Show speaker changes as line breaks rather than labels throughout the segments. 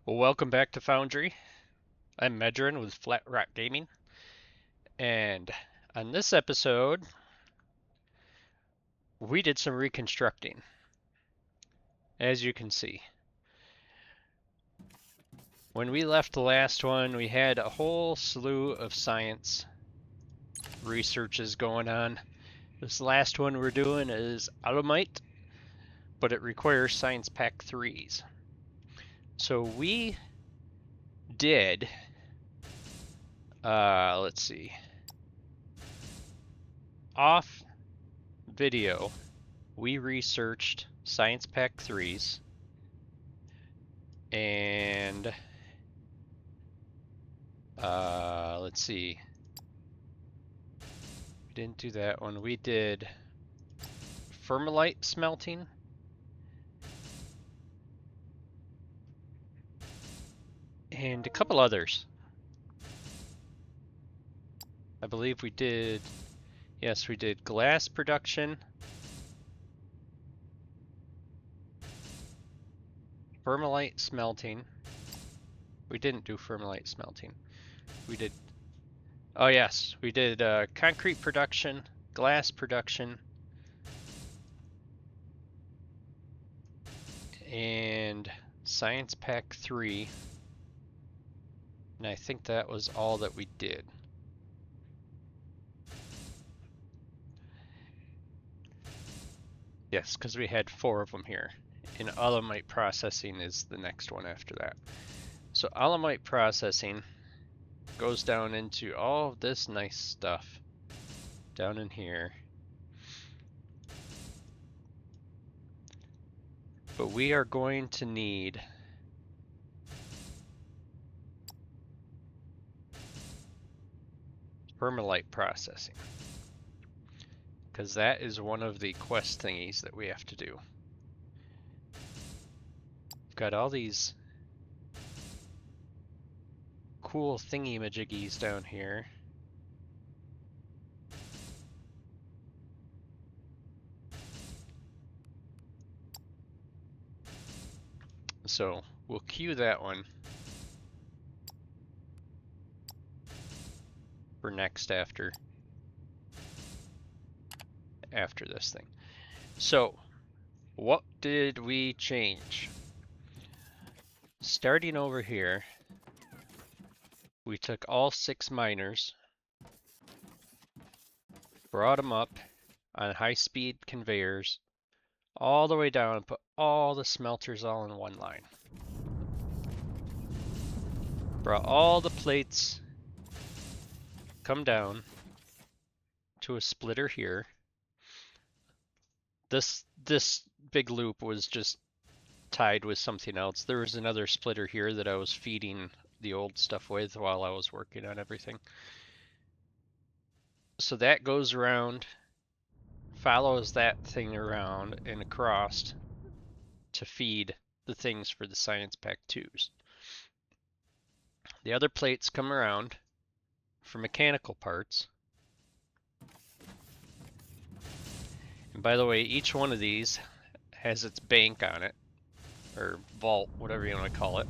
Well, welcome back to Foundry. I'm Medrin with Flat Rock Gaming, and on this episode, we did some reconstructing, as you can see. When we left the last one, we had a whole slew of science researches going on. This last one we're doing is Alumite, but it requires Science Pack 3s. So we did, let's see, off video, we researched Science Pack 3s, and let's see, we didn't do that one. We did Fermalite smelting, and a couple others. I believe we did, yes, we did glass production, Fermalite smelting. We didn't do Fermalite smelting. We did, oh yes, we did concrete production, glass production, and Science Pack 3. And I think that was all that we did. Yes, because we had 4 of them here. And Alumite processing is the next one after that. So Alumite processing goes down into all of this nice stuff down in here. But we are going to need Permalite processing, because that is one of the quest thingies that we have to do. We've got all these cool thingy-majiggies down here. So we'll queue that one for next after this thing. So what did we change? Starting over here, we took all 6 miners, brought them up on high-speed conveyors all the way down and put all the smelters all in one line. Brought all the plates, come down to a splitter here. This big loop was just tied with something else. There was another splitter here that I was feeding the old stuff with while I was working on everything. So that goes around, follows that thing around and across to feed the things for the Science Pack 2s. The other plates come around for mechanical parts. And by the way, each one of these has its bank on it, or vault, whatever you want to call it.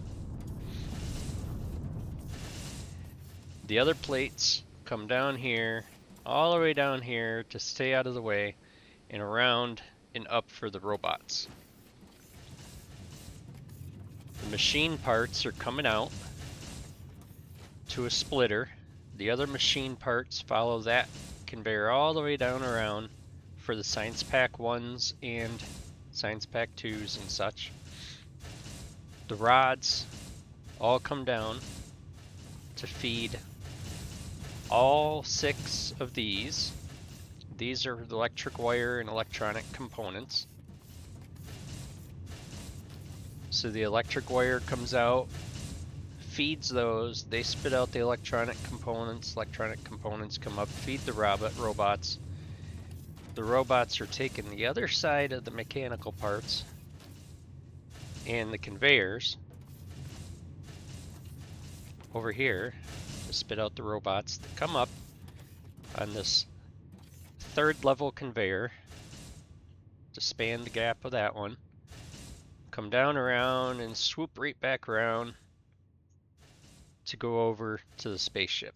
The other plates come down here, all the way down here to stay out of the way, and around and up for the robots. The machine parts are coming out to a splitter. The other machine parts follow that conveyor all the way down around for the Science Pack 1s and Science Pack 2s and such. The rods all come down to feed all 6 of these. These are the electric wire and electronic components. So the electric wire comes out, feeds those, they spit out the electronic components come up, feed the robots. The robots are taking the other side of the mechanical parts and the conveyors over here to spit out the robots that come up on this 3rd level conveyor to span the gap of that one, come down around and swoop right back around to go over to the spaceship.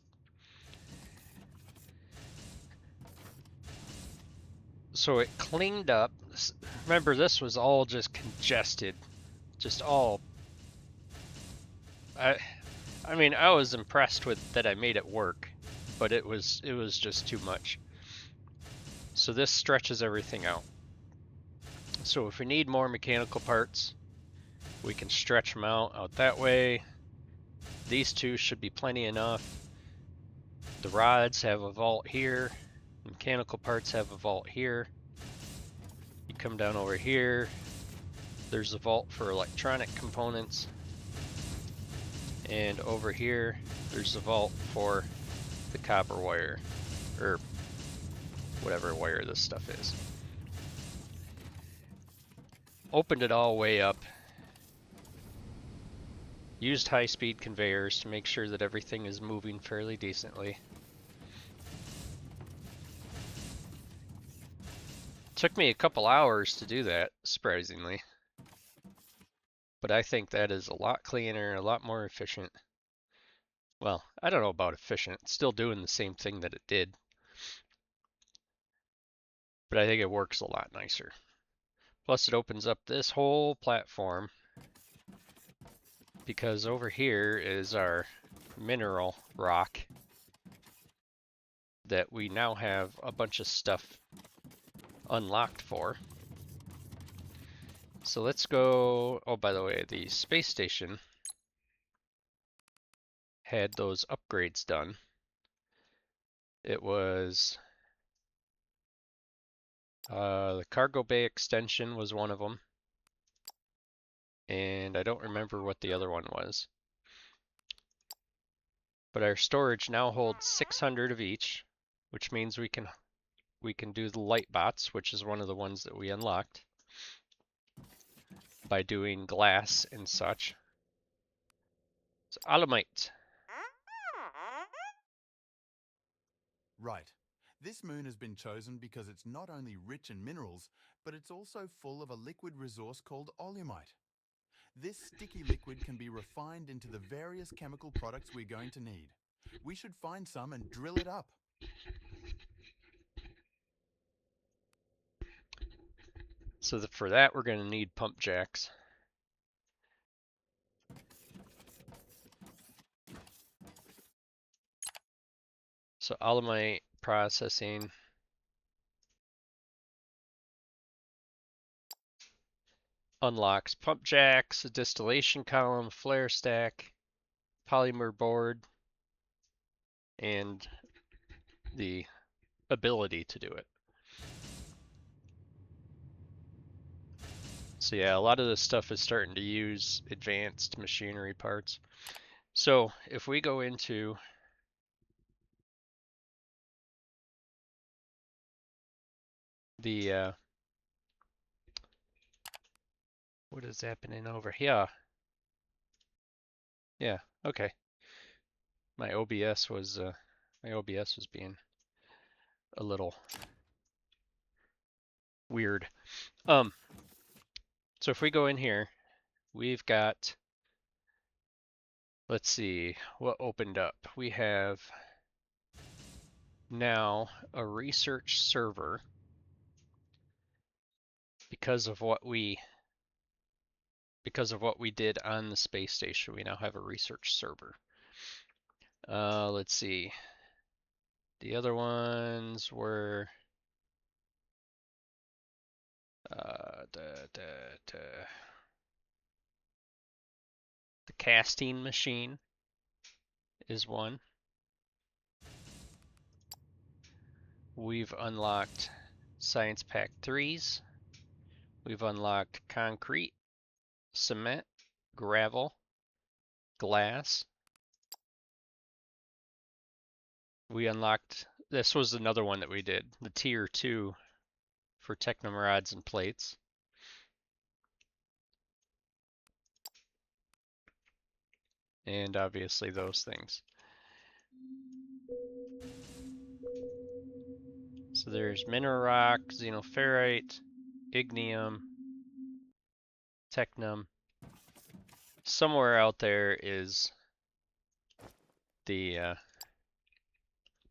So it cleaned up. Remember, this was all just congested, just all. I mean, I was impressed with that I made it work, but it was just too much. So this stretches everything out. So if we need more mechanical parts, we can stretch them out that way. These two should be plenty enough. The rods have a vault here. Mechanical parts have a vault here. You come down over here. There's a vault for electronic components. And over here, there's a vault for the copper wire, or whatever wire this stuff is. Opened it all way up. Used high-speed conveyors to make sure that everything is moving fairly decently. Took me a couple hours to do that, surprisingly. But I think that is a lot cleaner, a lot more efficient. Well, I don't know about efficient. It's still doing the same thing that it did. But I think it works a lot nicer. Plus it opens up this whole platform, because over here is our mineral rock that we now have a bunch of stuff unlocked for. So let's go. Oh, by the way, the space station had those upgrades done. It was the cargo bay extension was one of them, and I don't remember what the other one was. But our storage now holds 600 of each, which means we can do the light bots, which is one of the ones that we unlocked by doing glass and such. So Alamite.
Right. This moon has been chosen because it's not only rich in minerals, but it's also full of a liquid resource called olumite. This sticky liquid can be refined into the various chemical products we're going to need. We should find some and drill it up.
So for that, we're going to need pump jacks. So Alamite processing. Unlocks pump jacks, a distillation column, flare stack, polymer board, and the ability to do it. So yeah, a lot of this stuff is starting to use advanced machinery parts. So if we go into the what is happening over here? Yeah, okay. My OBS was being a little weird. So if we go in here, we've got, let's see, what opened up. We have now a research server because of what we did on the space station. We now have a research server. Let's see. The other ones were the casting machine is one. We've unlocked Science Pack 3s. We've unlocked concrete, cement, gravel, glass. We unlocked, this was another one that we did, the tier 2 for technum rods and plates. And obviously those things. So there's mineral rock, xenoferrite, ignium, technum. Somewhere out there is the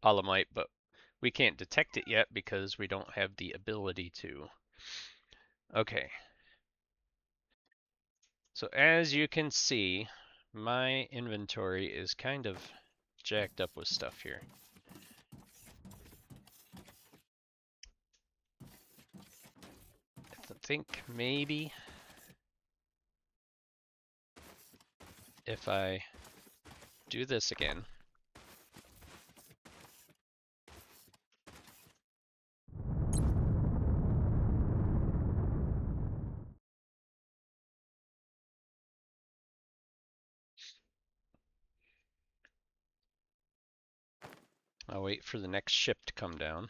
Olimite, but we can't detect it yet because we don't have the ability to. Okay. So as you can see, my inventory is kind of jacked up with stuff here. I think maybe if I do this again, I'll wait for the next ship to come down.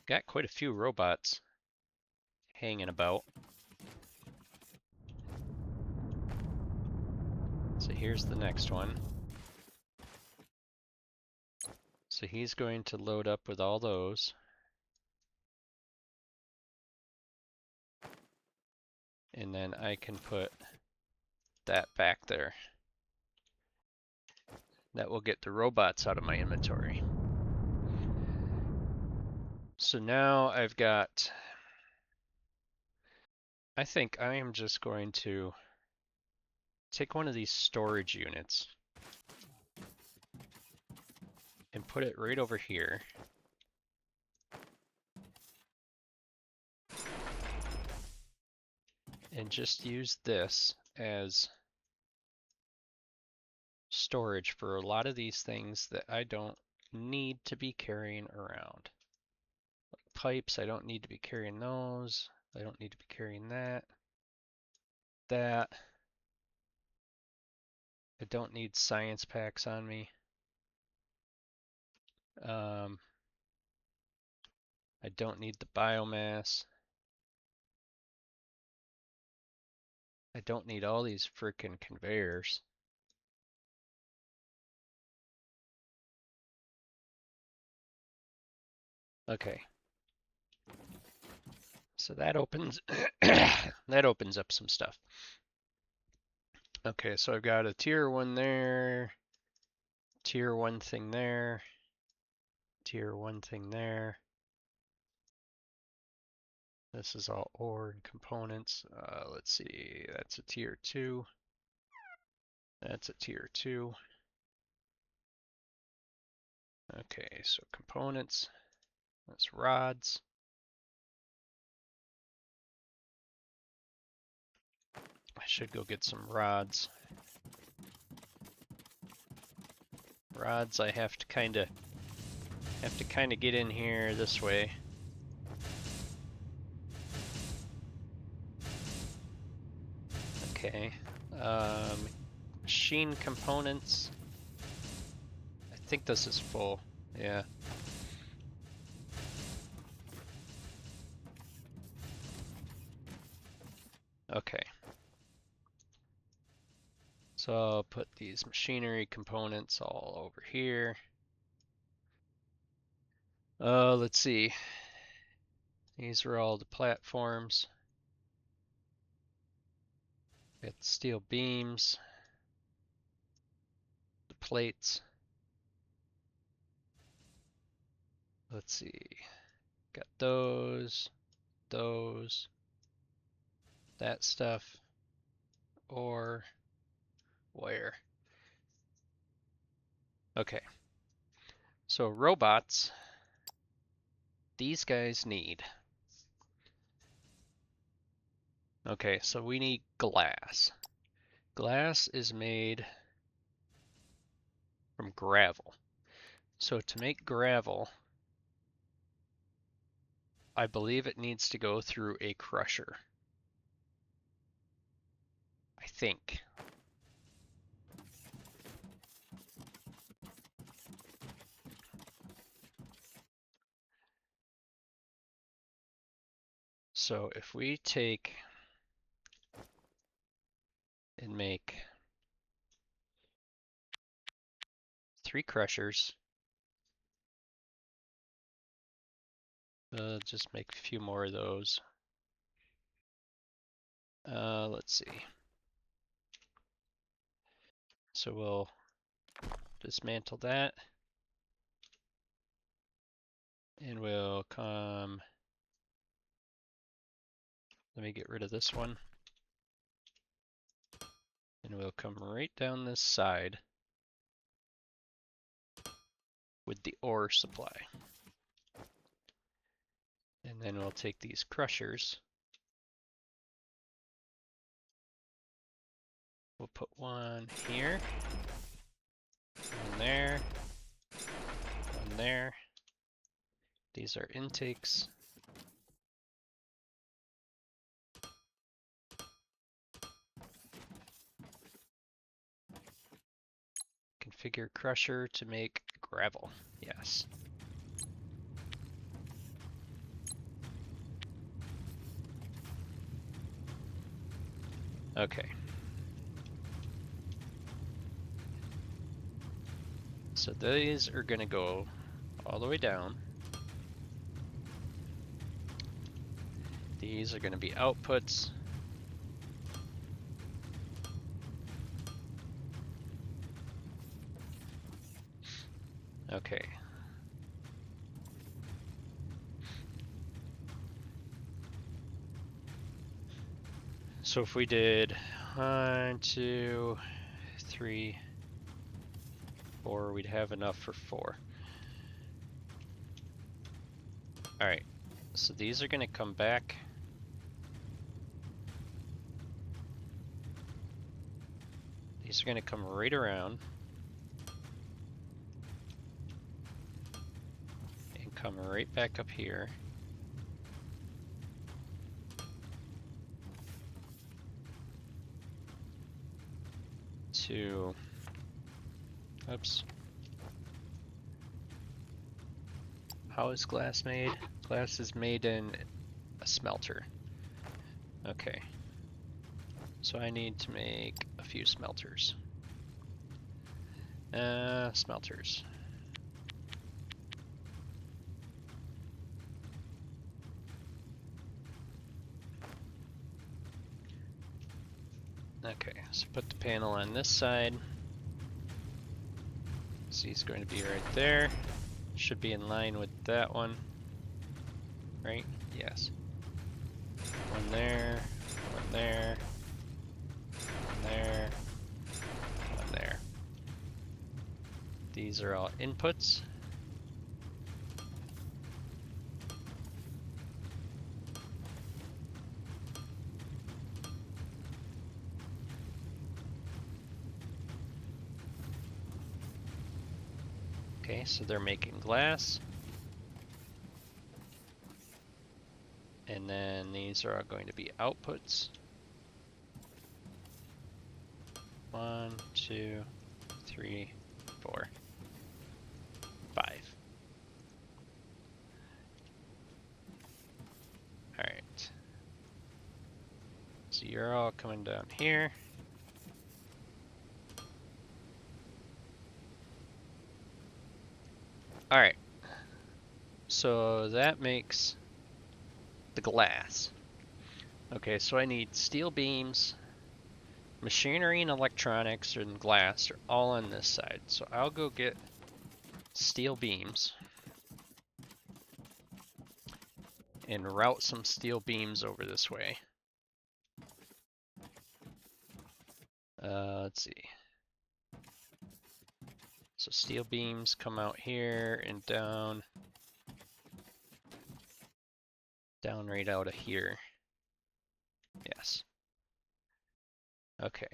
Got quite a few robots hanging about. So here's the next one. So he's going to load up with all those. And then I can put that back there. That will get the robots out of my inventory. So now I've got, I think I am just going to take one of these storage units and put it right over here. And just use this as storage for a lot of these things that I don't need to be carrying around. Like pipes, I don't need to be carrying those. I don't need to be carrying that. That. I don't need science packs on me. I don't need the biomass. I don't need all these freaking conveyors. Okay. So that opens that opens up some stuff. Okay, so I've got a tier 1 there, tier 1 thing there, tier 1 thing there. This is all ore and components. Let's see, that's a tier 2. That's a tier 2. Okay, so components. That's rods. I should go get some rods. Rods I have to kind of get in here this way. Okay. Machine components. I think this is full. Yeah. Okay. So I'll put these machinery components all over here. Let's see. These are all the platforms. Got the steel beams, the plates. Let's see. Got those, that stuff, or wire. Okay. So robots, these guys need. Okay, so we need glass. Glass is made from gravel. So to make gravel, I believe it needs to go through a crusher. I think. So if we take and make 3 crushers, just make a few more of those. Let's see. So we'll dismantle that. And we'll come, let me get rid of this one. And we'll come right down this side with the ore supply. And then we'll take these crushers. We'll put one here, one there, one there. These are intakes. Configure crusher to make gravel. Yes. Okay. So these are going to go all the way down. These are going to be outputs. Okay. So if we did 1, 2, 3, 4, we'd have enough for 4. Alright, so these are going to come back. These are going to come right around. And come right back up here. To, oops. How is glass made? Glass is made in a smelter. Okay. So I need to make a few smelters. Smelters. Okay, so put the panel on this side. So he's going to be right there. Should be in line with that one. Right? Yes. One there, one there, one there, one there. These are all inputs. Okay, so they're making glass. And then these are going to be outputs. 1, 2, 3, 4, 5. Alright. So you're all coming down here. Alright. So that makes the glass. Okay, so I need steel beams, machinery and electronics and glass are all on this side. So I'll go get steel beams and route some steel beams over this way. Let's see. So steel beams come out here and down right out of here. Yes. Okay.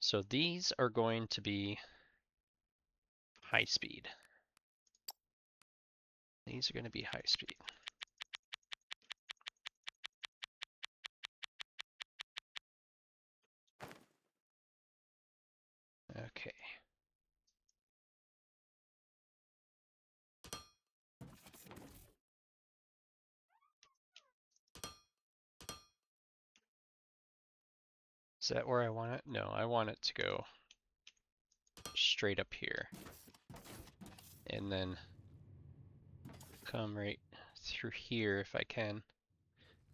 So these are going to be high speed. These are going to be high speed. Okay. Is that where I want it? No, I want it to go straight up here. And then come right through here if I can.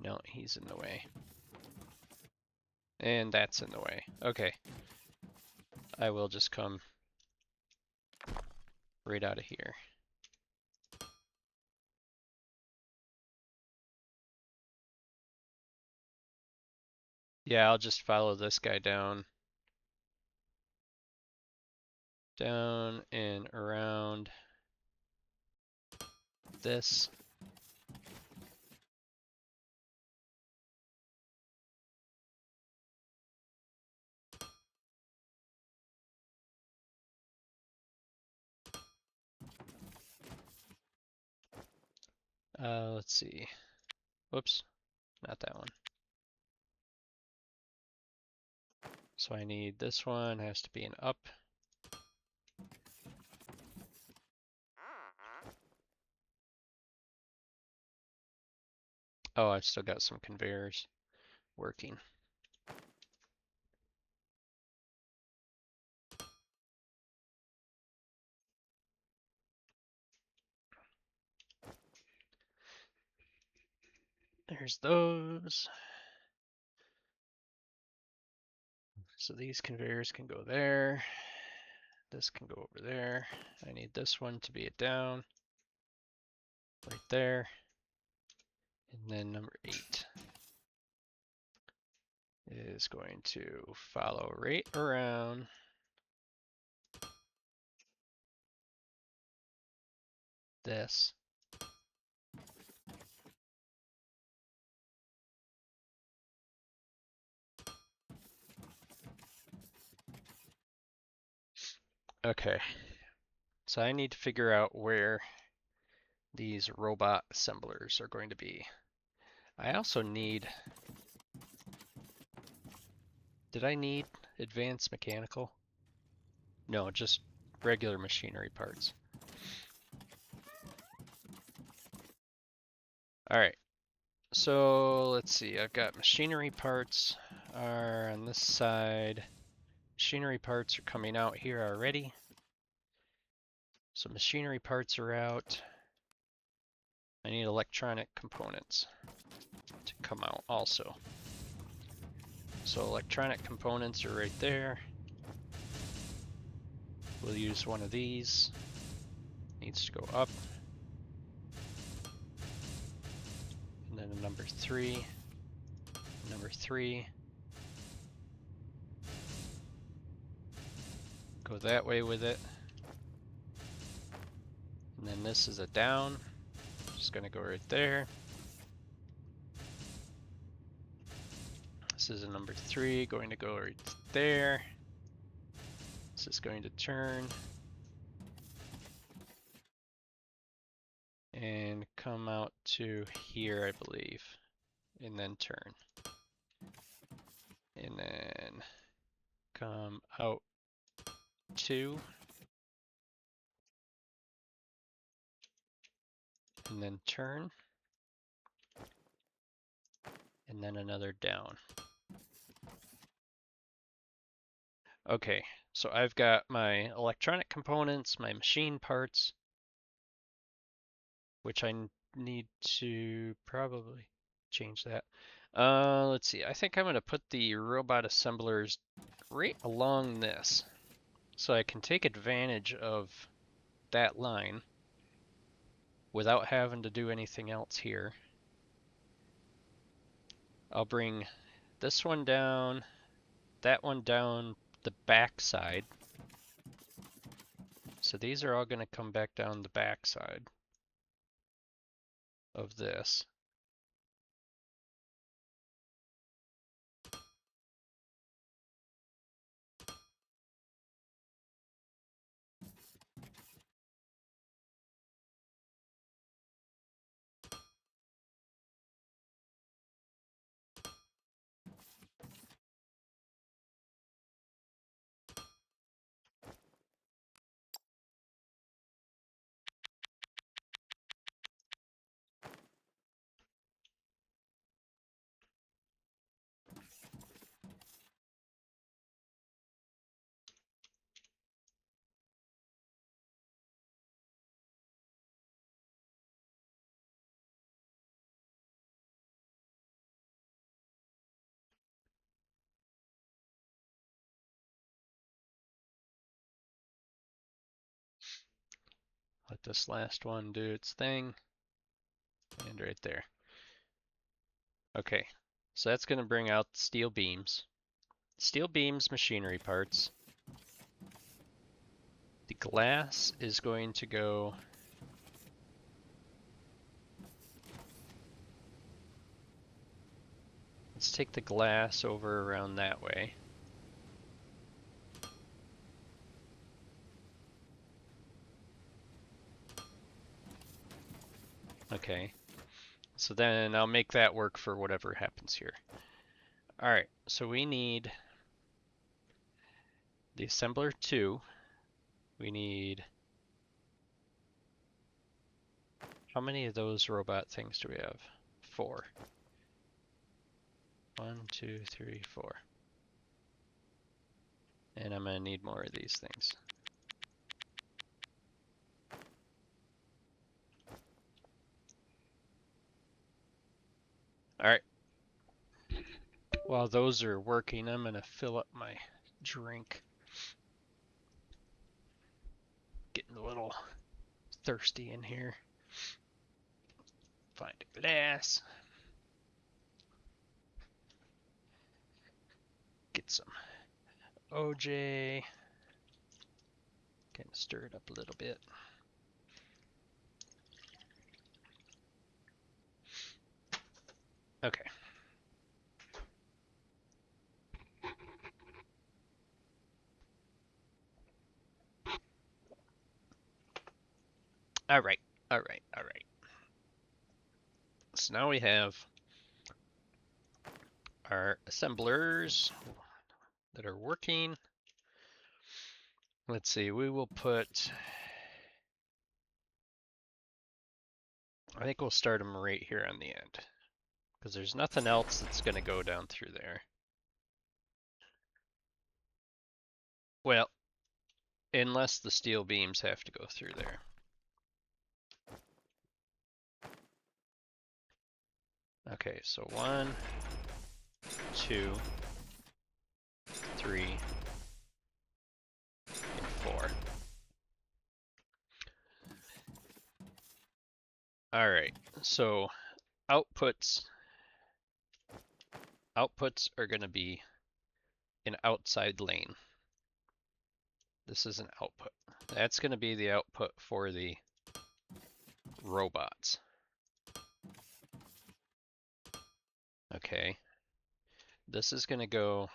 No, he's in the way. And that's in the way. Okay. I will just come right out of here. Yeah, I'll just follow this guy down. Down and around this. Let's see. Whoops, not that one. So I need this one, has to be an up. Oh, I've still got some conveyors working. There's those. So these conveyors can go there. This can go over there. I need this one to be a down. Right there. And then number 8 is going to follow right around this. Okay, so I need to figure out where these robot assemblers are going to be. I also need, did I need advanced mechanical? No, just regular machinery parts. All right, so let's see, I've got machinery parts are on this side. Machinery parts are coming out here already. So machinery parts are out. I need electronic components to come out also. So electronic components are right there. We'll use one of these. Needs to go up. And then a number 3. Number 3. Go that way with it. And then this is a down. Just gonna go right there. This is a number 3, going to go right there. This is going to turn and come out to here, I believe, and then turn. And then come out 2, and then turn, and then another down. Okay, so I've got my electronic components, my machine parts, which I need to probably change that. Let's see, I think I'm going to put the robot assemblers right along this, so I can take advantage of that line without having to do anything else here. I'll bring this one down, that one down the back side. So these are all going to come back down the back side of this. Let this last one do its thing. And right there. Okay, so that's going to bring out steel beams. Steel beams, machinery parts. The glass is going to go... Let's take the glass over around that way. Okay, so then I'll make that work for whatever happens here. Alright, so we need the assembler 2. We need... How many of those robot things do we have? 4. 1, 2, 3, 4. And I'm going to need more of these things. Alright. While those are working, I'm going to fill up my drink. Getting a little thirsty in here. Find a glass. Get some OJ. Kind of stir it up a little bit. Okay. Alright. So now we have our assemblers that are working. Let's see, we will put... I think we'll start them right here on the end. Because there's nothing else that's going to go down through there. Well, unless the steel beams have to go through there. Okay, so 1, 2, 3, and 4. Alright, so outputs are going to be an outside lane. This is an output. That's going to be the output for the robots. Okay. This is going to go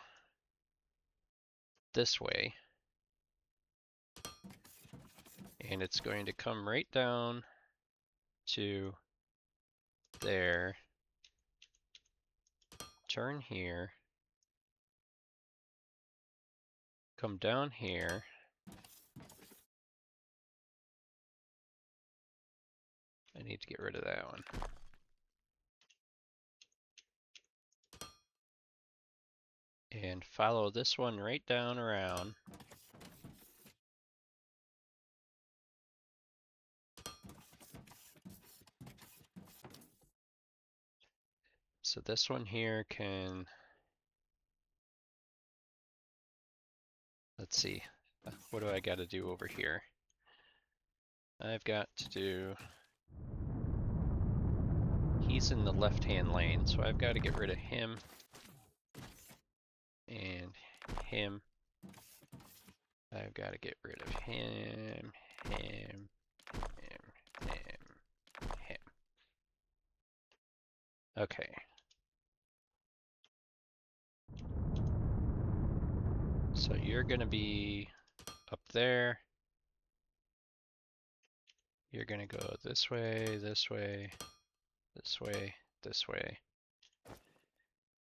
this way. And it's going to come right down to there. Turn here. Come down here. I need to get rid of that one. And follow this one right down around. So this one here can, let's see, what do I got to do over here? I've got to do, he's in the left-hand lane, so I've got to get rid of him and him. I've got to get rid of him, him, him. Okay. So you're gonna be up there. You're gonna go this way, this way, this way, this way.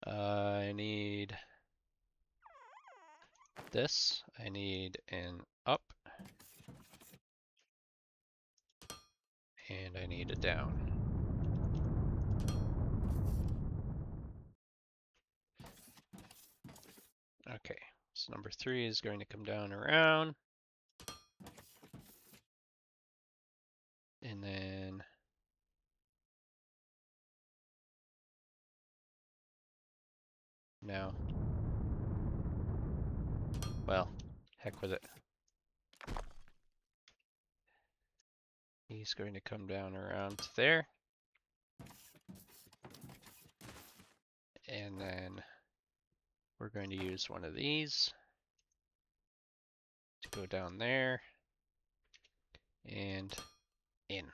I need this. I need an up. And I need a down. Okay, so number 3 is going to come down around. And then now, well, heck with it. He's going to come down around to there. And then we're going to use one of these to go down there and in.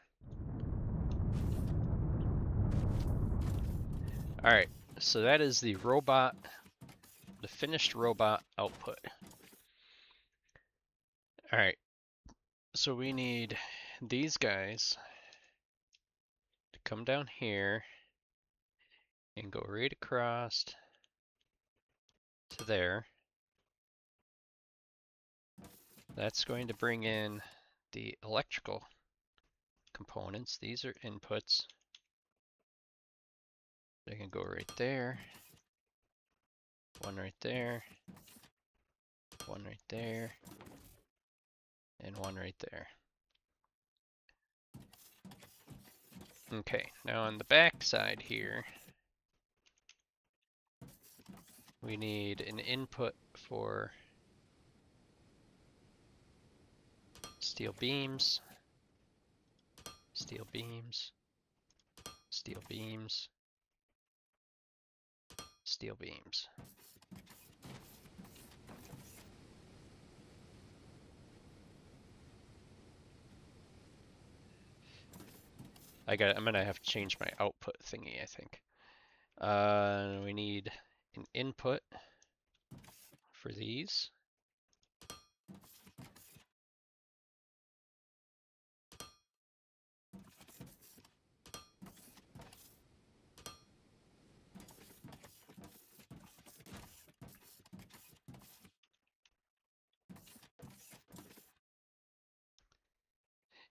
Alright, so that is the robot, the finished robot output. Alright, so we need these guys to come down here and go right across to there. That's going to bring in the electrical components. These are inputs. They can go right there, one right there, one right there, and one right there. Okay, now on the back side here, we need an input for steel beams, steel beams, steel beams, steel beams. I'm gonna have to change my output thingy, I think. We need an input for these.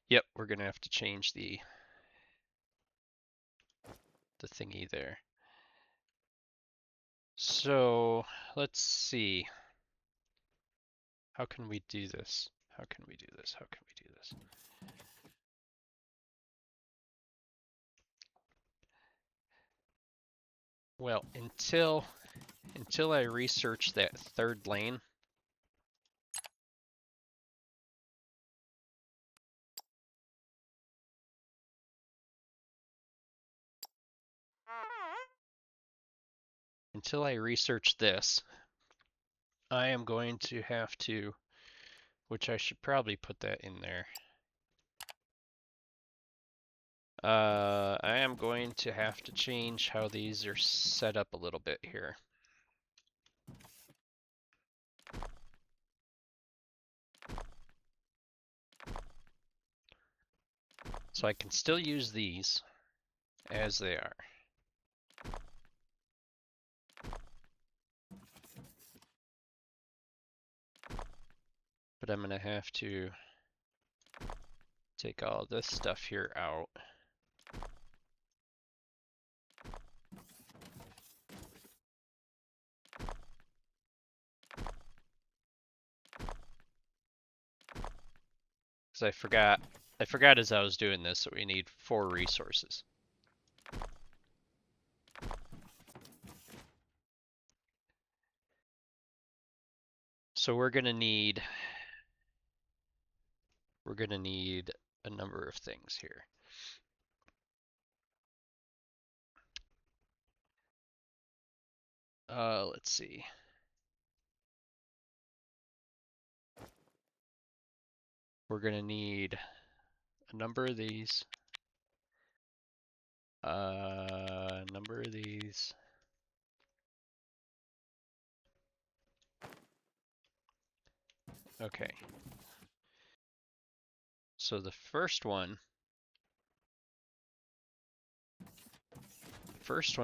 Yep, we're gonna have to change the thingy there. So let's see. How can we do this? How can we do this? How can we do this? Well, until I research that third lane, until I research this, I am going to have to, which I should probably put that in there. I am going to have to change how these are set up a little bit here. So I can still use these as they are. But I'm gonna have to take all this stuff here out. Because I forgot as I was doing this that we need 4 resources. So we're gonna need a number of things here. Let's see. We're gonna need a number of these. Number of these. Okay. So the first one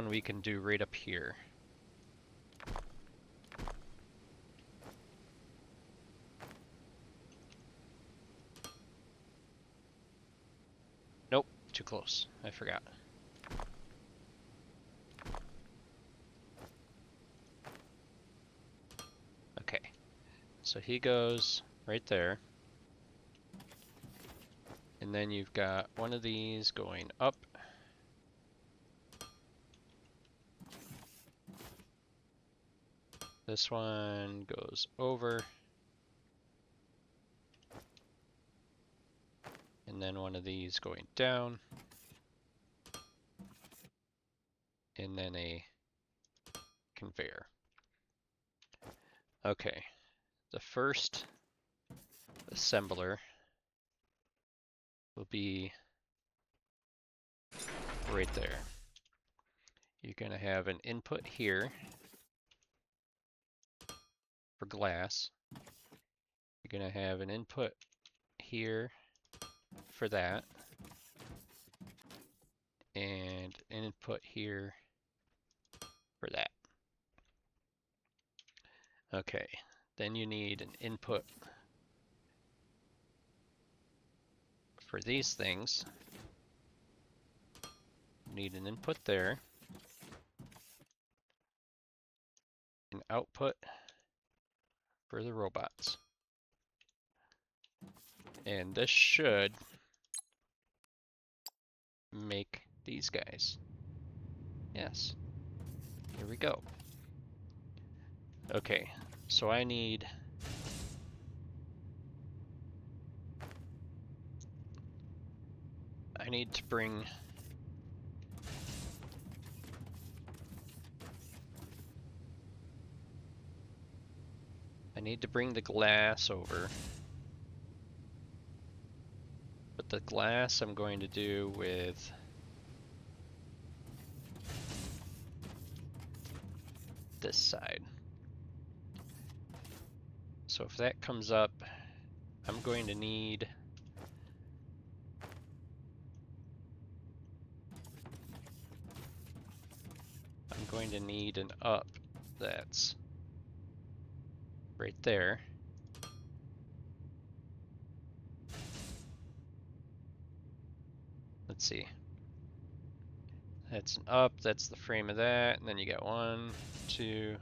we can do right up here. Nope, too close. I forgot. Okay. So he goes right there. And then you've got one of these going up. This one goes over. And and then one of these going down, and then a conveyor. Okay, the first assembler will be right there. You're going to have an input here for glass. You're going to have an input here for that, and an input here for that. Okay, then you need an input for these things. You need an input there, an output for the robots. And this should make these guys. Yes, here we go. Okay, so I need to bring the glass over. But the glass I'm going to do with this side. So if that comes up, I'm going to need an up that's right there. Let's see. That's an up, that's the frame of that, and then you got 1, 2,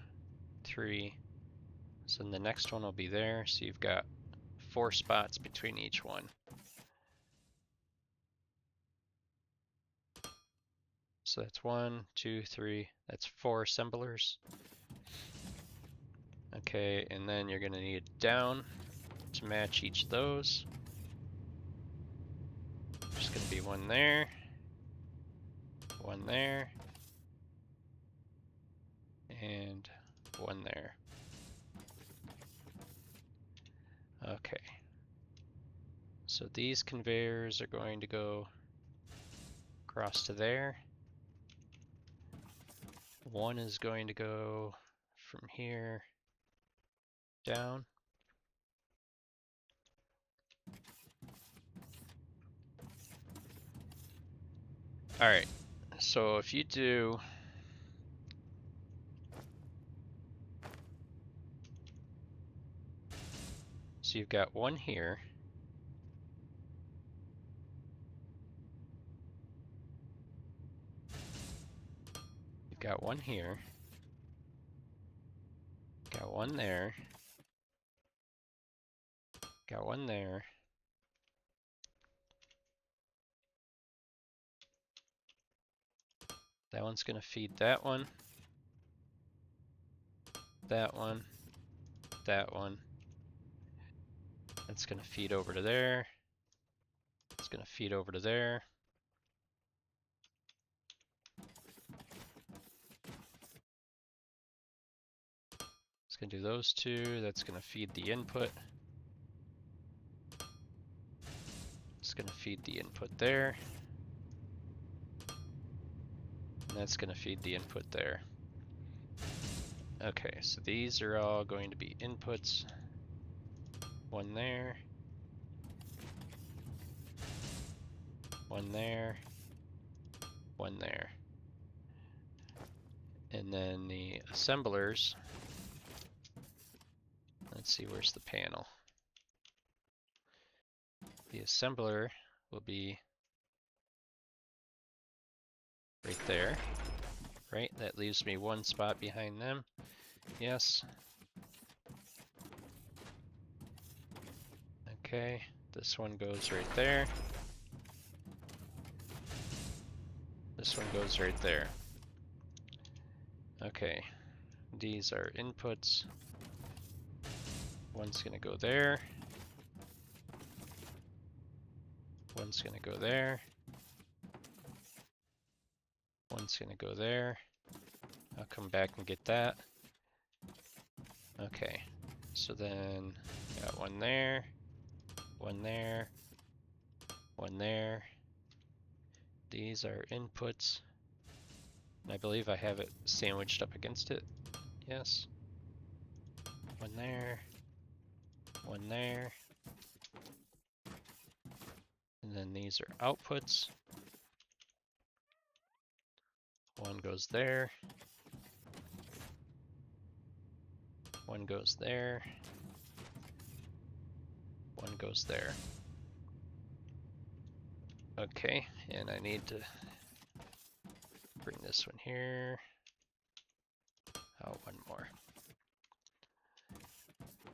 3. So then the next one will be there, so you've got 4 spots between each one. So that's 1, 2, 3, that's 4 assemblers. Okay, and then you're gonna need down to match each of those. There's gonna be one there, one there, and one there. Okay. So these conveyors are going to go across to there. One is going to go from here down. All right, so if you do so you've got one here. You've got one here. Got one there. Got one there. That one's gonna feed that one. That one. That one. That's gonna feed over to there. It's gonna feed over to there. It's gonna do those two. That's gonna feed the input. It's gonna feed the input there. And that's gonna feed the input there. Okay, so these are all going to be inputs. One there. One there. One there. And then the assemblers. Let's see, where's the panel? The assembler will be right there. Right, that leaves me one spot behind them. Yes. Okay, this one goes right there. This one goes right there. Okay, these are inputs. One's gonna go there. One's gonna go there. One's gonna go there. I'll come back and get that. Okay, so then got one there, one there, one there. These are inputs. And I believe I have it sandwiched up against it. Yes. One there, one there. And then these are outputs. One goes there. One goes there. One goes there. Okay, and I need to bring this one here. Oh, one more.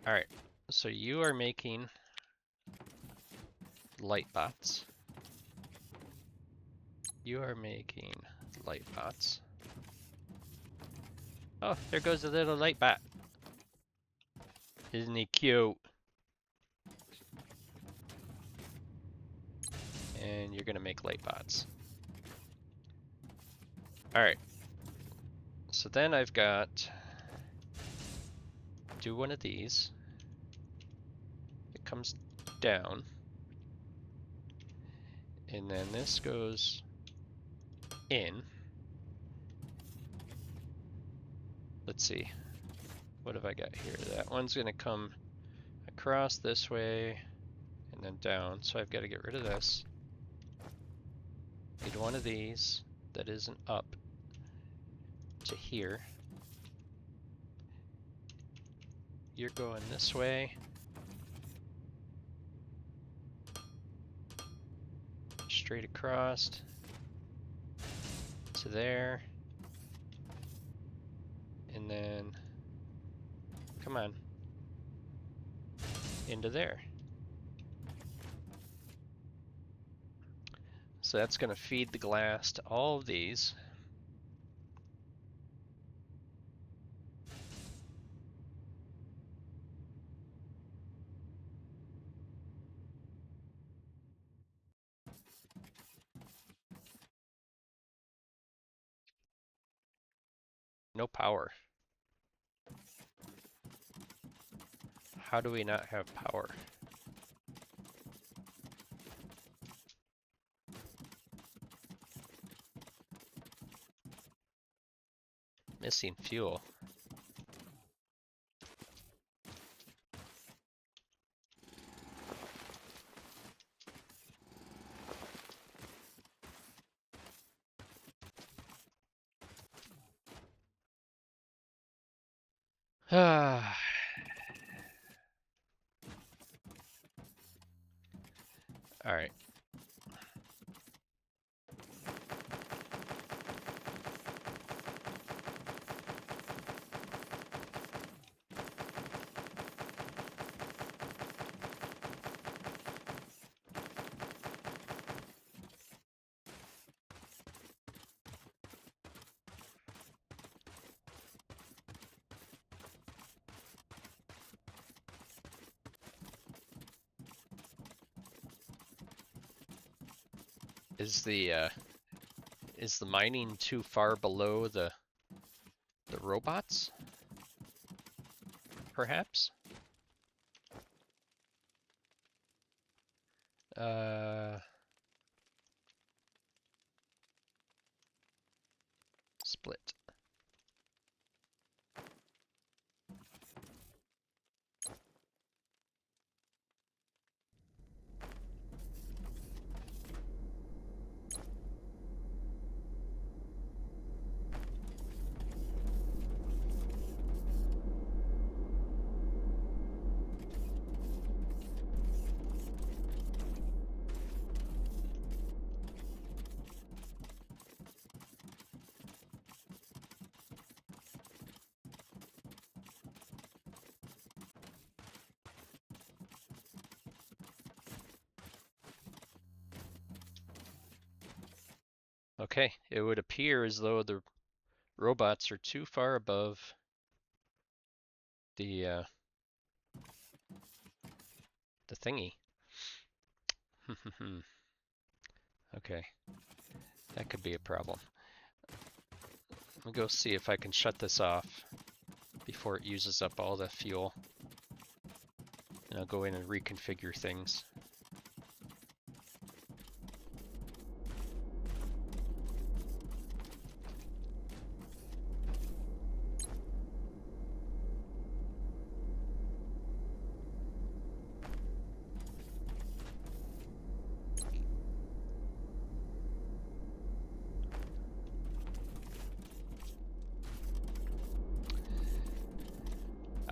Alright, so you are making light bots. You are making light bots. Oh, there goes a little light bot. Isn't he cute? And you're gonna make light bots. Alright. So then I've got do one of these. It comes down. And then this goes in. Let's see. What have I got here? That one's gonna come across this way and then down. So I've got to get rid of this. Need one of these that isn't up to here. You're going this way. Straight across to there. And then, come on, into there. So that's going to feed the glass to all of these. No power. How do we not have power? Missing fuel. Ah. All right. Is the mining too far below the robots? Perhaps? Split. Okay, it would appear as though the robots are too far above the thingy. Okay, that could be a problem. Let me go see if I can shut this off before it uses up all the fuel. And I'll go in and reconfigure things.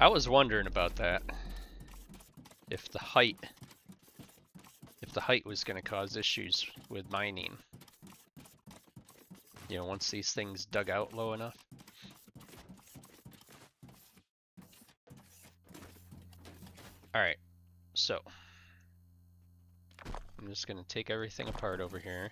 I was wondering about that. If the height was going to cause issues with mining. You know, once these things dug out low enough. Alright, so I'm just going to take everything apart over here.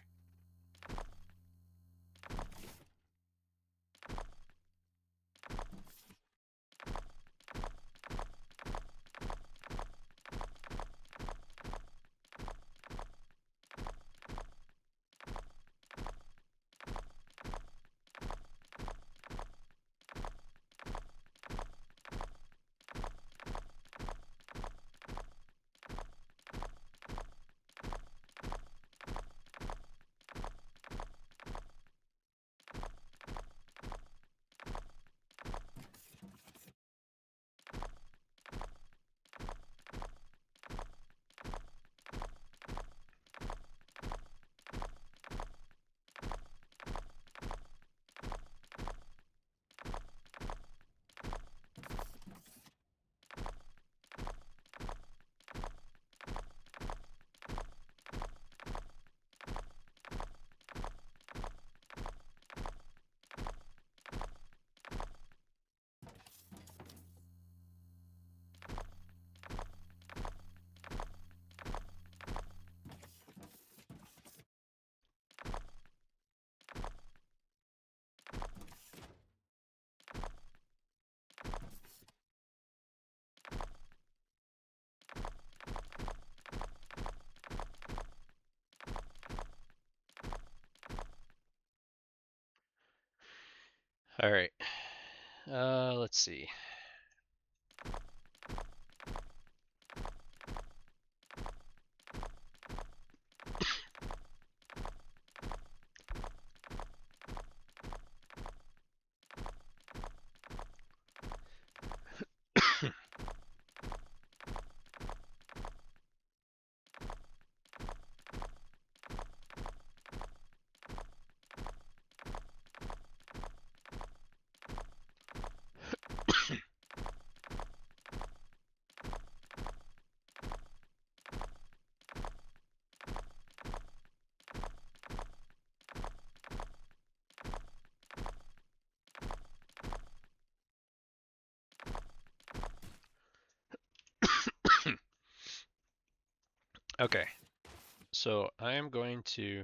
Alright, let's see. Okay, so I am going to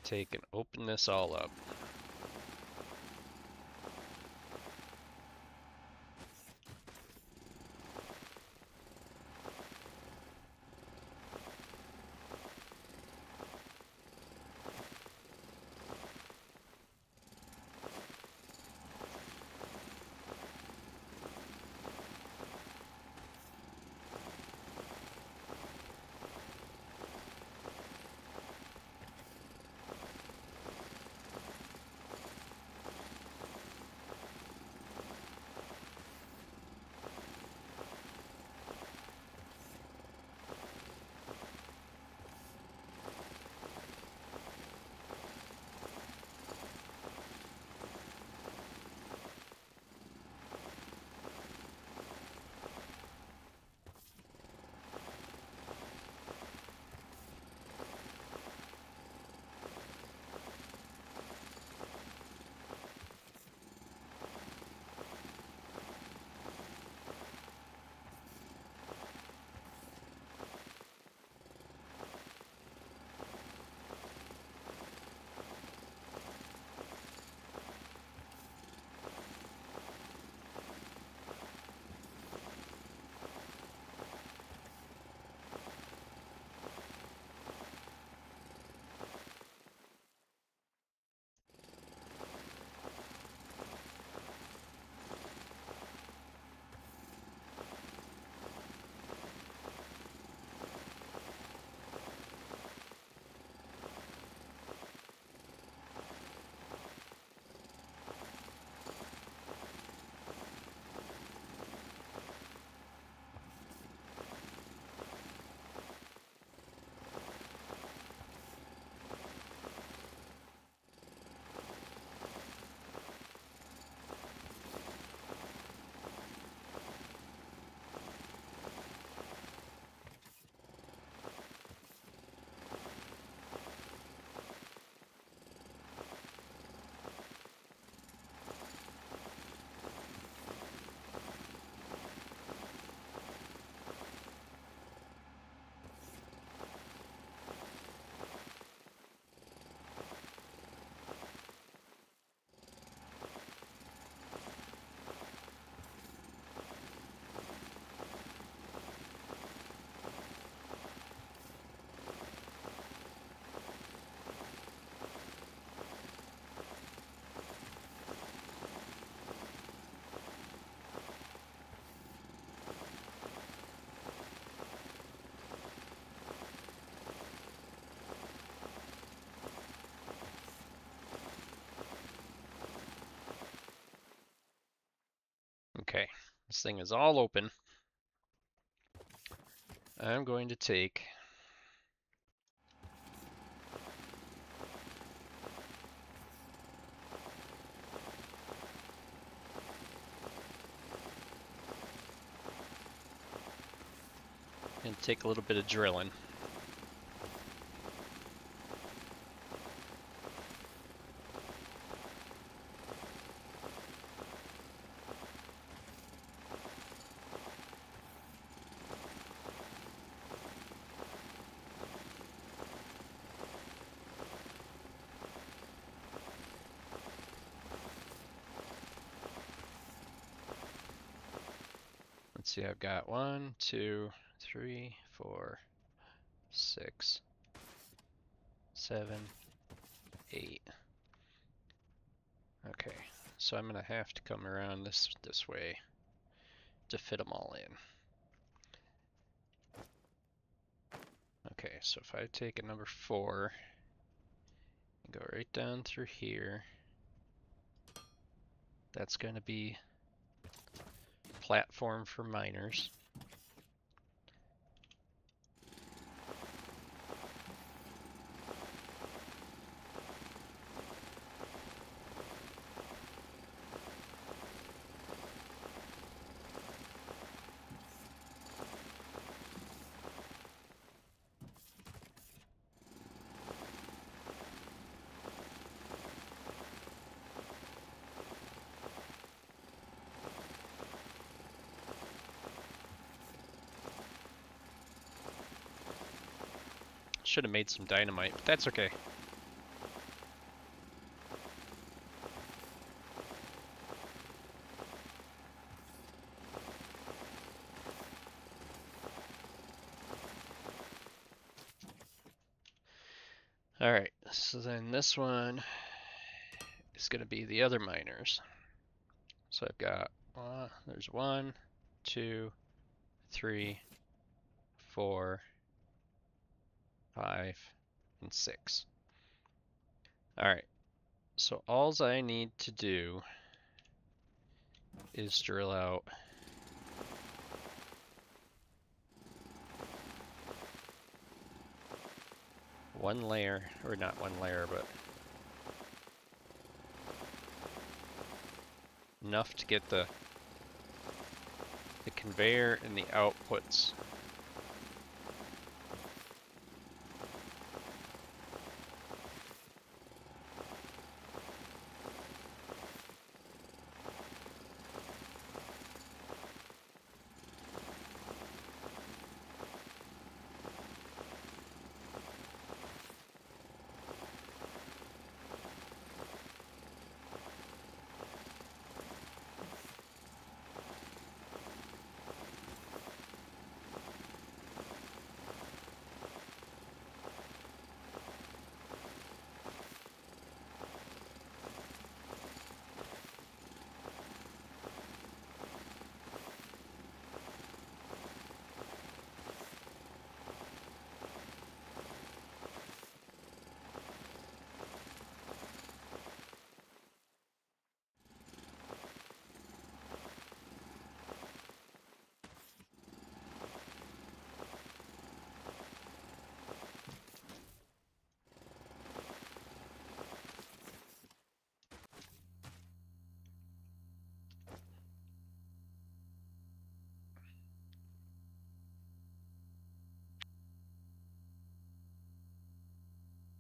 take and open this all up. Okay, this thing is all open. I'm going to take and take a little bit of drilling. Let's see, I've got 1, 2, 3, 4, 6, 7, 8. Okay, so I'm gonna have to come around this way to fit them all in. Okay, so if I take a number 4 and go right down through here, that's gonna be platform for miners. Should have made some dynamite, but that's okay. Alright, so then this one is going to be the other miners. So I've got, there's 1, 2, 3, 4, 5, and 6. Alright, so alls I need to do is drill out one layer, or not one layer, but enough to get the conveyor and the outputs.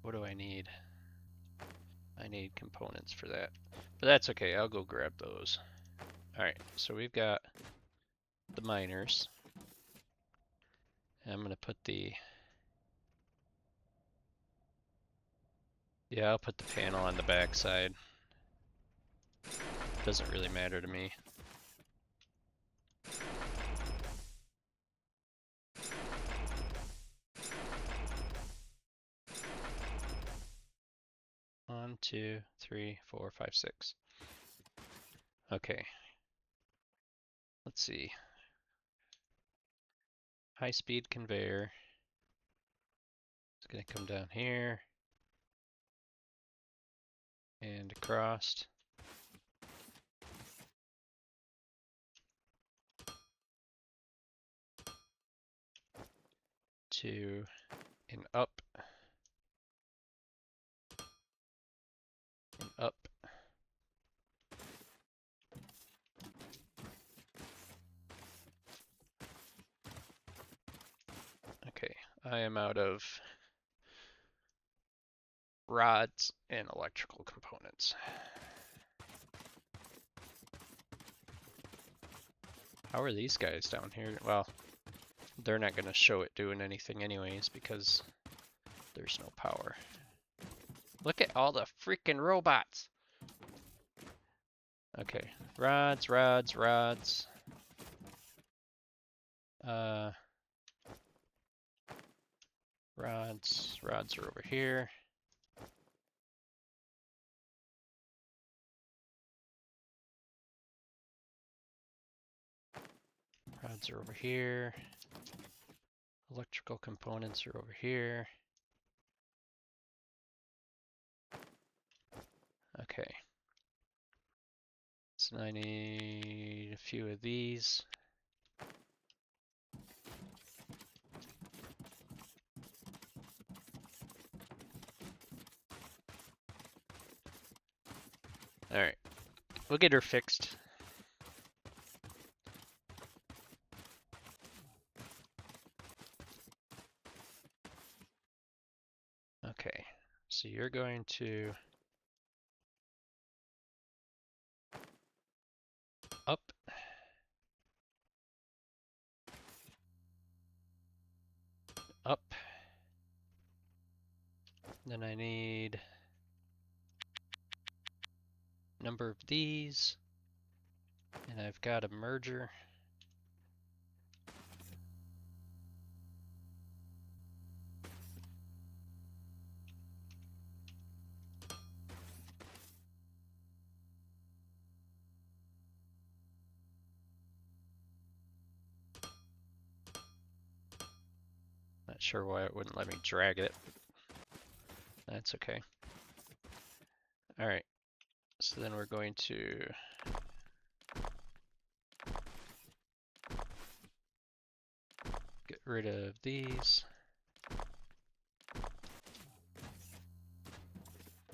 What do I need? I need components for that. But that's okay, I'll go grab those. Alright, so we've got the miners. And I'm gonna put the... Yeah, I'll put the panel on the back side. Doesn't really matter to me. One, two, three, four, five, six. Okay. Let's see. High-speed conveyor. It's gonna come down here and across. to an up, an up. Okay, I am out of rods and electrical components. How are these guys down here? Well, they're not going to show it doing anything anyways because there's no power. Look at all the freaking robots. Okay, rods, rods, rods. Rods are over here. Rods are over here. Electrical components are over here. Okay. So I need a few of these. Alright. We'll get her fixed. Okay. So you're going to up. Up. Then I need number of these. And I've got a merger. Not sure why it wouldn't let me drag it. That's okay. Alright. So then we're going to get rid of these.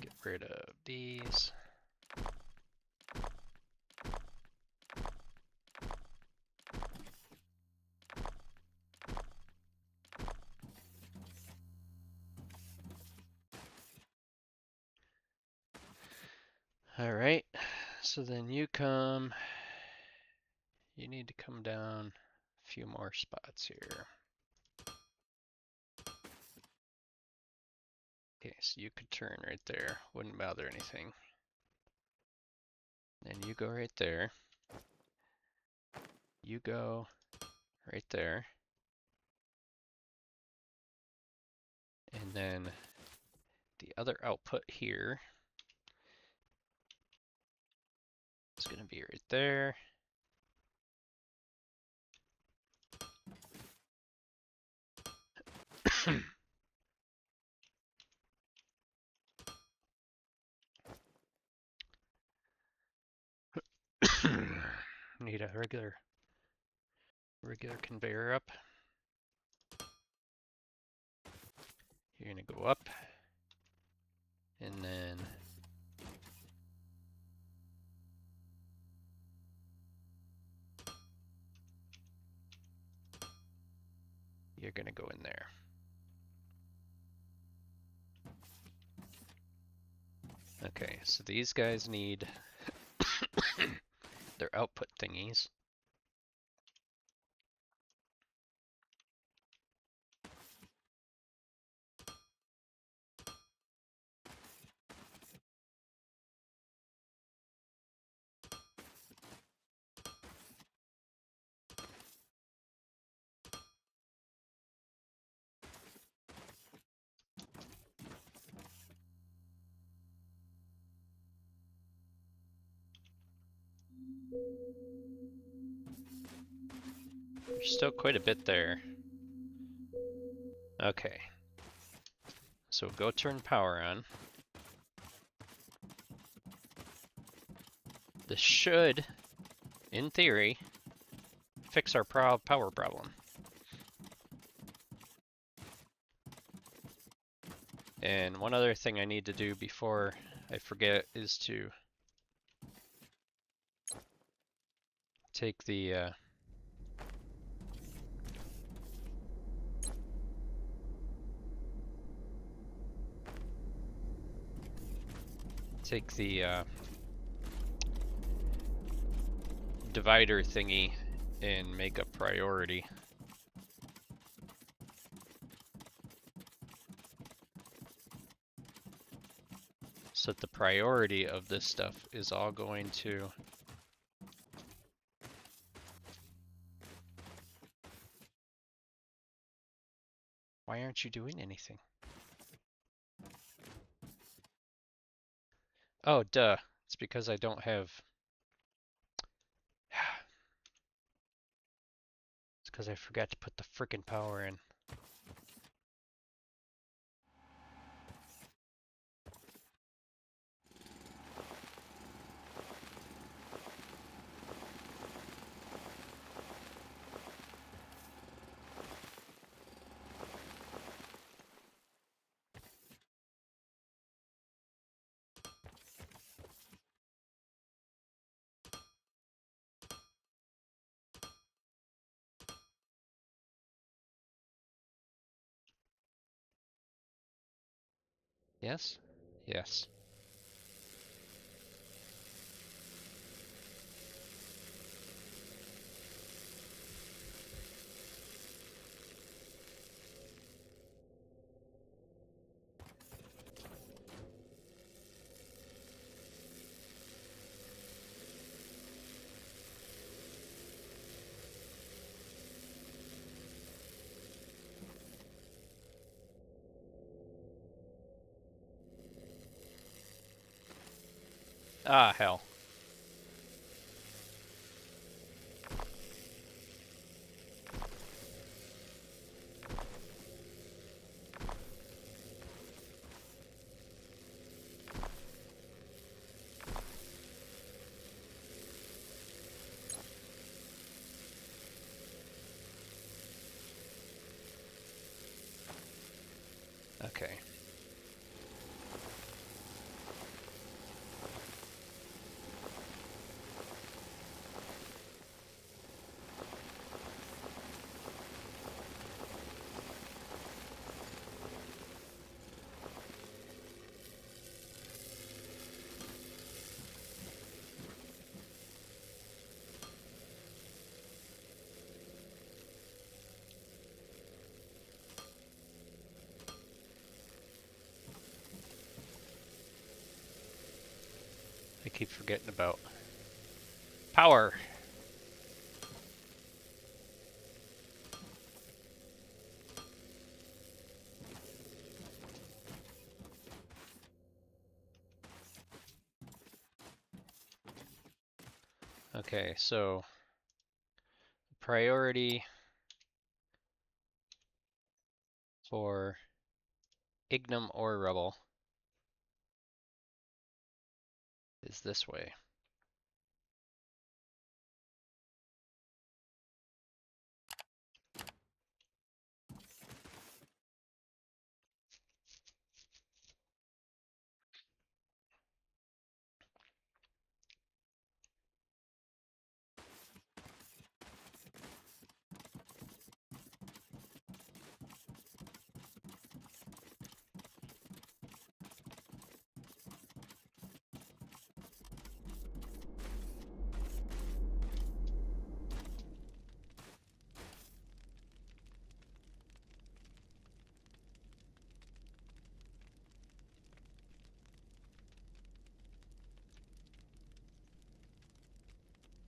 Get rid of these. Alright, so then you need to come down a few more spots here. Okay, so you could turn right there, wouldn't bother anything. Then you go right there. You go right there. And then the other output here is going to be right there. Need a regular conveyor up. You're going to go up. And then you're going to go in there. Okay, so these guys need their output thingies. There's still quite a bit there. Okay. So go turn power on. This should, in theory, fix our power problem. And one other thing I need to do before I forget is to take the divider thingy and make a priority. So that the priority of this stuff is all going to Why aren't you doing anything? Oh, duh. It's because I don't have It's because I forgot to put the frickin' power in. Yes? Yes. Ah, hell. Okay. I keep forgetting about power. Okay, so priority for Ignum or Rubble is this way.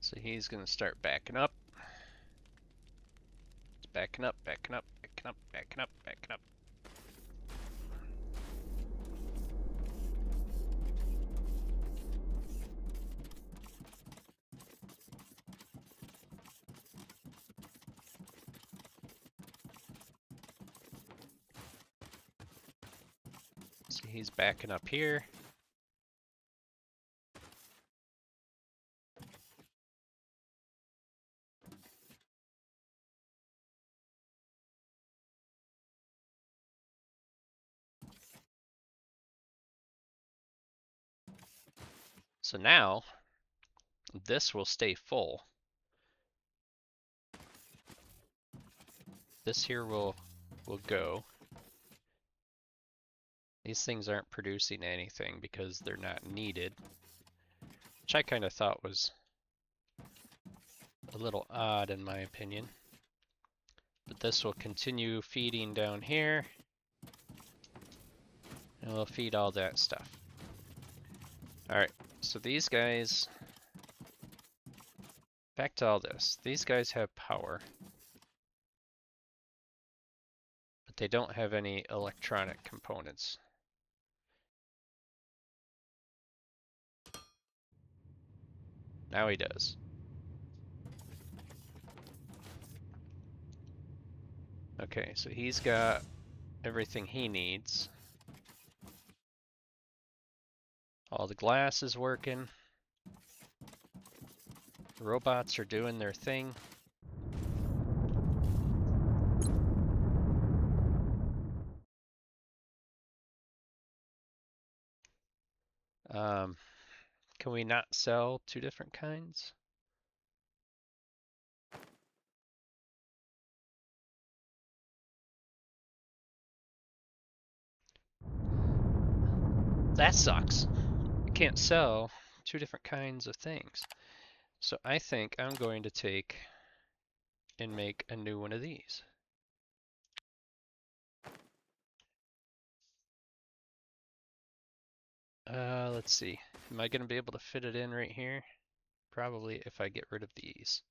So he's going to start backing up. It's backing up, backing up, backing up, backing up, backing up. So he's backing up here. So now this will stay full. This here will go. These things aren't producing anything because they're not needed, which I kind of thought was a little odd in my opinion. But this will continue feeding down here, and we'll feed all that stuff. Alright, so these guys, back to all this. These guys have power, but they don't have any electronic components. Now he does. Okay, so he's got everything he needs. All the glass is working. The robots are doing their thing. Can we not sell two different kinds? That sucks. I can't sell two different kinds of things. So I think I'm going to take and make a new one of these. Let's see. Am I going to be able to fit it in right here? Probably if I get rid of these.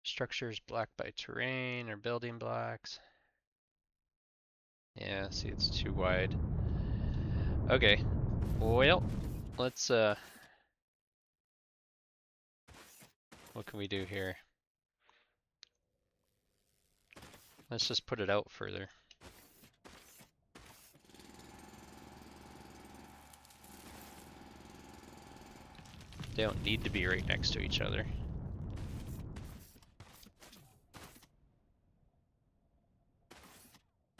Structures blocked by terrain or building blocks. Yeah, see, it's too wide. Okay, well, let's, what can we do here? Let's just put it out further. They don't need to be right next to each other.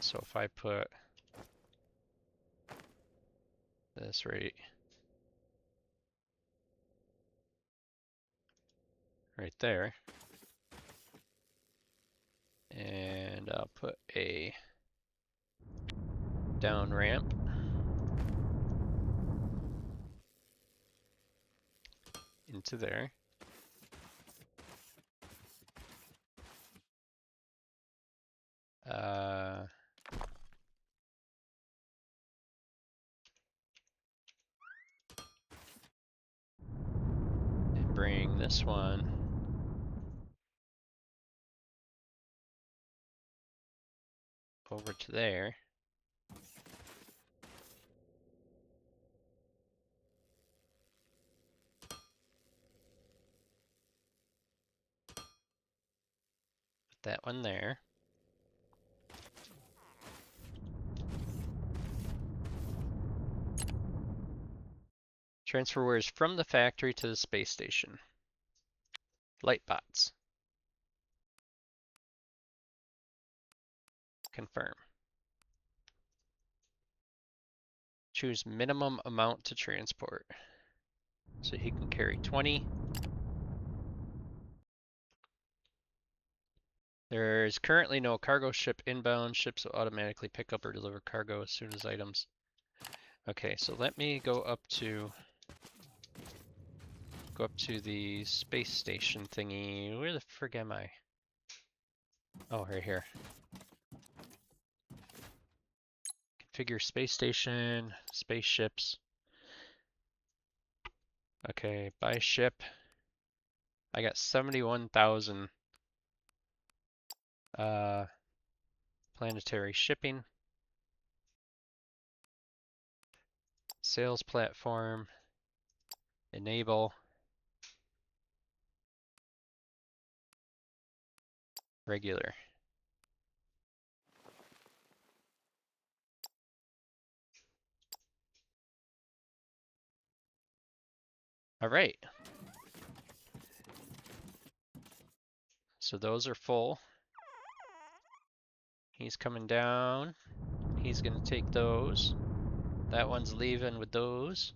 So if I put this right there, and I'll put a down ramp into there. And bring this one over to there. Put that one there. Transfer wires from the factory to the space station. Light bots. Confirm. Choose minimum amount to transport. So he can carry 20. There is currently no cargo ship inbound. Ships will automatically pick up or deliver cargo as soon as items. Okay, so let me go up to the space station thingy. Where the frig am I? Oh, right here. Configure space station, spaceships. Okay, buy ship. I got 71,000 planetary shipping, sales platform, enable, regular. All right. So those are full. He's coming down. He's gonna take those. That one's leaving with those.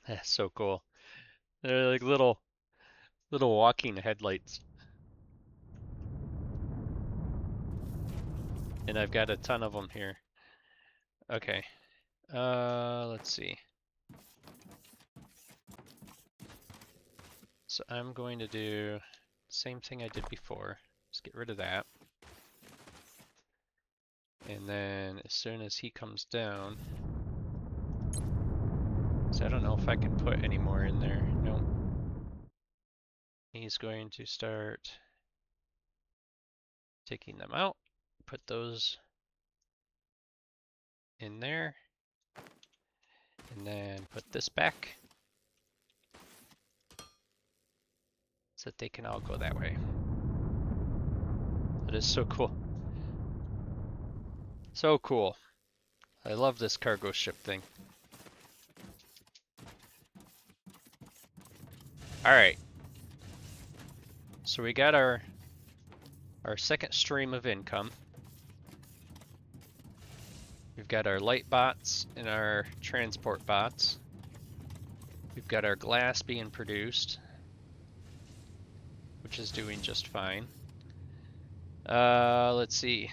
That's so cool. They're like little walking headlights. And I've got a ton of them here. Okay. Let's see. So I'm going to do the same thing I did before. Just get rid of that. And then as soon as he comes down, so I don't know if I can put any more in there. Nope. He's going to start taking them out. Put those in there. And then put this back so that they can all go that way. That is so cool. So cool. I love this cargo ship thing. Alright. So we got our second stream of income. We've got our light bots and our transport bots. We've got our glass being produced, which is doing just fine. Let's see.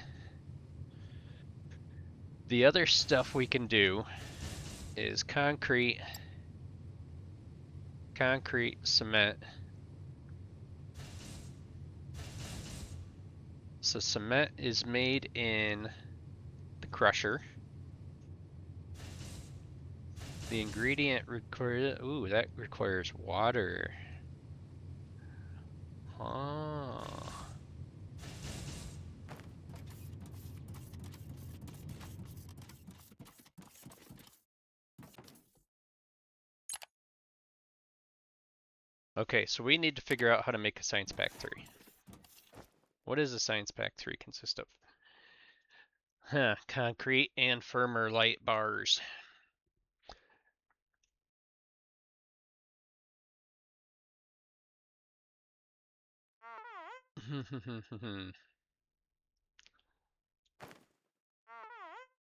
The other stuff we can do is concrete, cement. So cement is made in the crusher. The ingredient requires, ooh, that requires water. Oh. Okay, so we need to figure out how to make a science pack 3. What does a science pack 3 consist of? Huh, concrete and firmer light bars.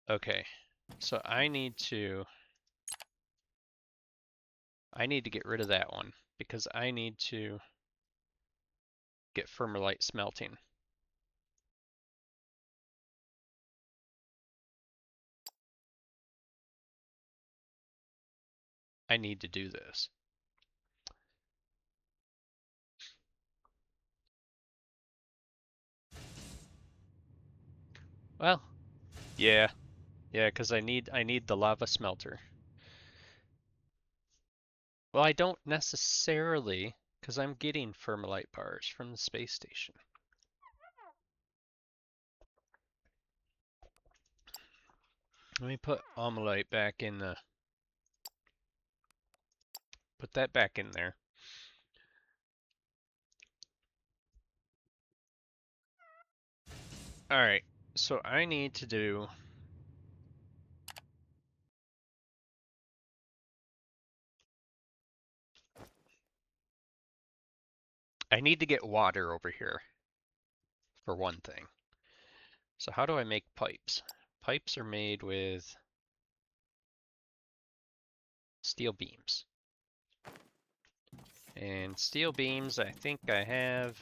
Okay, so I need to get rid of that one because I need to get firmer light smelting. I need to do this. Well, yeah, because I need the lava smelter. Well, I don't necessarily, because I'm getting firmalite bars from the space station. Let me put almalite back in the, put that back in there. All right, so I need to do, I need to get water over here for one thing. So how do I make pipes? Pipes are made with steel beams. And steel beams, I think I have,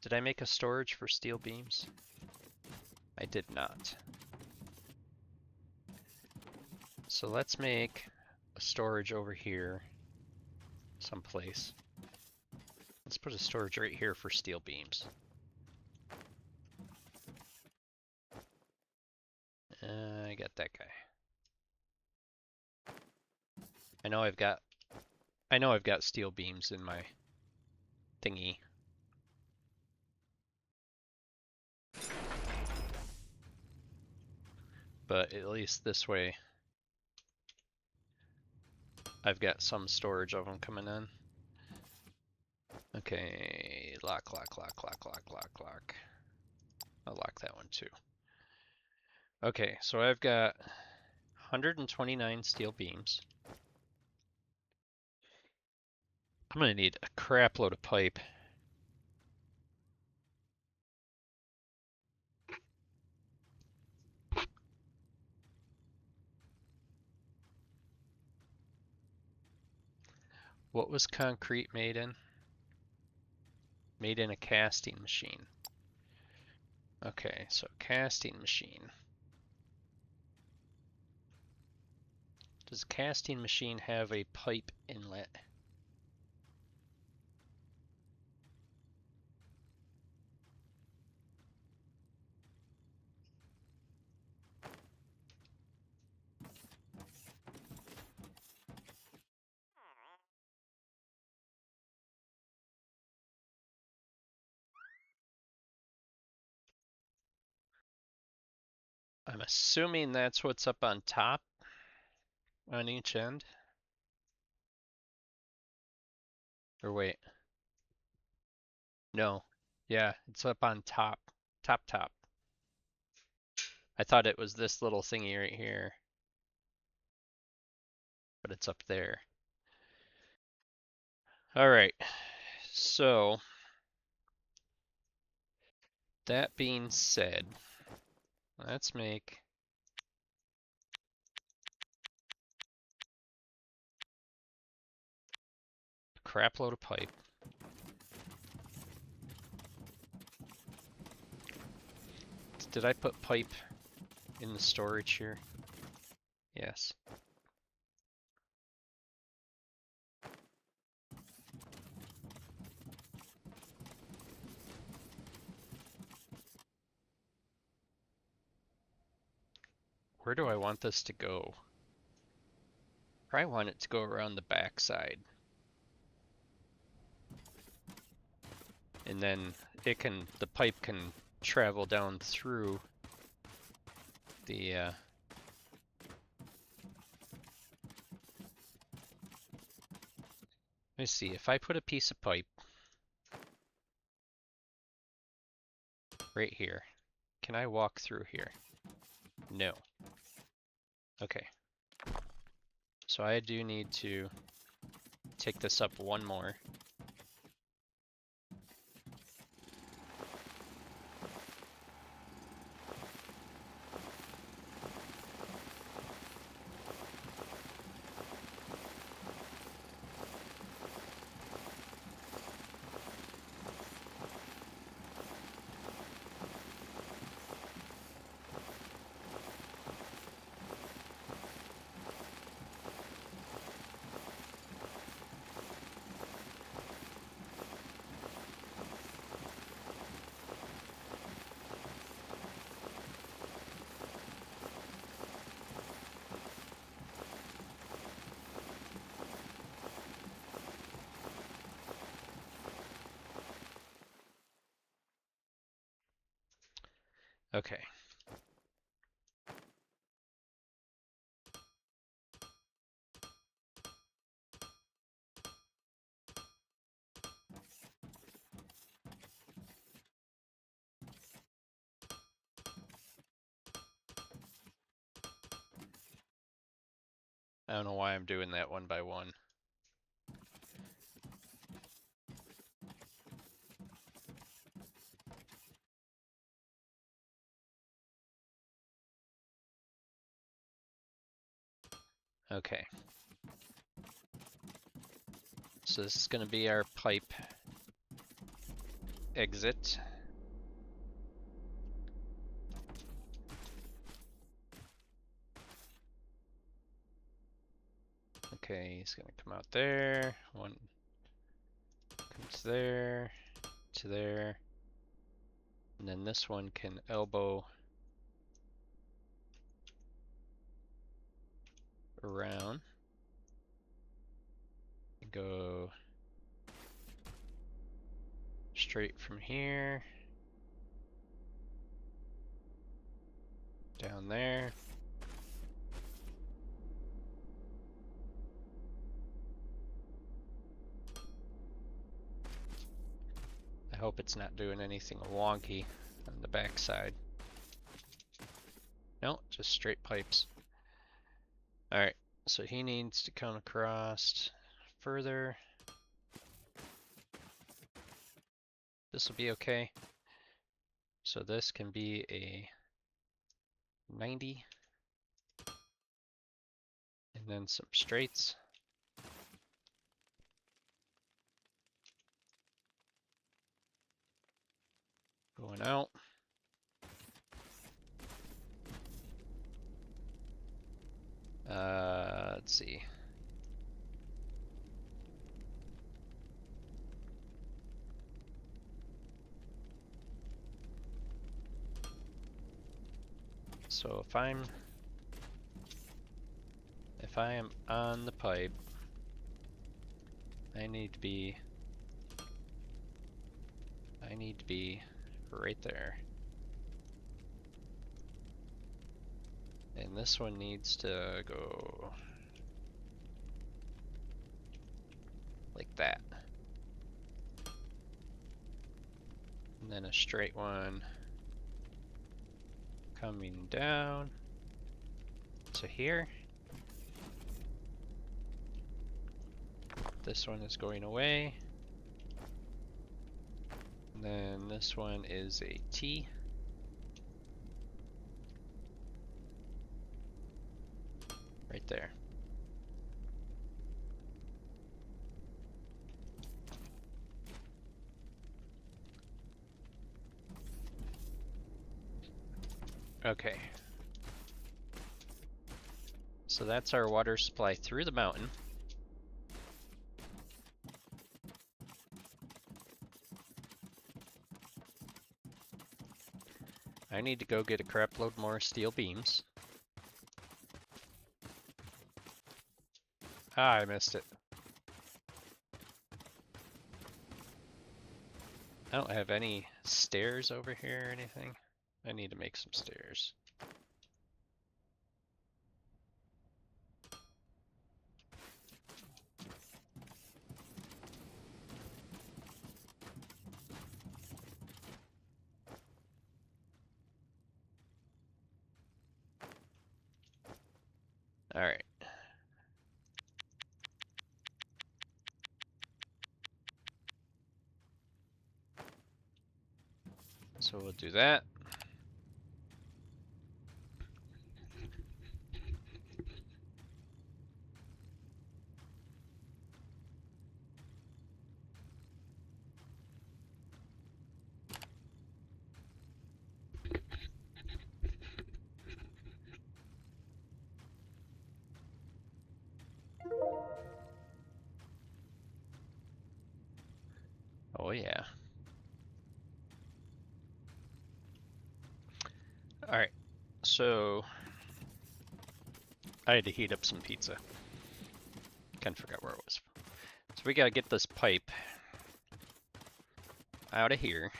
did I make a storage for steel beams? I did not. So let's make a storage over here someplace. Let's put a storage right here for steel beams. I got that guy. I know I've got steel beams in my thingy. But at least this way I've got some storage of them coming in. Okay, lock. I'll lock that one too. Okay, so I've got 129 steel beams. I'm gonna need a crap load of pipe. What was concrete made in? Made in a casting machine. Okay, so casting machine. Does a casting machine have a pipe inlet? I'm assuming that's what's up on top on each end. Or wait. No. Yeah, it's up on top. Top. I thought it was this little thingy right here. But it's up there. Alright. So, that being said, let's make a crap load of pipe. Did I put pipe in the storage here? Yes. Where do I want this to go? Probably want it to go around the back side. And then the pipe can travel down through the let me see, if I put a piece of pipe right here, can I walk through here? No. Okay. So I do need to take this up one more. Okay. I don't know why I'm doing that one by one. Okay. So this is going to be our pipe exit. Okay, he's going to come out there. One, come to there, to there. And then this one can elbow around and go straight from here down there. I hope it's not doing anything wonky on the back side. No, just straight pipes. Alright, so he needs to come across further. This will be okay. So this can be a 90. And then some straights. Going out. Let's see. So if I am on the pipe, I need to be right there. And this one needs to go like that. And then a straight one coming down to here. This one is going away. And then this one is a T. Right there. Okay. So that's our water supply through the mountain. I need to go get a crap load more steel beams. Ah, I missed it. I don't have any stairs over here or anything. I need to make some stairs. Alright. So we'll do that. Oh yeah. Alright, so I had to heat up some pizza. Kinda forgot where it was. So we gotta get this pipe out of here.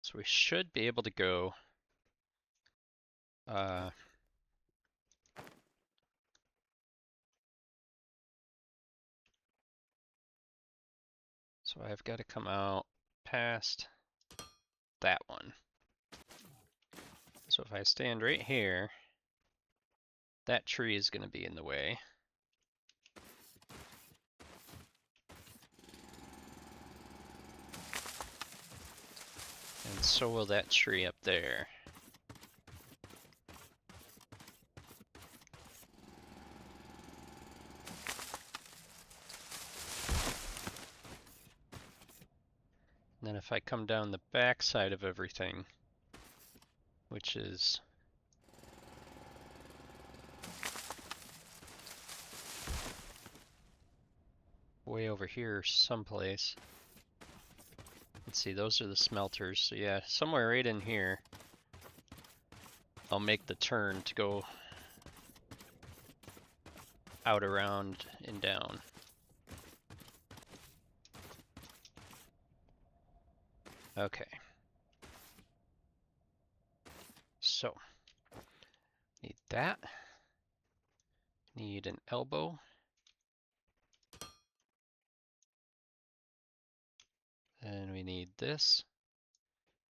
So we should be able to go so I've got to come out past that one. So if I stand right here, that tree is going to be in the way. And so will that tree up there. And then if I come down the back side of everything, which is way over here someplace. Let's see, those are the smelters. So yeah, somewhere right in here, I'll make the turn to go out, around, and down. Okay. So, need that. Need an elbow. And we need this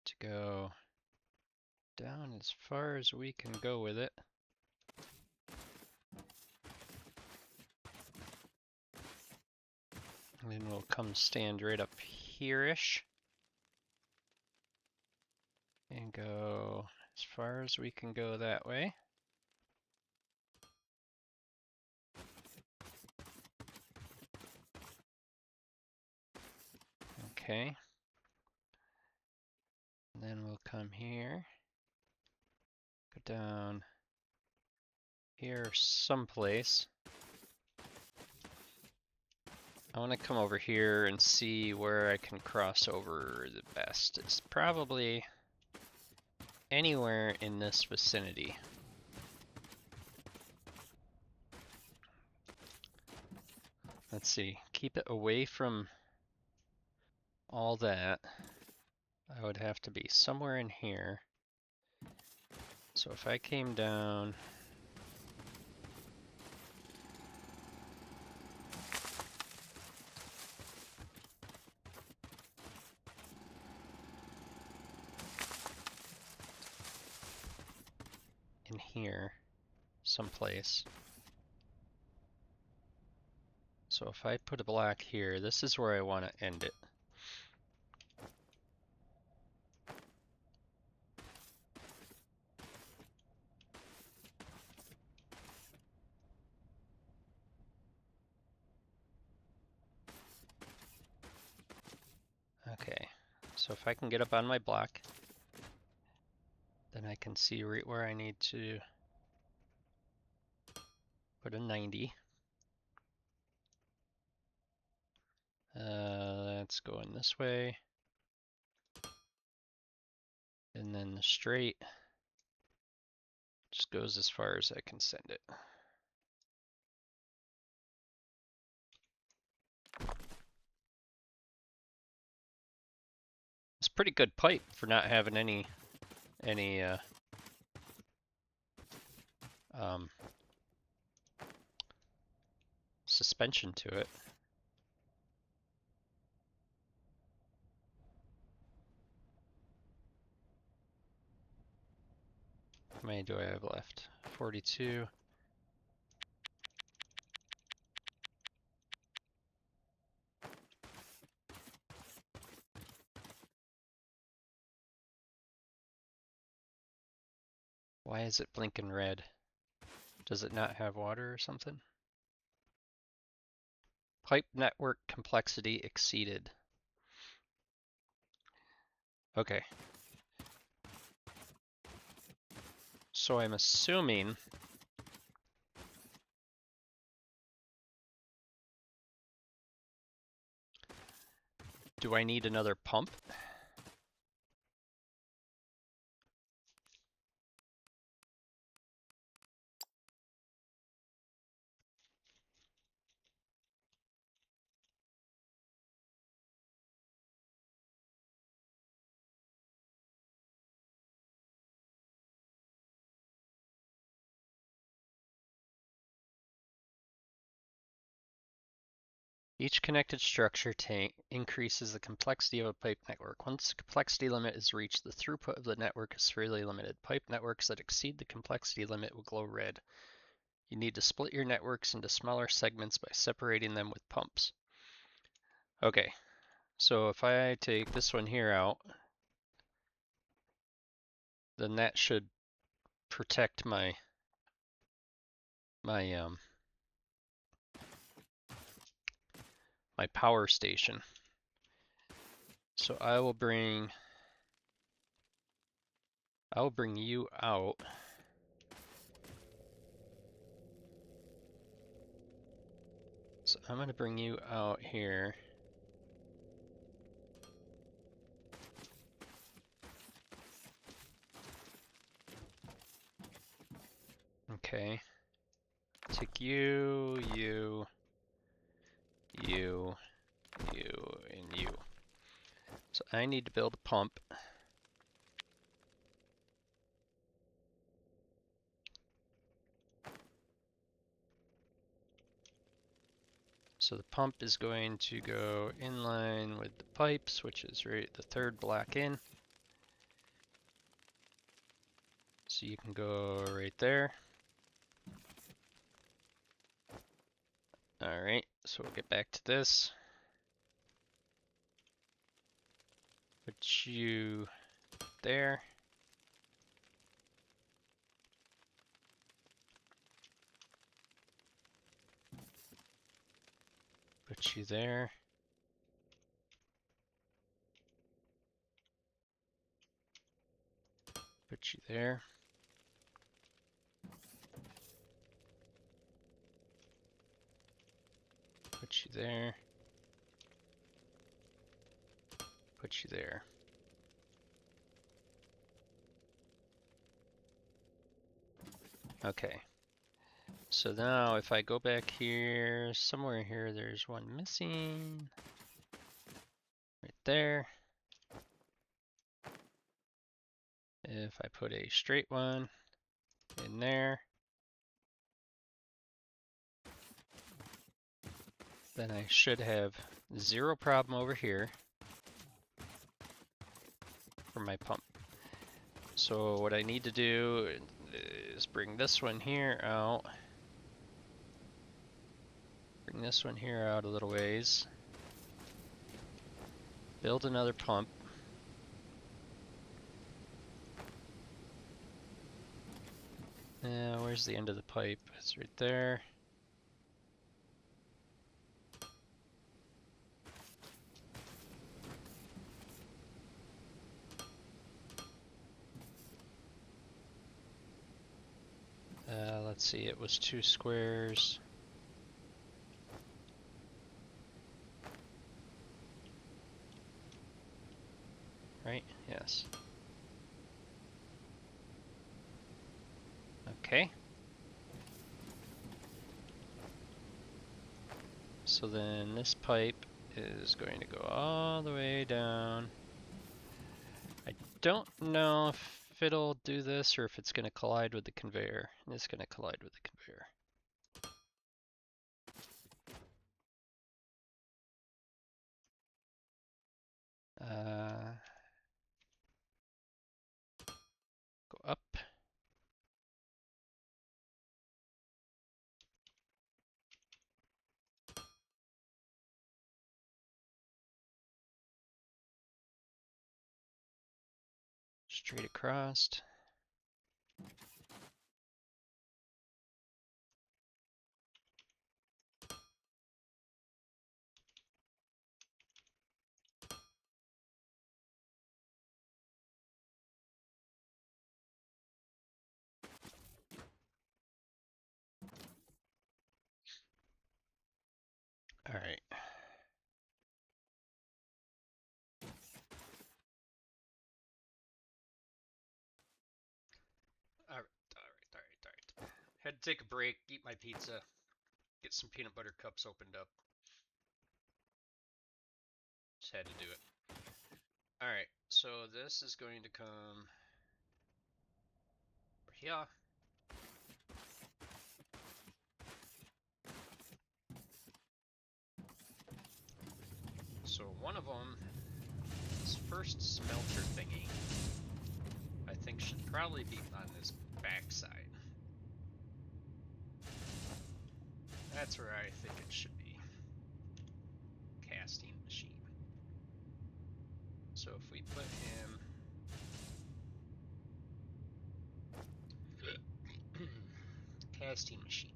to go down as far as we can go with it. And then we'll come stand right up here-ish. And go as far as we can go that way. Okay. And then we'll come here. Go down here someplace. I want to come over here and see where I can cross over the best. It's probably anywhere in this vicinity. Let's see, keep it away from all that. I would have to be somewhere in here. So if I came down in here someplace. So if I put a black here, this is where I want to end it. Okay, so if I can get up on my block, then I can see right where I need to put a 90. That's going this way. And then the straight just goes as far as I can send it. It's pretty good pipe for not having any suspension to it. How many do I have left? 42. Why is it blinking red? Does it not have water or something? Pipe network complexity exceeded. Okay. So I'm assuming do I need another pump? Each connected structure tank increases the complexity of a pipe network. Once the complexity limit is reached, the throughput of the network is severely limited. Pipe networks that exceed the complexity limit will glow red. You need to split your networks into smaller segments by separating them with pumps. Okay, so if I take this one here out, then that should protect my my power station. So I will bring you out. So I'm gonna bring you out here. Okay. Take you, you, you, you, and you. So I need to build a pump. So the pump is going to go in line with the pipes, which is right the third block in. So you can go right there. Alright, so we'll get back to this. Put you there. Put you there. Put you there. Put you there. Put you there. Okay. So now if I go back here, somewhere here there's one missing. Right there. If I put a straight one in there, then I should have zero problem over here for my pump. So what I need to do is bring this one here out. Bring this one here out a little ways. Build another pump. Where's the end of the pipe? It's right there. Let's see, it was 2 squares. Right? Yes. Okay. So then this pipe is going to go all the way down. I don't know if it'll do this or if it's going to collide with the conveyor. It's going to collide with the conveyor. Go up. Straight across. All right. All right. Had to take a break, eat my pizza, get some peanut butter cups opened up. Just had to do it. All right, so this is going to come over here. So one of them, this first smelter thingy, I think should probably be on this back side. That's where I think it should be. Casting machine. So if we put him casting machine.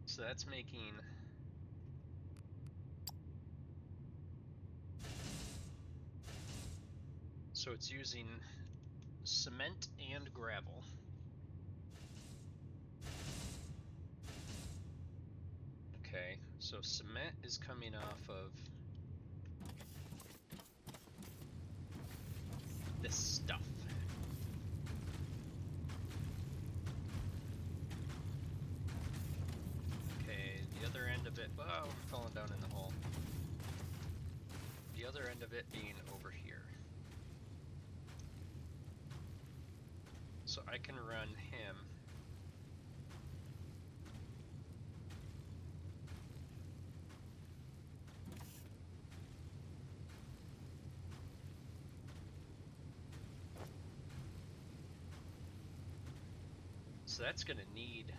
So that's making so it's using cement and gravel. So cement is coming off of this stuff. Okay, the other end of it, oh, I'm falling down in the hole. The other end of it being over here. So I can run him. So that's gonna need,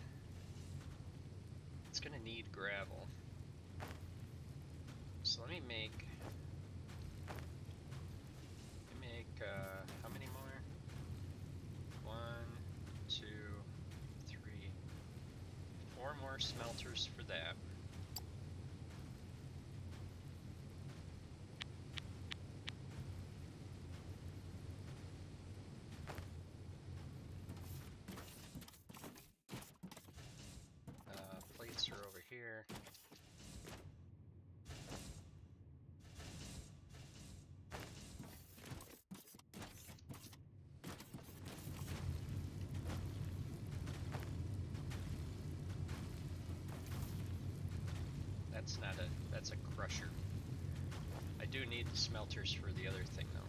it's gonna need gravel. So let me make how many more? 1, 2, 3, 4 more smelters for that. Plates are over here. That's not a, that's a crusher. I do need the smelters for the other thing though.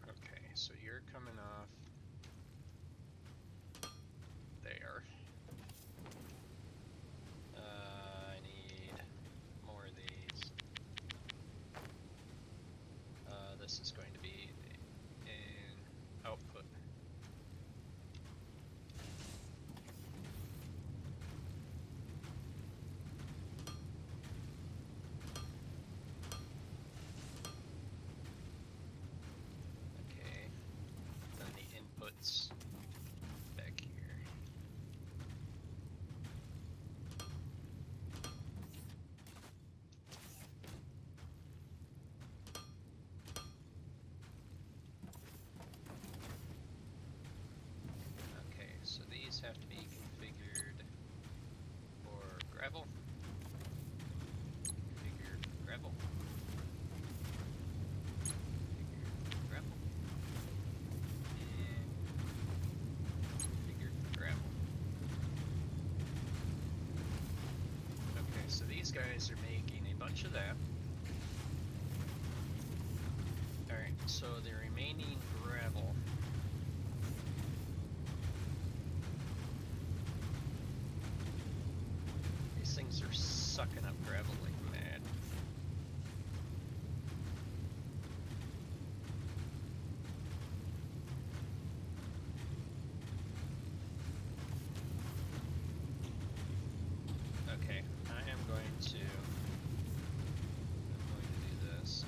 Okay, so you're coming off there. I need more of these. This is going to be in output. Okay, then the inputs back here. Okay, so these have to be configured for gravel. Configured for gravel. Configured for gravel. And configured for gravel. Okay, so these guys are making a bunch of that. Alright, so the remaining gravel. These things are sucking up gravel like mad. Okay, I am going to do this.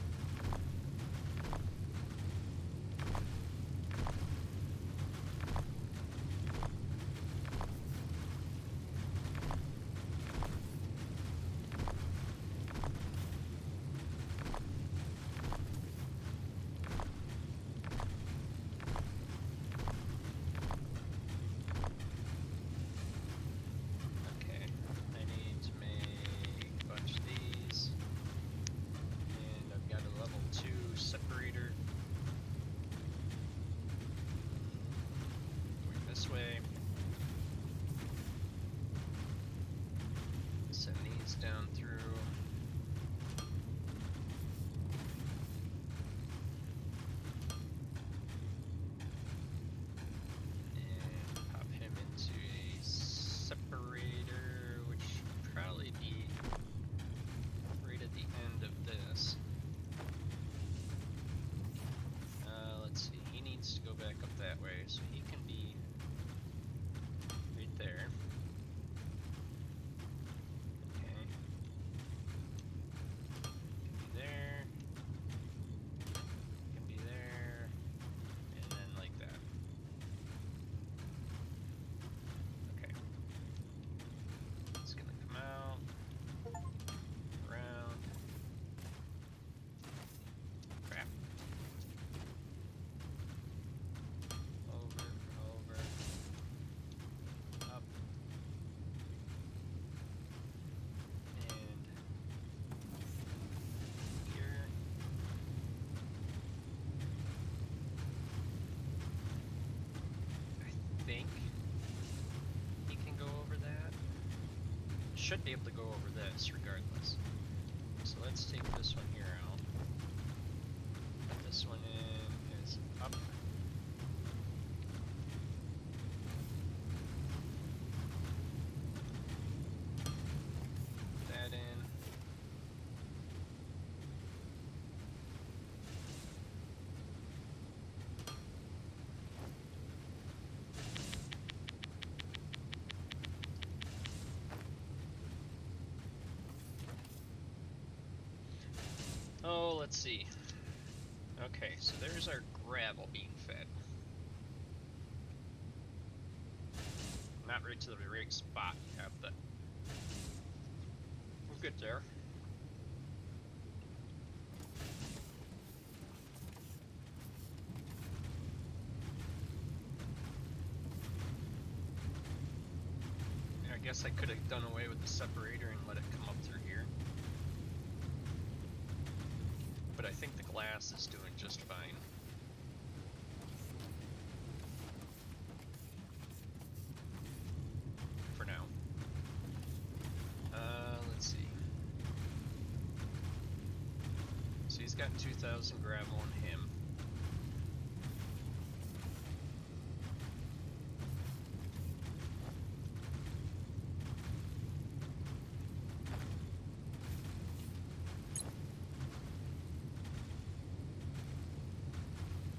should be able to go over this regardless. So let's take this one here out. Put this one in is up. Put that in. Oh, let's see. Okay, so there's our gravel being fed. Not right to the right spot yet, but we'll get there. I guess I could have done away with the separator and let it come up through here. But I think the glass is doing just fine. For now. Let's see. So he's got 2,000 gravel in him.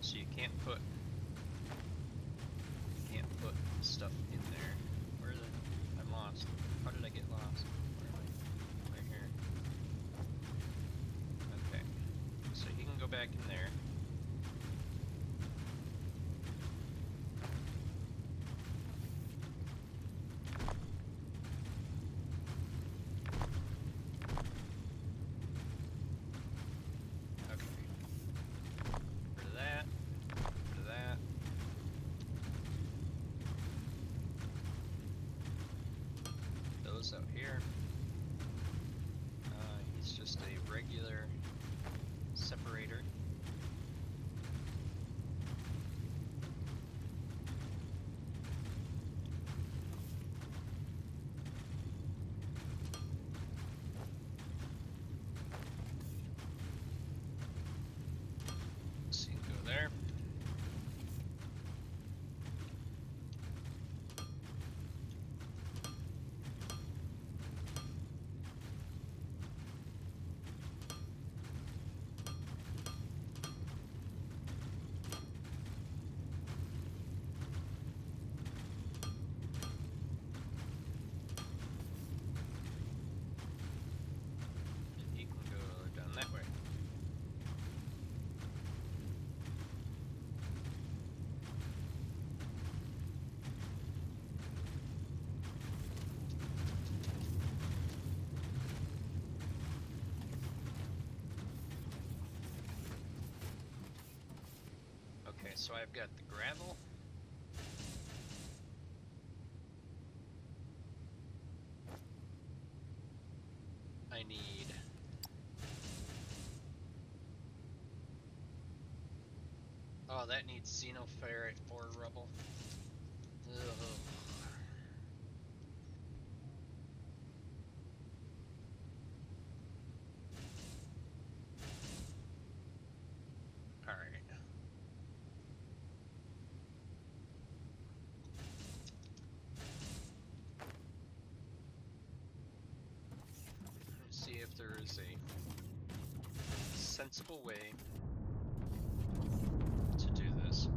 So you can't put stuff in there. Where the I'm lost. How did I get lost? Where am I? Right here. Okay. So he can go back in there. Out here. He's just a regular separator. So you can go there. Okay, so I've got the gravel. I need that needs xenoferrite for rubble. Ugh. Alright. Let's see if there is a sensible way to do this.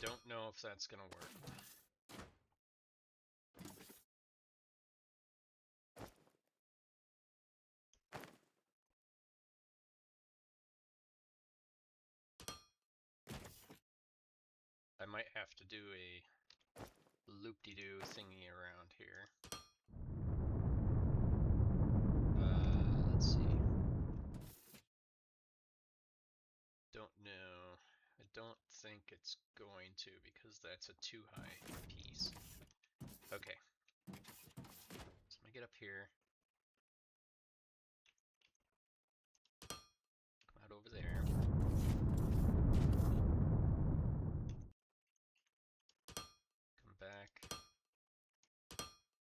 Don't know if that's gonna work. I might have to do a loop-de-doo thingy around here. Let's see. Don't know. I don't think it's going to because that's a too high piece. Okay. So let me get up here. Come out over there. Come back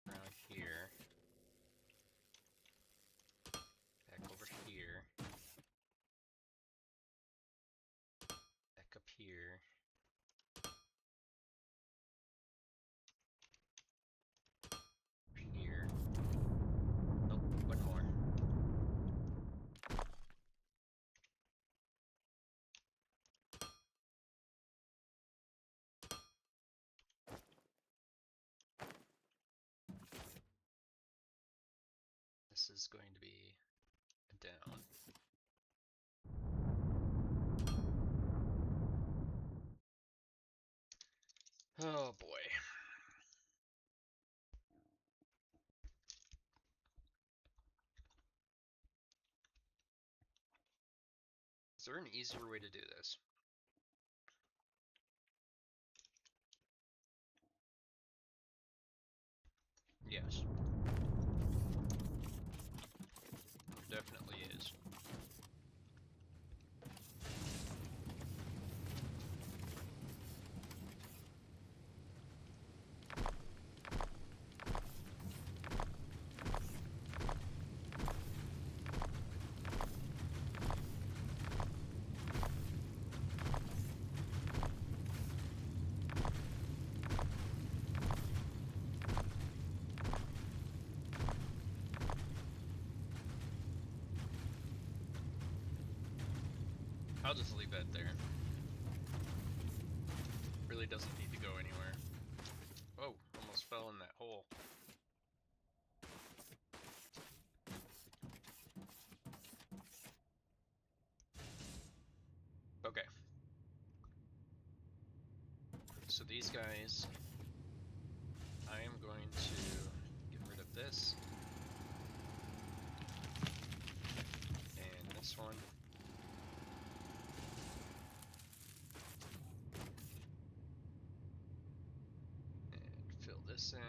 around here. Back over here. Back up here. Here. Nope, one more. This is going to be a down. Oh boy. Is there an easier way to do this? Yes. There definitely is. I'll just leave that there. Really doesn't need to go anywhere. Oh, almost fell in that hole. Okay. So these guys, I am going to get rid of this. And this one. And fill this in.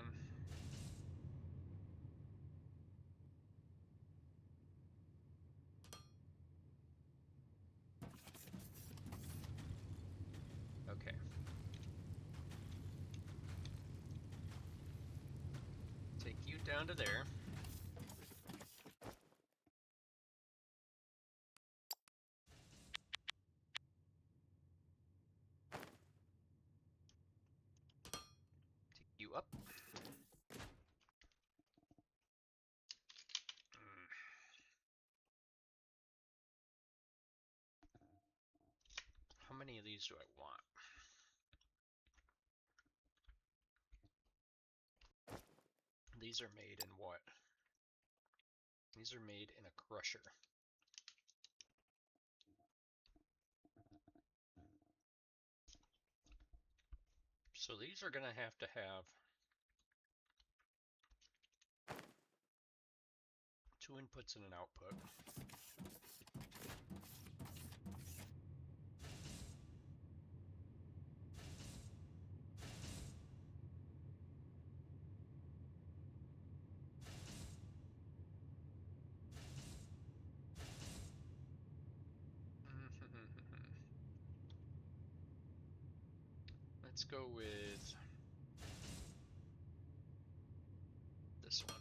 Okay. Take you down to there. Take you up. How many of these do I want? These are made in what? These are made in a crusher. So these are going to have 2 inputs and an output. Let's go with this one.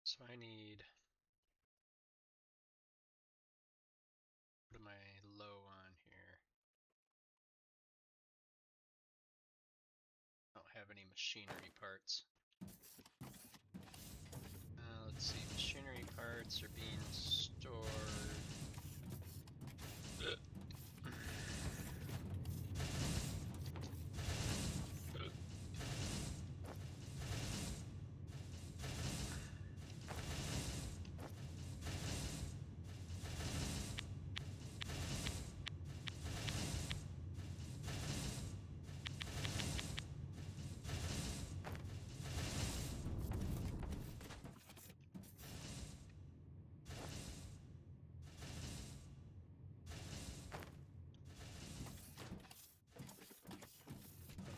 So I need, what am I low on here? I don't have any machinery parts. Let's see, machinery parts are being stored.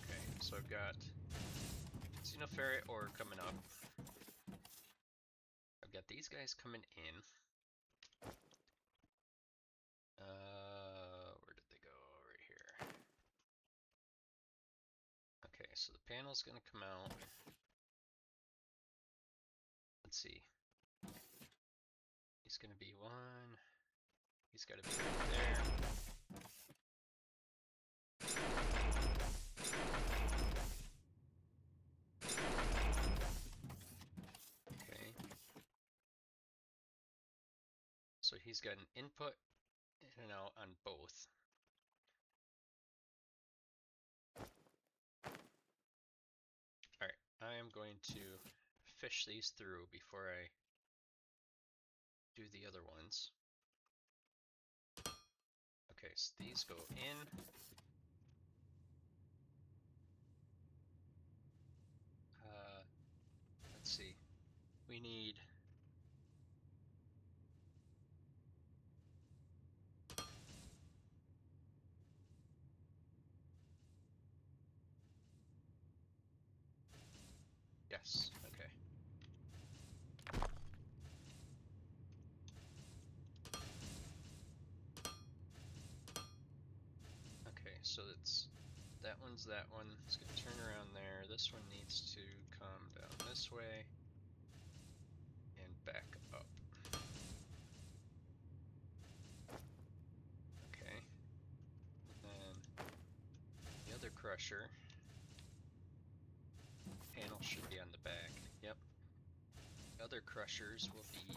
Okay, so I've got xenoferret ore coming up. I've got these guys coming in. Where did they go? Right here. Okay, so the panel's gonna come out. Let's see. He's gonna be one. He's gotta be right there. Okay. So he's got an input in and out on both. Alright, I am going to fish these through before I do the other ones. Okay, so these go in. Let's see. We need yes, okay. Okay, so it's that one's that one. It's gonna turn around there. This one needs to come down this way and back up. Okay. And then the other crusher panel should be on the back. Yep. The other crushers will be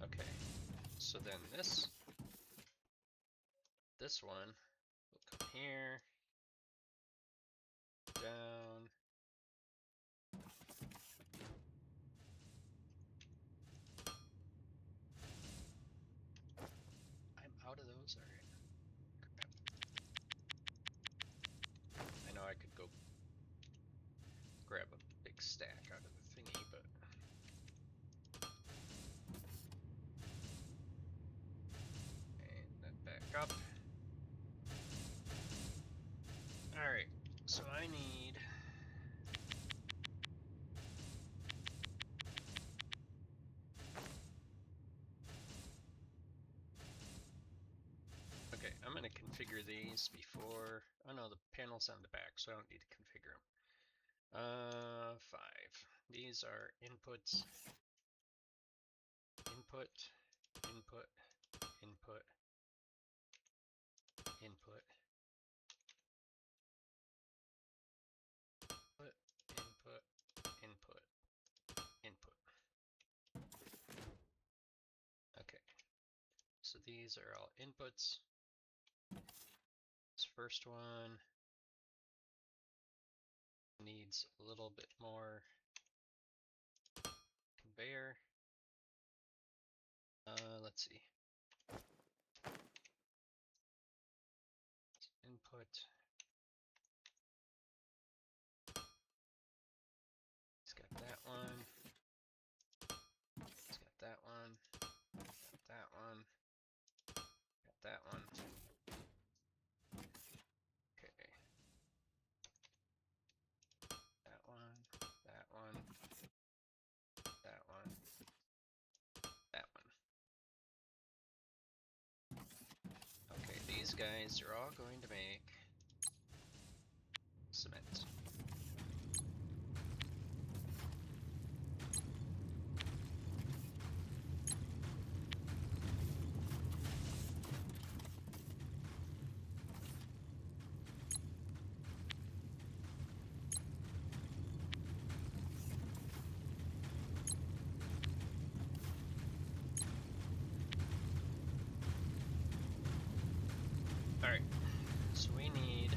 okay. So then this one will come here, down. I'm out of those already. Crap. I know I could go grab a big stack out of the thingy, but and then back up. Alright, so I need okay, I'm gonna configure these before, oh no, the panel's on the back, so I don't need to configure them. 5. These are inputs, input, input, input, input, input, input, input. Okay, so these are all inputs. This first one needs a little bit more conveyor. Let's see. Input. It's got that one. It's got that one. Got that one. Got that one. Okay. That one. That one. That one. guys are all going to make cement. Alright, so we need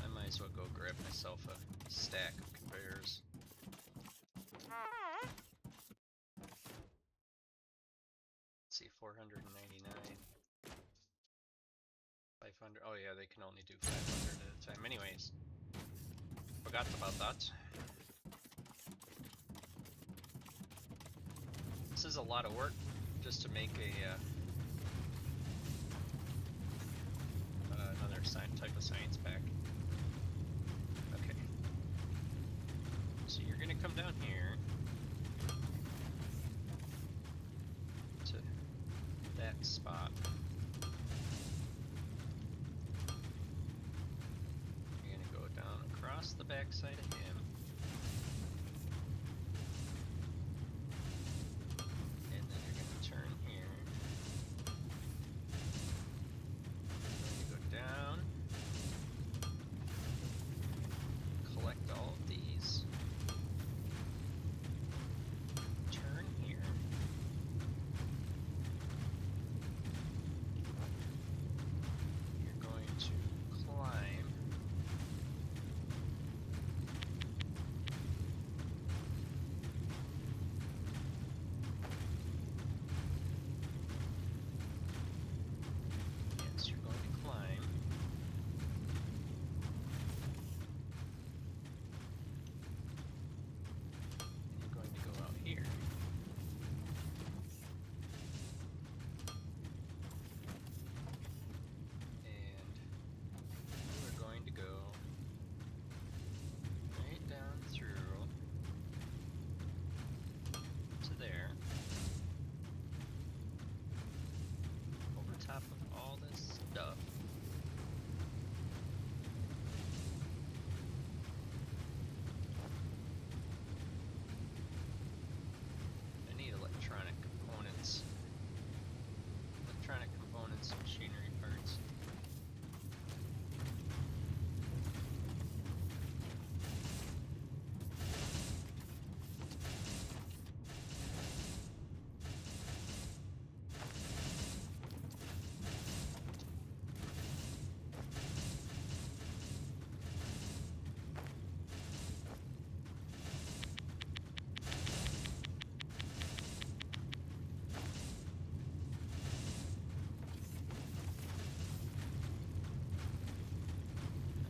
I might as well go grab myself a stack of conveyors. Let's see, 499. 500. Oh yeah, they can only do 500 at a time. Anyways, forgot about that. This is a lot of work just to make a another type of science pack. Okay. So you're gonna come down here to that spot. You're gonna go down across the backside of him. And then you're gonna turn here. You're gonna go down. Collect all of these. Turn here. You're going to climb. Yes, you're going to climb. And you're going to go out here. And we're going to go right down through to there, over top of all this stuff. I need electronic components. Electronic components, machinery parts.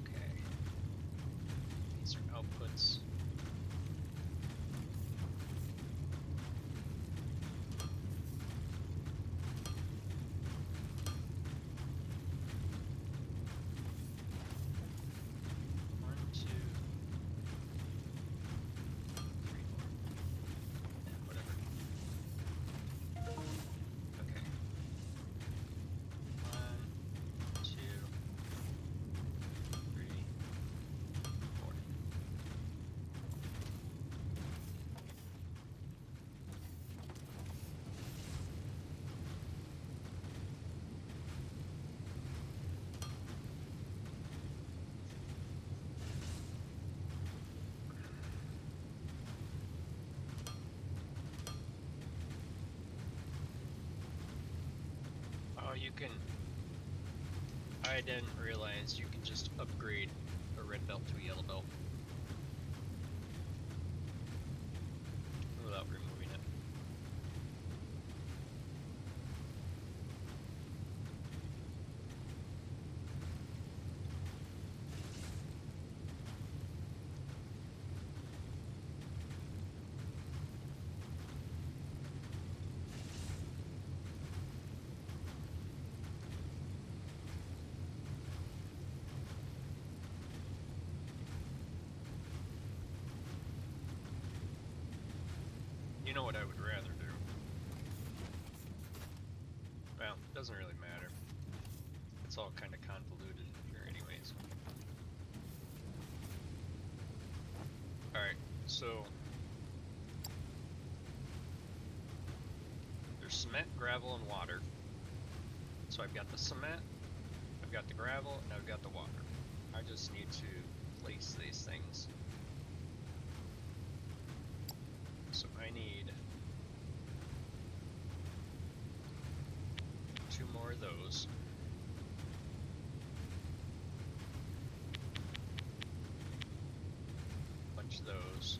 Okay. These are outputs. One, two, three, four. Yeah, whatever. Okay. One, two, three, four. Oh, you can. I didn't realize you can just upgrade a red belt to a yellow belt without removing it. You know what I would rather do? Well, it doesn't really matter. It's all kind of convoluted in here anyways. Alright, so there's cement, gravel, and water. So I've got the cement, I've got the gravel, and I've got the water. I just need to place these things. So I need 2 more of those. Bunch of those.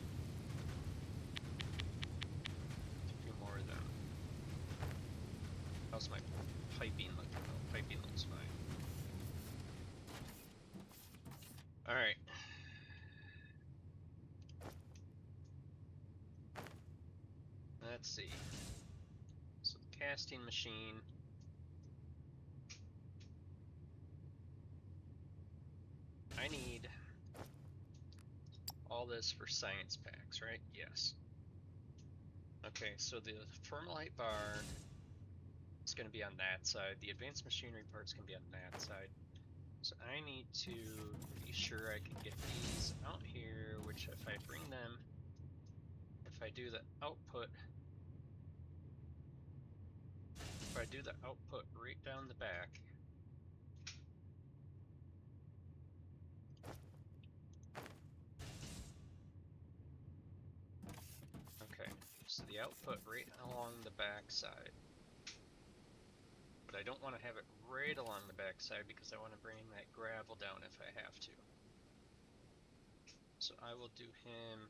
2 more of them. How's my piping looking? Oh, piping looks fine. Alright. Let's see. So the casting machine. I need all this for science packs, right? Yes. Okay, so the Thermalite bar is going to be on that side. The advanced machinery part's going to be on that side. So I need to be sure I can get these out here, which if I bring them, if I do the output right down the back, okay, so the output right along the back side, but I don't want to have it right along the back side because I want to bring that gravel down if I have to. So I will do him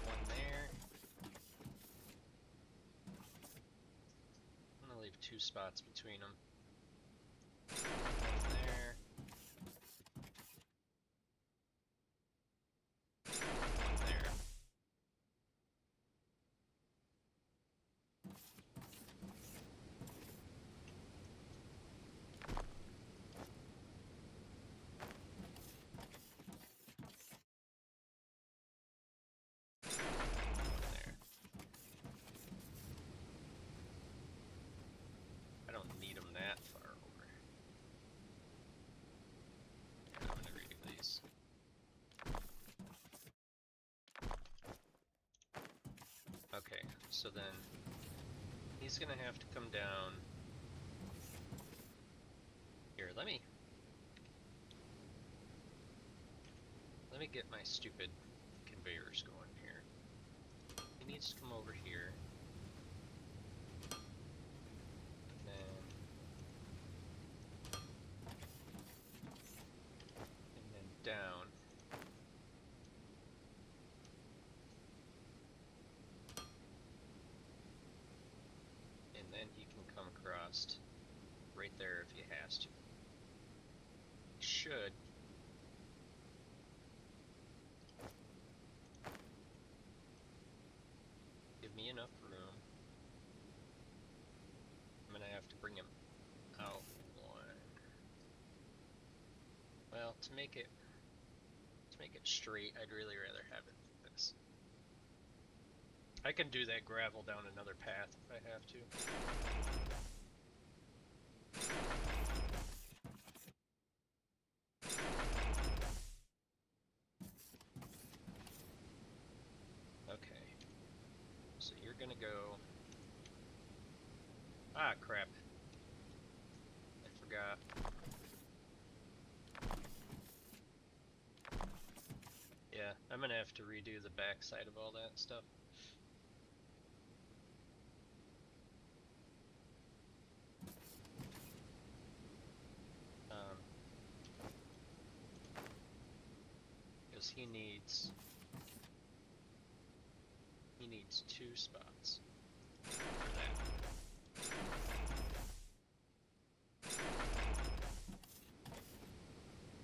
one there. I'm gonna leave 2 spots between them. One there. One there. There. I don't need them that far over. I'm gonna redo these. Okay, so then he's gonna have to come down here. Let me get my stupid conveyors going here. He needs to come over here. And then down. And then he can come across right there if he has to. Should. Give me enough room. I'm gonna have to bring him out one. Well, to make it straight, I'd really rather have it like this. I can do that gravel down another path if I have to. Okay. So you're gonna go... Ah, crap. I forgot. Yeah, I'm gonna have to redo the backside of all that stuff. Because he needs 2 spots for that.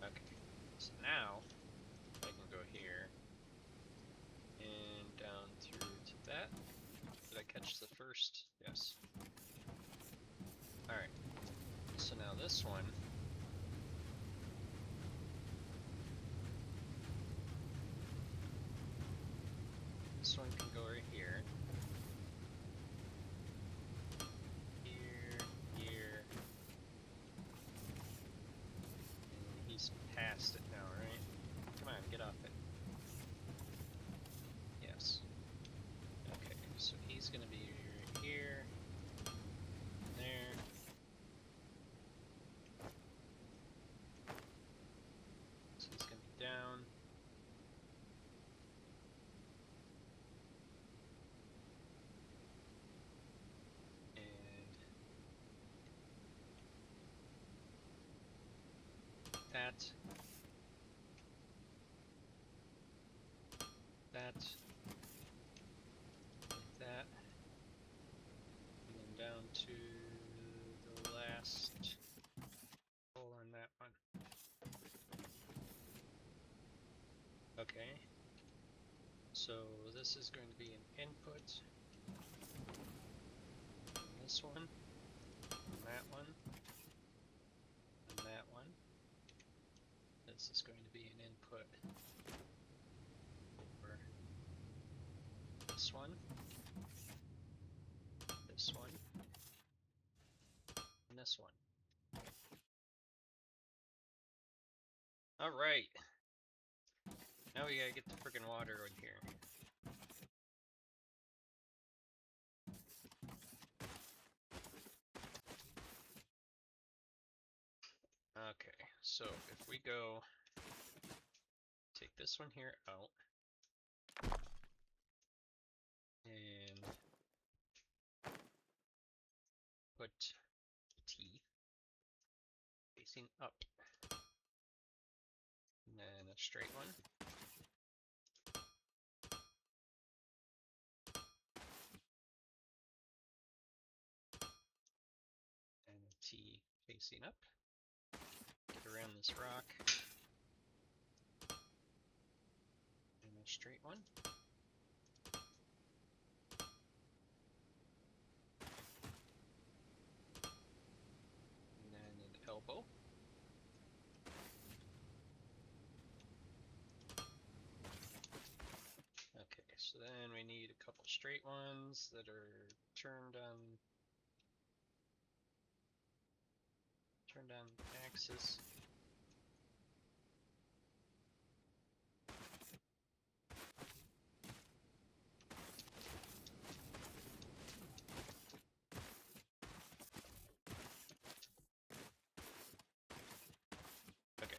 Okay, so now I can go here and down through to that. Did I catch the first? Yes. Alright, so now this one This one can go right here. Here, here. And he's past it now, right? Come on, get off it. Yes. Okay, so he's gonna be right here. There. So he's gonna be down. And that. That. Like that. And then down to the last hole on that one. Okay. So this is going to be an input. And this one. And that one. And that one. This is going to be an input for this one. This one. And this one. Alright. Now we gotta get the friggin' water in here. Okay, so if we go take this one here out and put T facing up and then a straight one. And a T facing up. Get around this rock. And a straight one. And then an elbow. Okay, so then we need a couple straight ones that are turned on axis. Okay.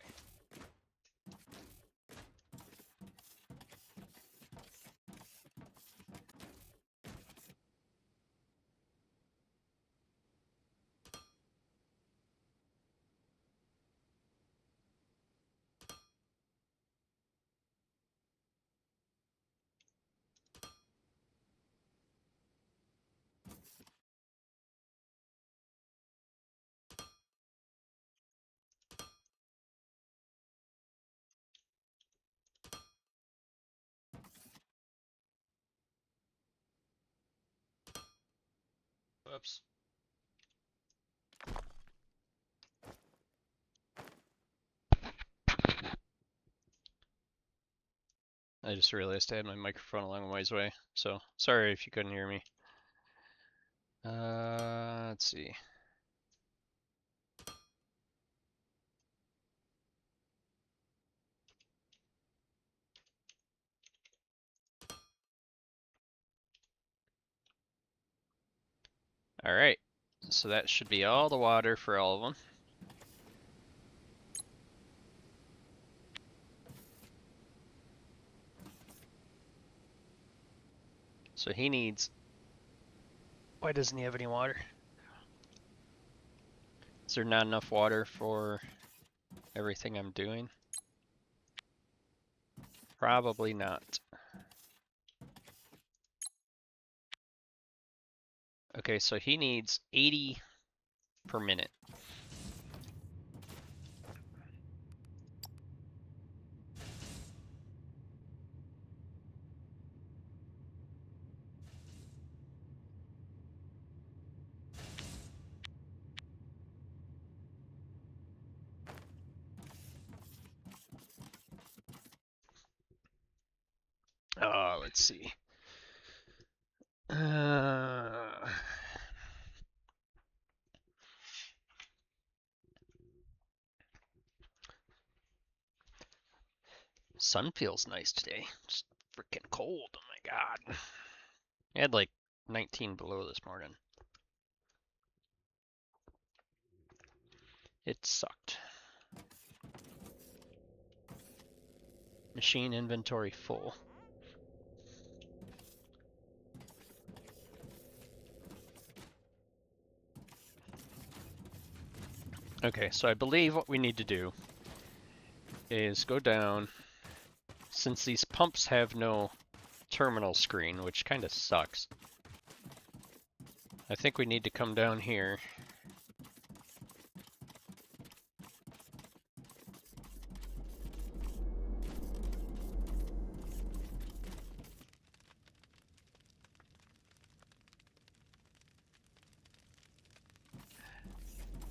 Whoops. I just realized I had my microphone a long ways away, so sorry if you couldn't hear me. Let's see. All right, so that should be all the water for all of them. So he needs, why doesn't he have any water? Is there not enough water for everything I'm doing? Probably not. Okay, so he needs 80 per minute. Let's see. Sun feels nice today. It's freaking cold. Oh my god. I had like 19 below this morning. It sucked. Machine inventory full. Okay, so I believe what we need to do is go down. Since these pumps have no terminal screen, which kind of sucks, I think we need to come down here.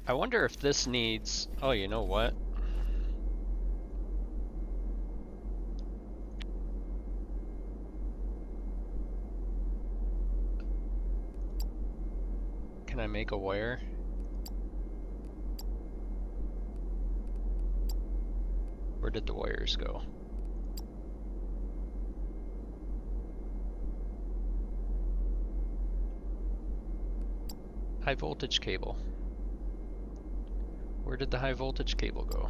I wonder if this needs... Oh, you know what? Can I make a wire? Where did the wires go? High voltage cable. Where did the high voltage cable go?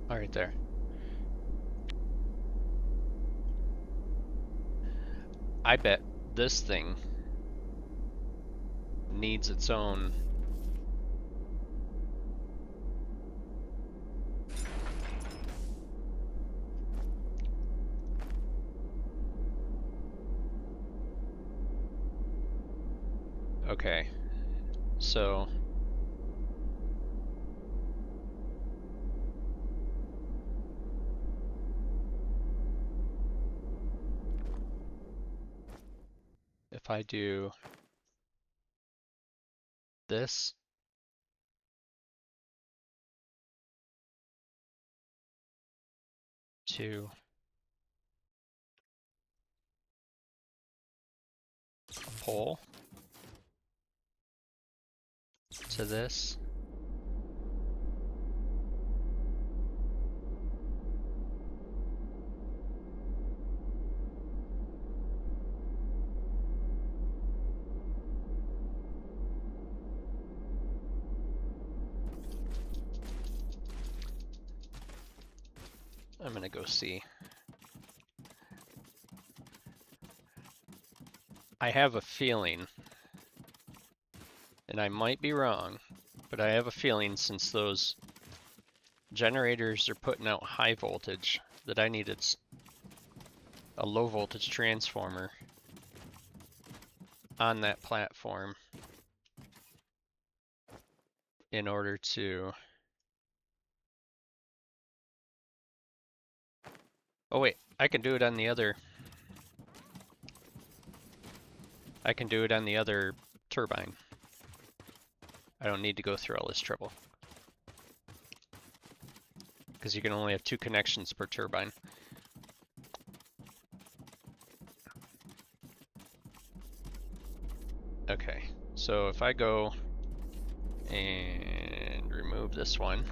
Oh, right there. I bet this thing needs its own... Okay, so... If I do this, to a pole, to this, I'm gonna go see. I have a feeling, and I might be wrong, but I have a feeling since those generators are putting out high voltage that I needed a low voltage transformer on that platform in order to... Oh wait, I can do it on the other... I can do it on the other turbine. I don't need to go through all this trouble. Because you can only have 2 connections per turbine. Okay, so if I go and remove this one,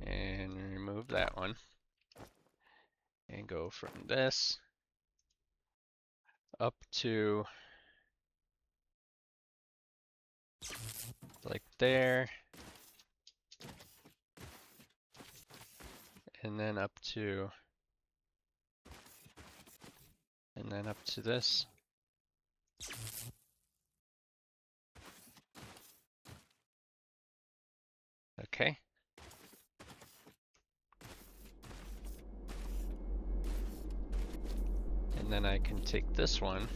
and remove that one, and go from this up to like there, and then up to, and then up to this. Okay. And then I can take this one,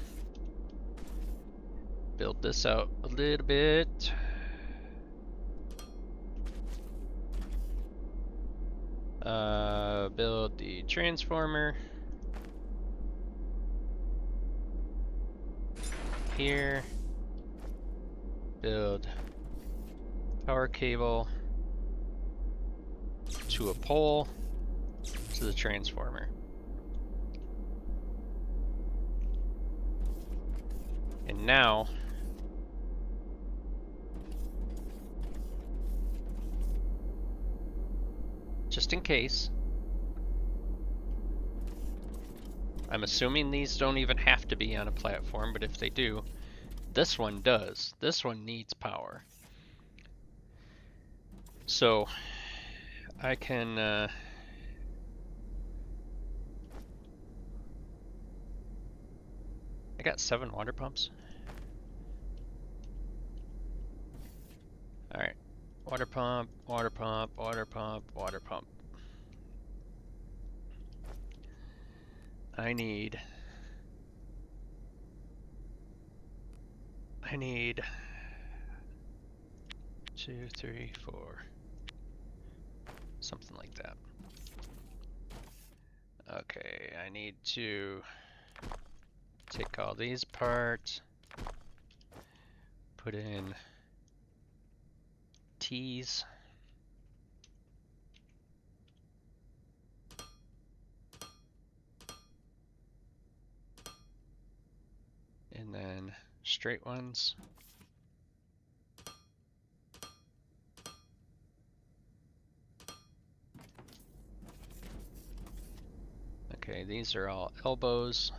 build this out a little bit. Build the transformer here, build power cable to a pole to the transformer. And now, just in case, I'm assuming these don't even have to be on a platform, but if they do, this one does. This one needs power. So I can I got 7 water pumps. All right, water pump, water pump, water pump, water pump. I need 2, 3, 4, something like that. Okay, I need to take all these apart, put in T's, and then straight ones. Okay, these are all elbows.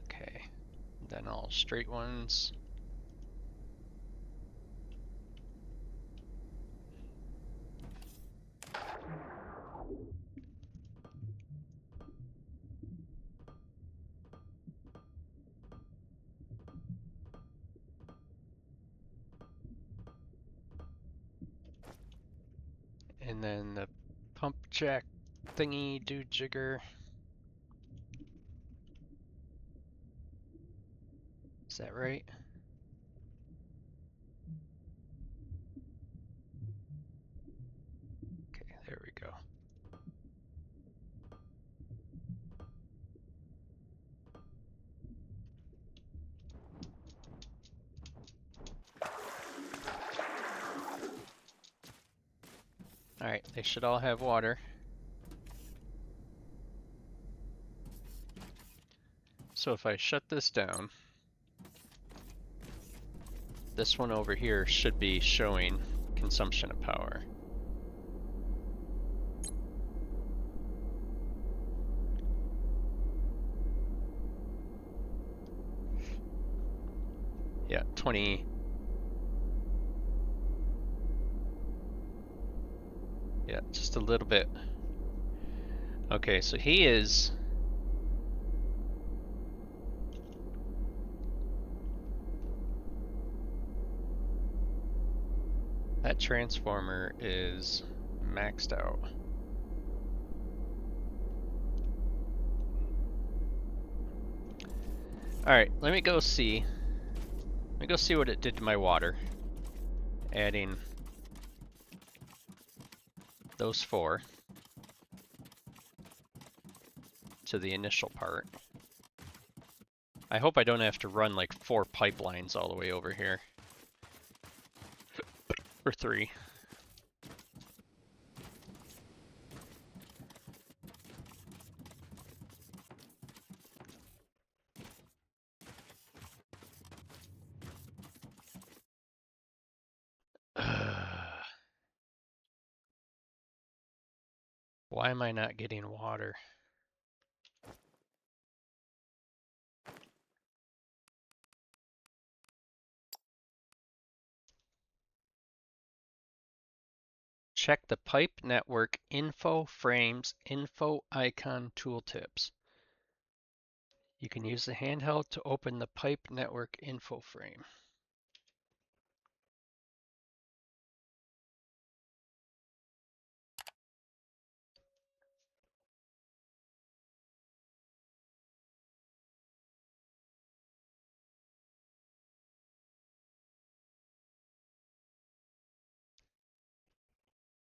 Okay, then all straight ones. And then the pump jack thingy do jigger. Is that right? Okay, there we go. Alright, they should all have water. So if I shut this down, this one over here should be showing consumption of power. Yeah, 20. Yeah, just a little bit. Okay, so he is... That transformer is maxed out. Alright, let me go see. Let me go see what it did to my water. Adding those 4 to the initial part. I hope I don't have to run like 4 pipelines all the way over here. Or 3. Why am I not getting water? Check the pipe network info frames info icon tooltips. You can use the handheld to open the pipe network info frame.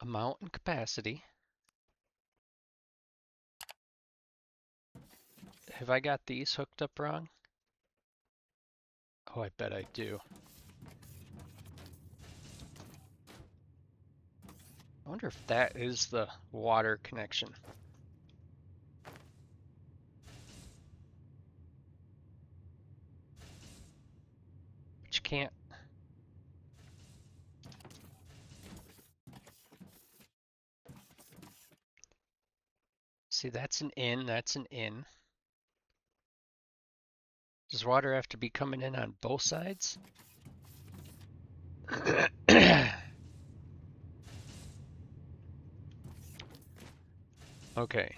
Amount and capacity. Have I got these hooked up wrong? Oh, I bet I do. I wonder if that is the water connection. But you can't. See, that's an in, that's an in. Does water have to be coming in on both sides? Okay.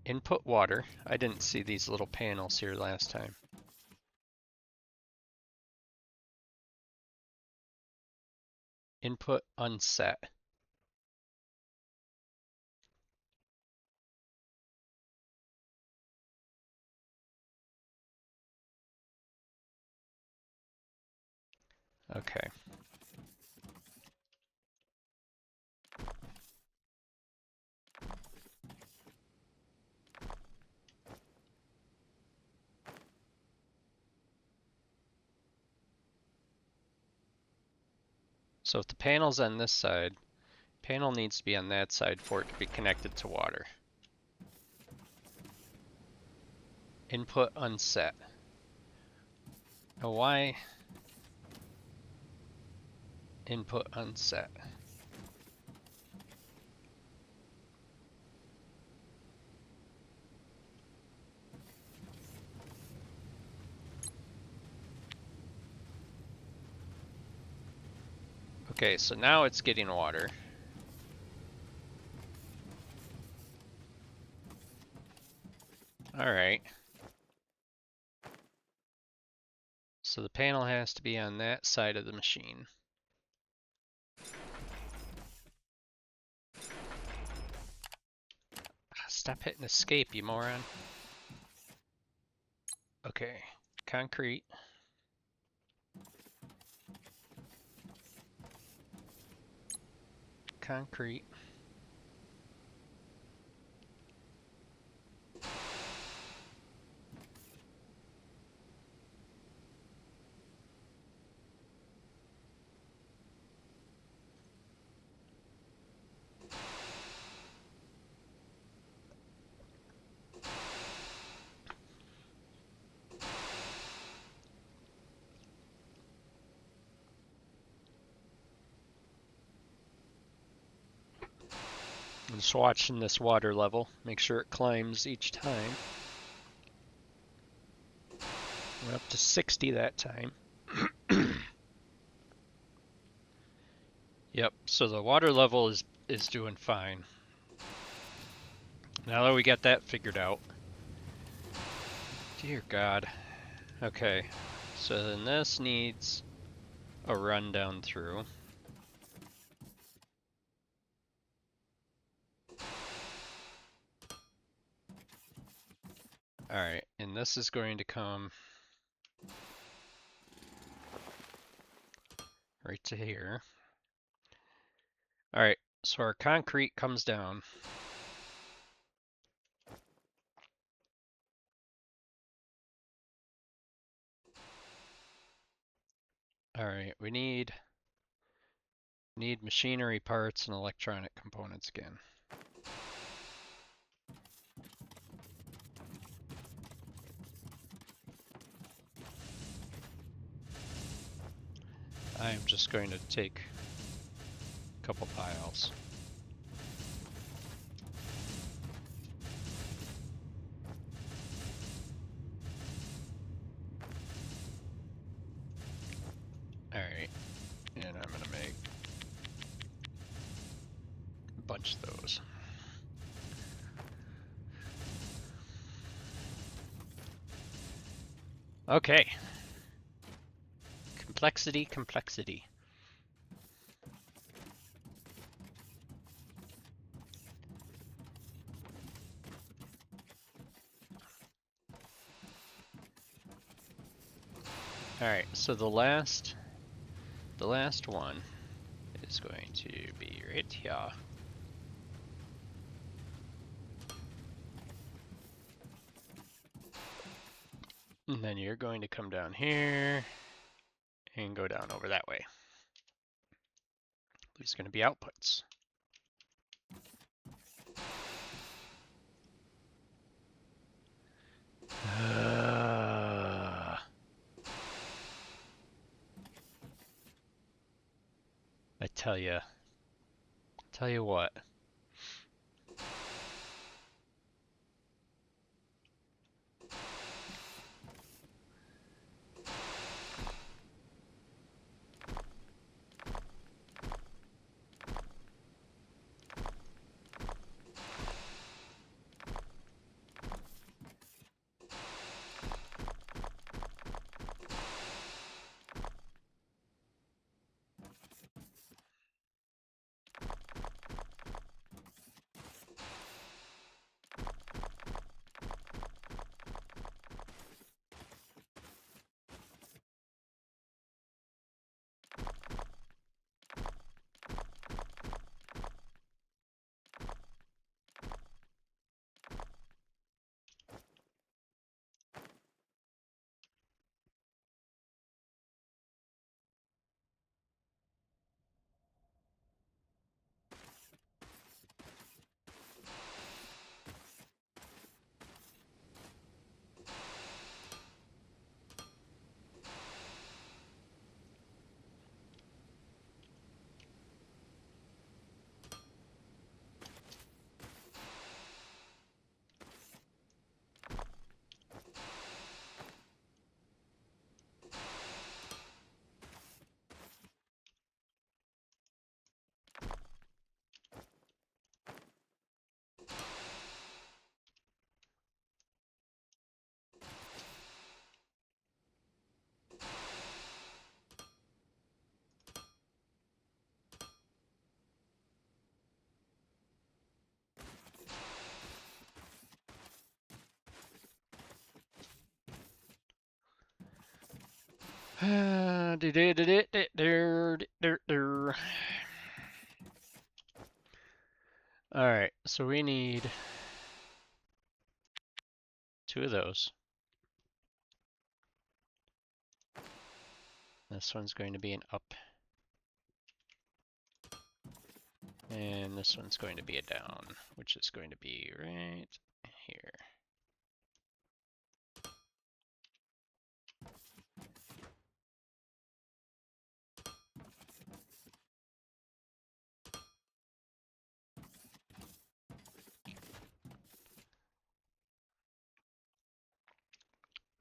Input water. I didn't see these little panels here last time. Input unset. Okay. So if the panel's on this side, panel needs to be on that side for it to be connected to water. Input unset. Now why input unset? Okay, so now it's getting water. All right. So the panel has to be on that side of the machine. Stop hitting escape, you moron. Okay, concrete. Concrete. I'm just watching this water level, make sure it climbs each time. Went up to 60 that time. Yep, so the water level is doing fine. Now that we got that figured out. Dear God. Okay, so then this needs a run down through. Alright, and this is going to come right to here. Alright, so our concrete comes down. Alright, we need machinery parts and electronic components again. I am just going to take a couple piles. Alright, and I'm gonna make a bunch of those. Okay. Complexity, complexity. Alright, so the last one is going to be right here. And then you're going to come down here and go down over that way. These are going to be outputs. I tell you what. Alright, so we need 2 of those. This one's going to be an up. And this one's going to be a down, which is going to be right here.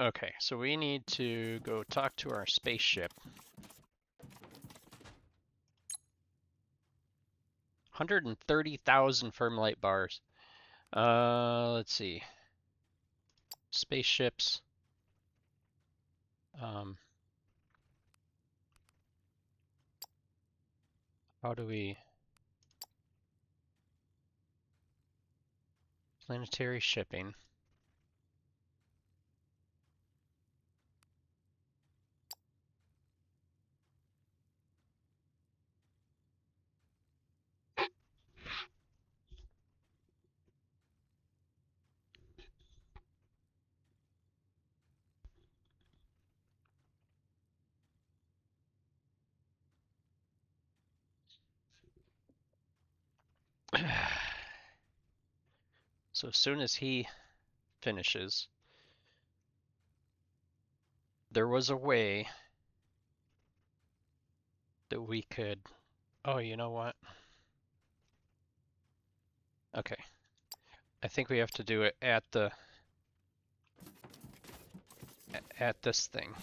Okay, so we need to go talk to our spaceship. 130,000 firmlight bars. Let's see. Spaceships. How do we... Planetary shipping. So as soon as he finishes, there was a way that we could... Oh, you know what? Okay. I think we have to do it at the... at this thing.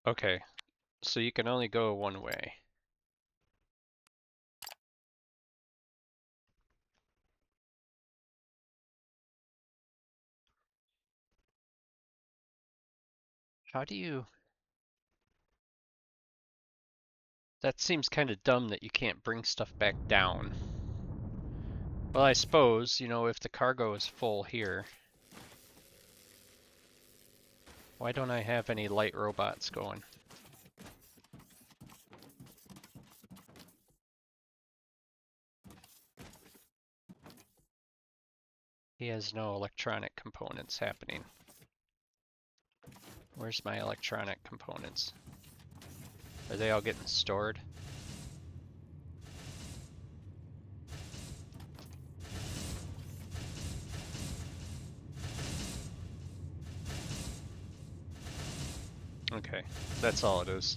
Okay, so you can only go one way. How do you... That seems kind of dumb that you can't bring stuff back down. Well, I suppose, you know, if the cargo is full here, why don't I have any light robots going? He has no electronic components happening. Where's my electronic components? Are they all getting stored? Okay, that's all it is.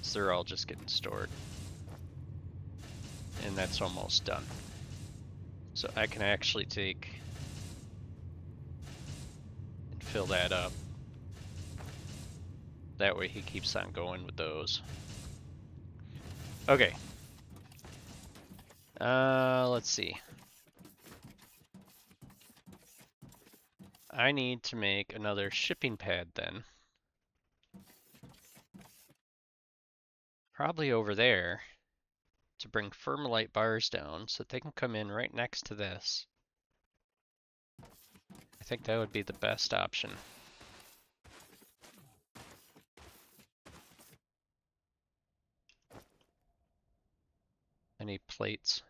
So they're all just getting stored. And that's almost done. So I can actually take and fill that up. That way he keeps on going with those. Okay. Let's see. I need to make another shipping pad then. Probably over there to bring Firmalite bars down so that they can come in right next to this. I think that would be the best option. I need plates.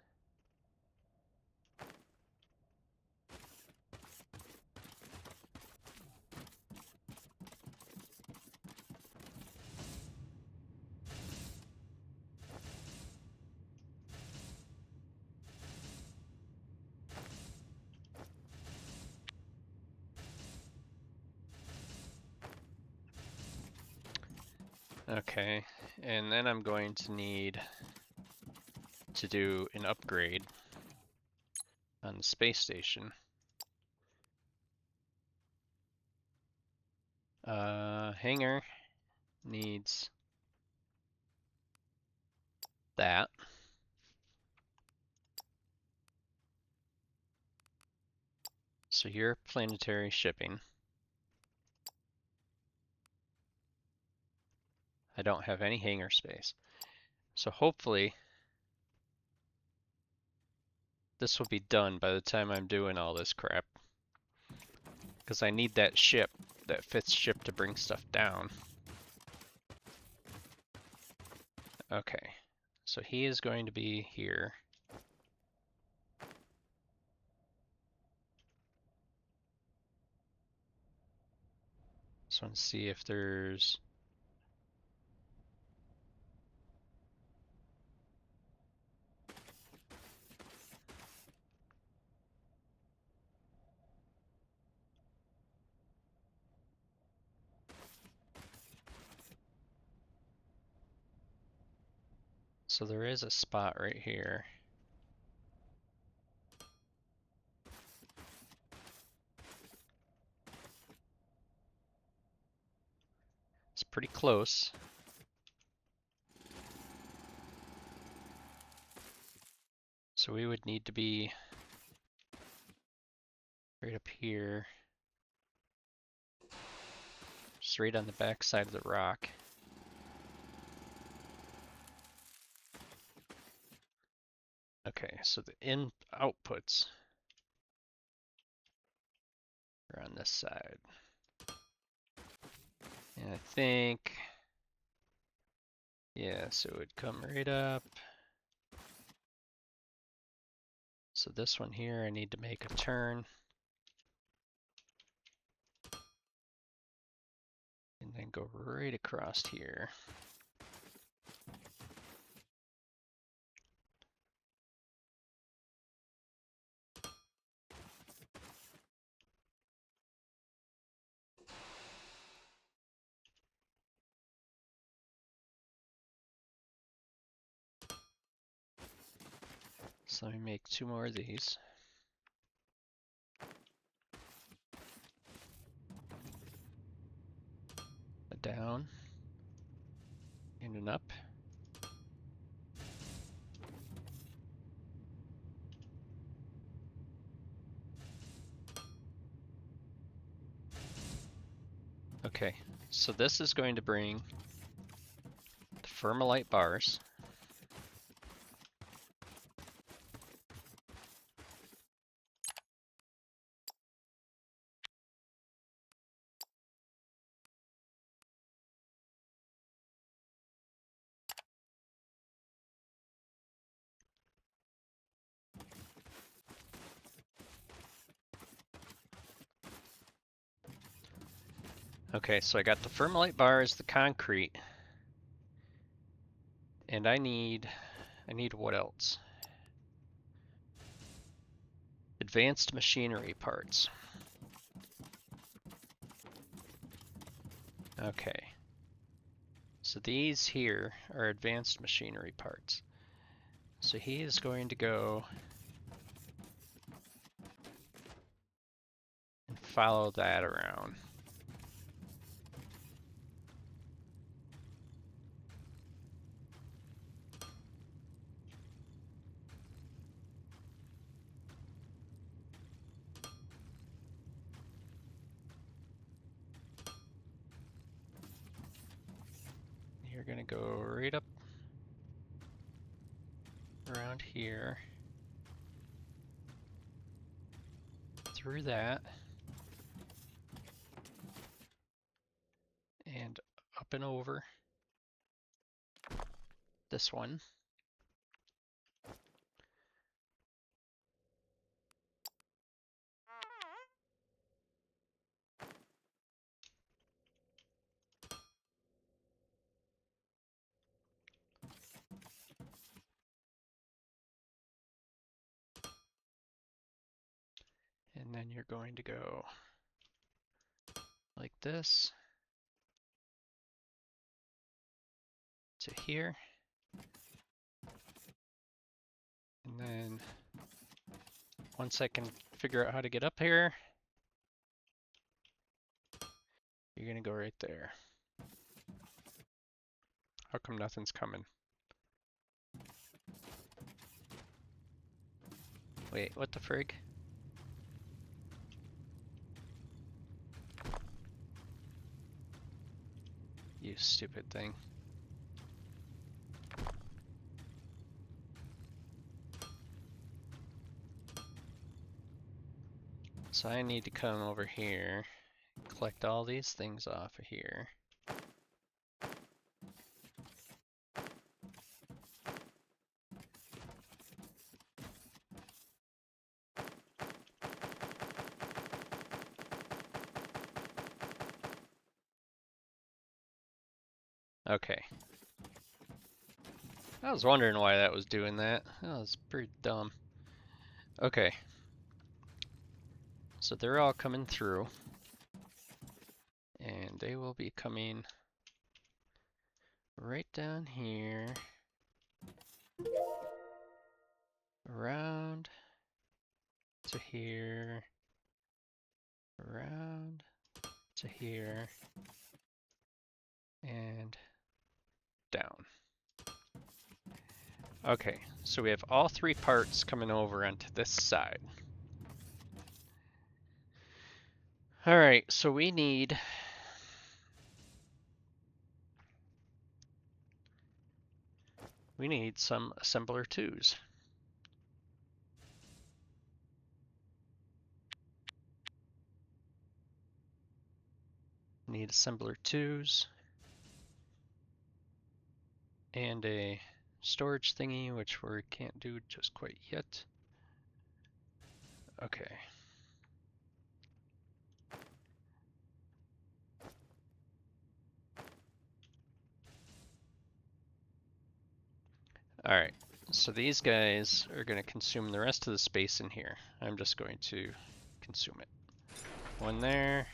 Okay, and then I'm going to need to do an upgrade on the space station. Hangar needs that. So you're planetary shipping. I don't have any hangar space. So hopefully this will be done by the time I'm doing all this crap. Because I need that ship, that fifth ship, to bring stuff down. Okay, so he is going to be here. So let's see if there's... So there is a spot right here. It's pretty close. So we would need to be right up here. Just right on the back side of the rock. Okay, so the outputs are on this side. And I think, yeah, so it would come right up. So this one here, I need to make a turn. And then go right across here. So let me make 2 more of these. A down and an up. Okay, so this is going to bring the Firmalite bars. Okay, so I got the Firmolite bars, the concrete, and I need what else? Advanced machinery parts. Okay. So these here are advanced machinery parts. So he is going to go and follow that around. You're gonna go right up around here, through that, and up and over this one. And then you're going to go like this to here. And then once I can figure out how to get up here, you're gonna go right there. How come nothing's coming? Wait, what the frig? You stupid thing. So I need to come over here, collect all these things off of here. Okay. I was wondering why that was doing that. That was pretty dumb. Okay. So they're all coming through. And they will be coming right down here. Around to here. Around to here. And down. Okay, so we have all three parts coming over onto this side. Alright, so we need some assembler 2s. Need assembler 2s and a storage thingy, which we can't do just quite yet. Okay. Alright, so these guys are going to consume the rest of the space in here. I'm just going to consume it. One there,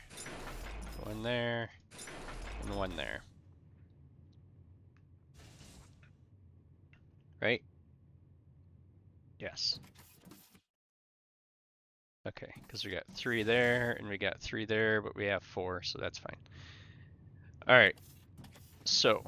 and one there. Right? Yes. Okay, because we got 3 there, and we got 3 there, but we have 4, so that's fine. Alright, so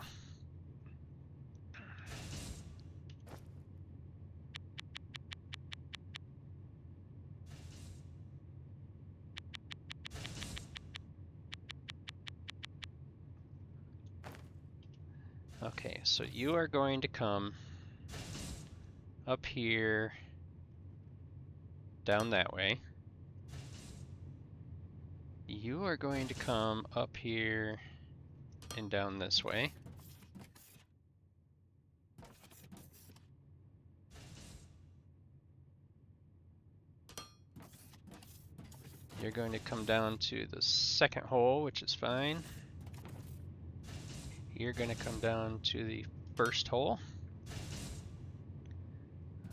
okay, so you are going to come up here, down that way. You are going to come up here and down this way. You're going to come down to the second hole, which is fine. You're going to come down to the first hole.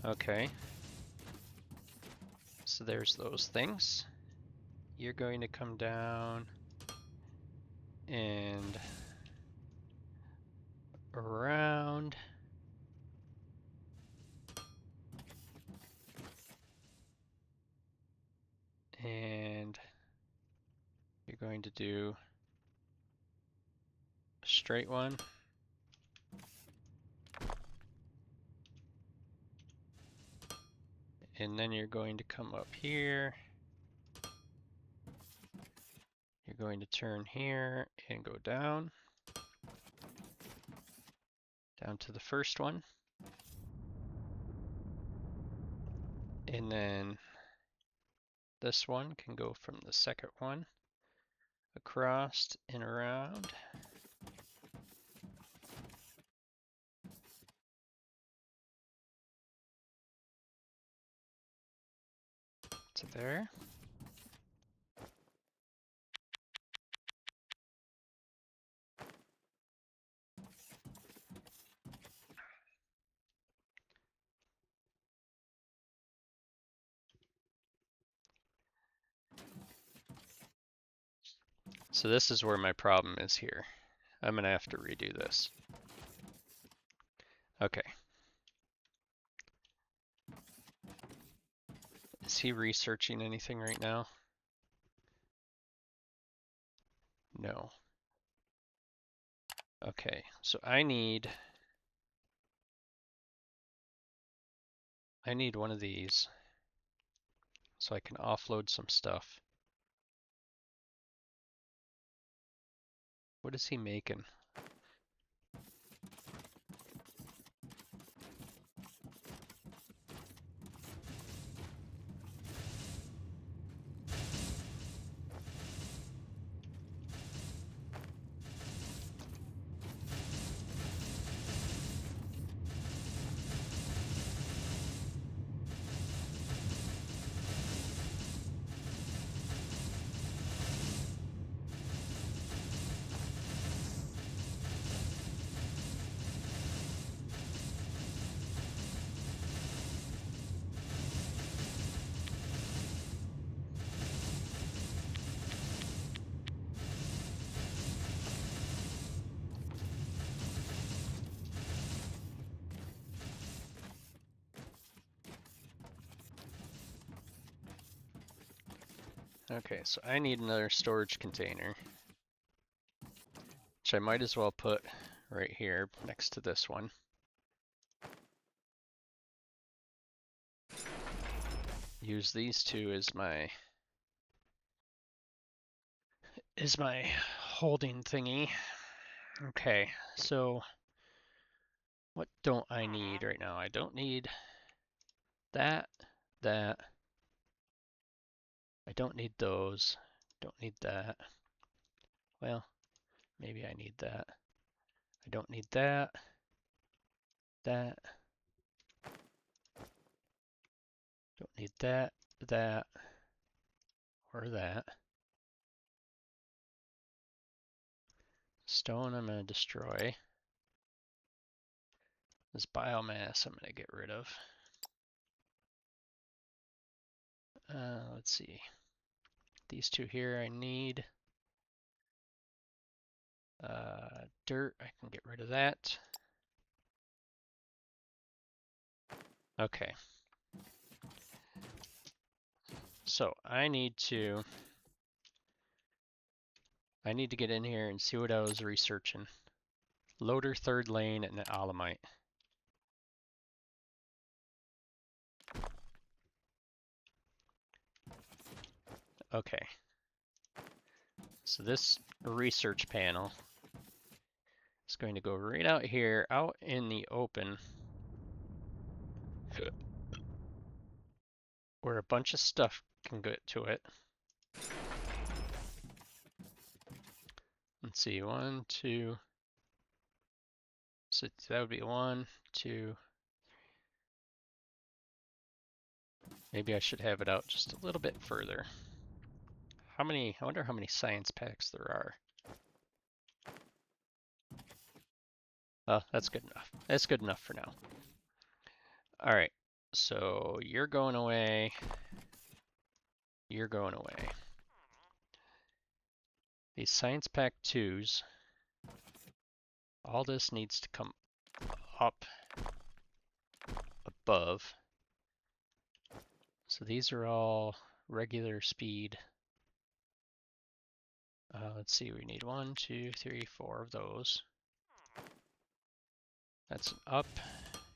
Okay. So there's those things. You're going to come down and around. And you're going to do a straight one. And then you're going to come up here. You're going to turn here and go down. Down to the first one. And then this one can go from the second one across and around. To there. So this is where my problem is here. I'm gonna have to redo this. Okay. Is he researching anything right now? No. Okay, so I need one of these so I can offload some stuff. What is he making? Okay, so I need another storage container, which I might as well put right here next to this one. Use these two as my holding thingy. Okay, so what don't I need right now? I don't need that. I don't need those. Don't need that. Well, maybe I need that. I don't need that. Don't need that, or that. Stone I'm gonna destroy. This biomass I'm gonna get rid of. Let's see. These two here I need. Dirt, I can get rid of that. Okay. So I need to get in here and see what I was researching. Loader third lane and alumite. Okay. So this research panel is going to go right out here, out in the open, where a bunch of stuff can get to it. Let's see, 1, 2. So that would be 1, 2. Maybe I should have it out just a little bit further. How many? I wonder how many science packs there are. Oh, that's good enough. That's good enough for now. All right. So you're going away. You're going away. These science pack 2s. All this needs to come up above. So these are all regular speed. Let's see, we need 1, 2, 3, 4 of those. That's an up,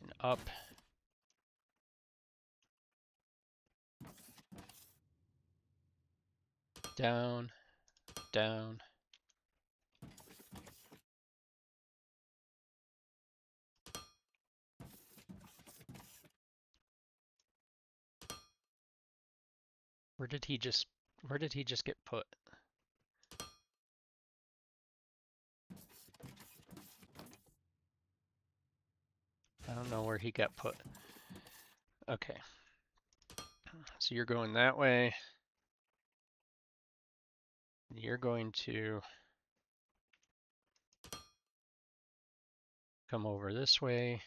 an up. Down, down. Where did he just get put? I don't know where he got put. Okay. So you're going that way. You're going to come over this way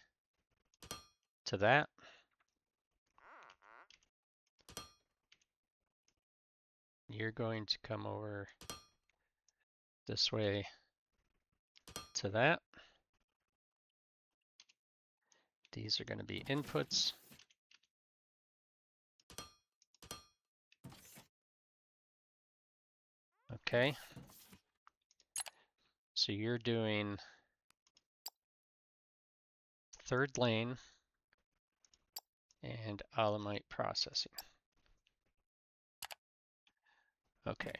to that. You're going to come over this way to that. These are going to be inputs. Okay. So you're doing third lane and alumite processing. Okay.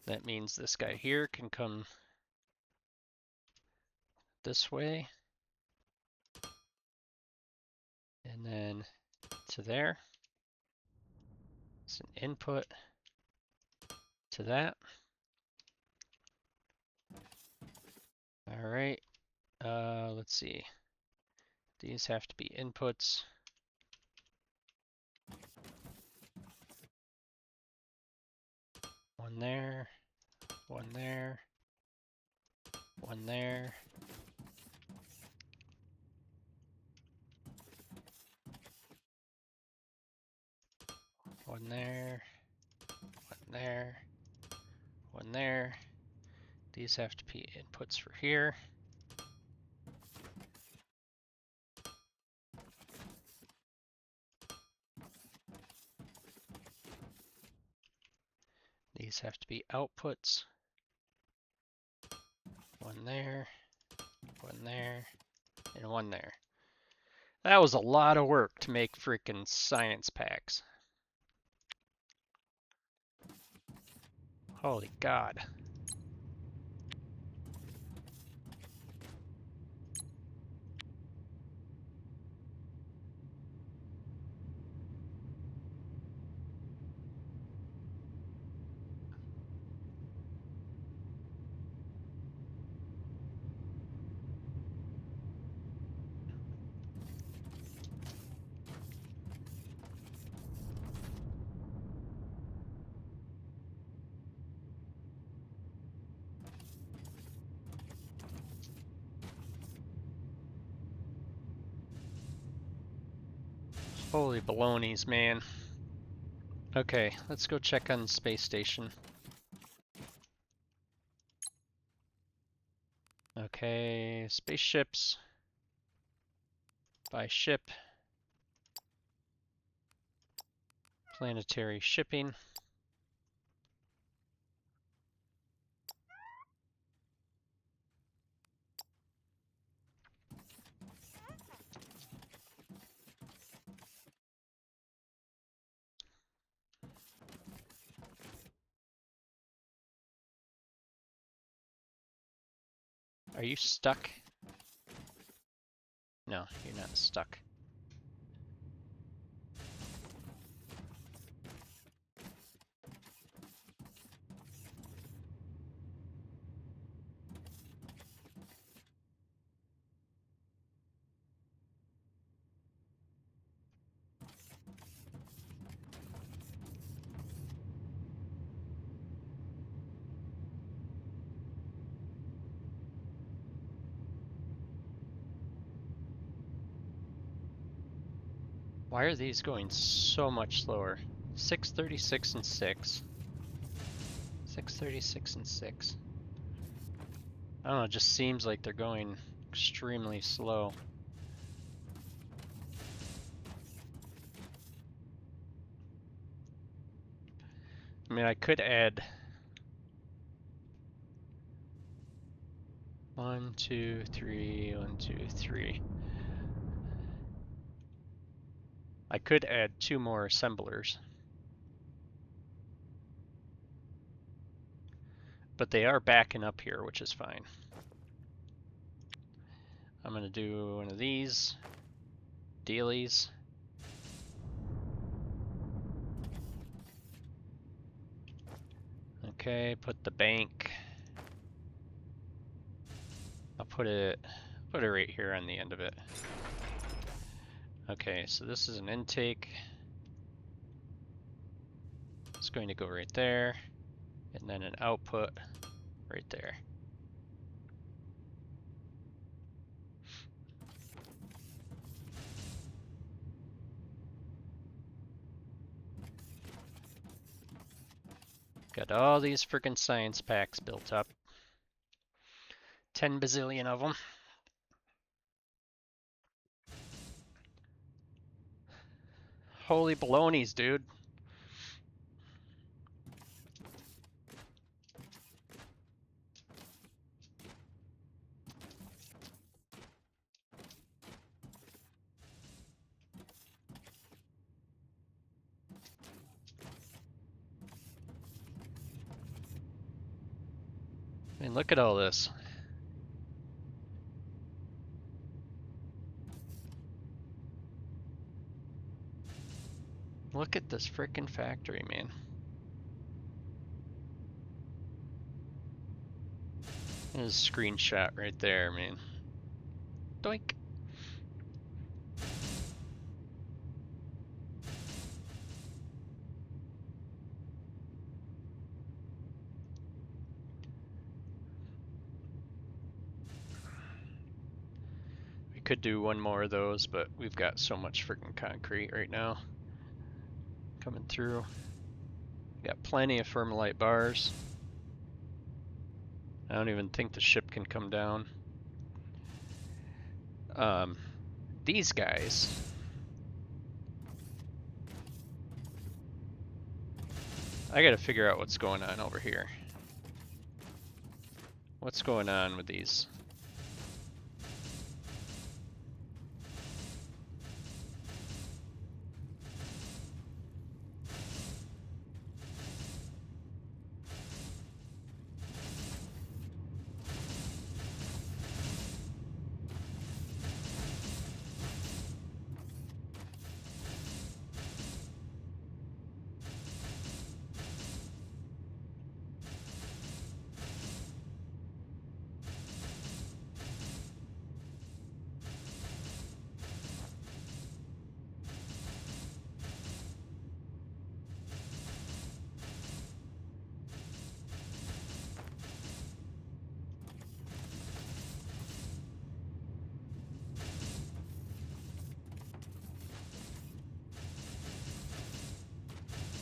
That means this guy here can come this way. And then to there. It's an input to that. All right. Let's see. These have to be inputs. One there, one there, one there. One there, one there, one there. These have to be inputs for here. These have to be outputs. One there, and one there. That was a lot of work to make freaking science packs. Holy God. Holy balonies, man. Okay, let's go check on the space station. Okay, spaceships. By ship. Planetary shipping. Are you stuck? No, you're not stuck. Why are these going so much slower? 636 and 6. 636 and 6. I don't know, it just seems like they're going extremely slow. I mean, I could add 1, 2, 3, 1, 2, 3. I could add 2 more assemblers. But they are backing up here, which is fine. I'm gonna do one of these dealies. Okay, put the bank. I'll put it right here on the end of it. Okay, so this is an intake. It's going to go right there, and then an output right there. Got all these freaking science packs built up. 10 bazillion of them. Holy balonies, dude. I mean, look at all this. Look at this freaking factory, man. There's a screenshot right there, man. Doink. We could do one more of those, but we've got so much freaking concrete right now coming through. Got plenty of Firmalite bars. I don't even think the ship can come down. These guys. I gotta figure out what's going on over here. What's going on with these?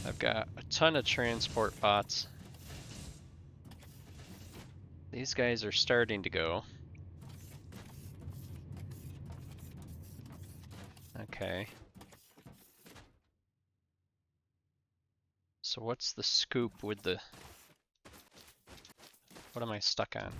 I've got a ton of transport bots. These guys are starting to go. Okay. So what's the scoop with the... What am I stuck on?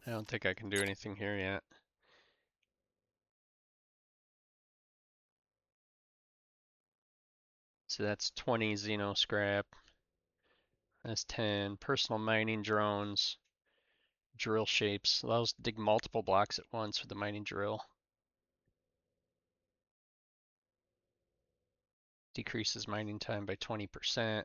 I don't think I can do anything here yet. So that's 20 Xeno scrap. That's 10. Personal mining drones. Drill shapes. Allows to dig multiple blocks at once with the mining drill. Decreases mining time by 20%.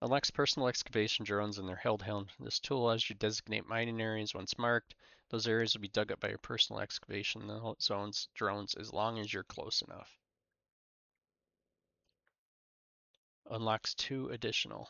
Unlocks personal excavation drones and their held helm. This tool allows you to designate mining areas once marked. Those areas will be dug up by your personal excavation zones drones as long as you're close enough. Unlocks 2 additional.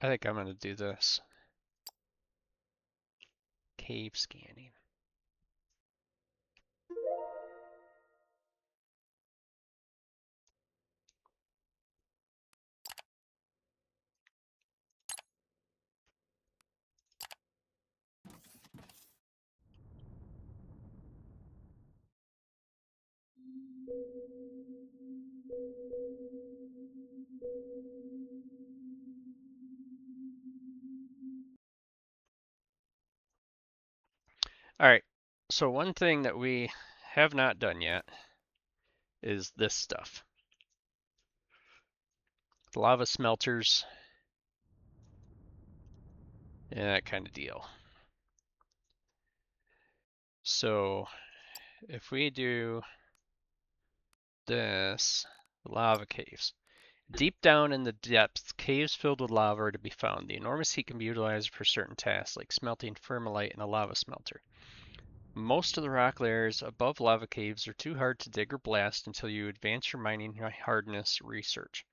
I think I'm going to do this. Cave scanning. All right. So one thing that we have not done yet is this stuff. The lava smelters and that kind of deal. So if we do this, lava caves. Deep down in the depths, caves filled with lava are to be found. The enormous heat can be utilized for certain tasks, like smelting thermalite in a lava smelter. Most of the rock layers above lava caves are too hard to dig or blast until you advance your mining hardness research.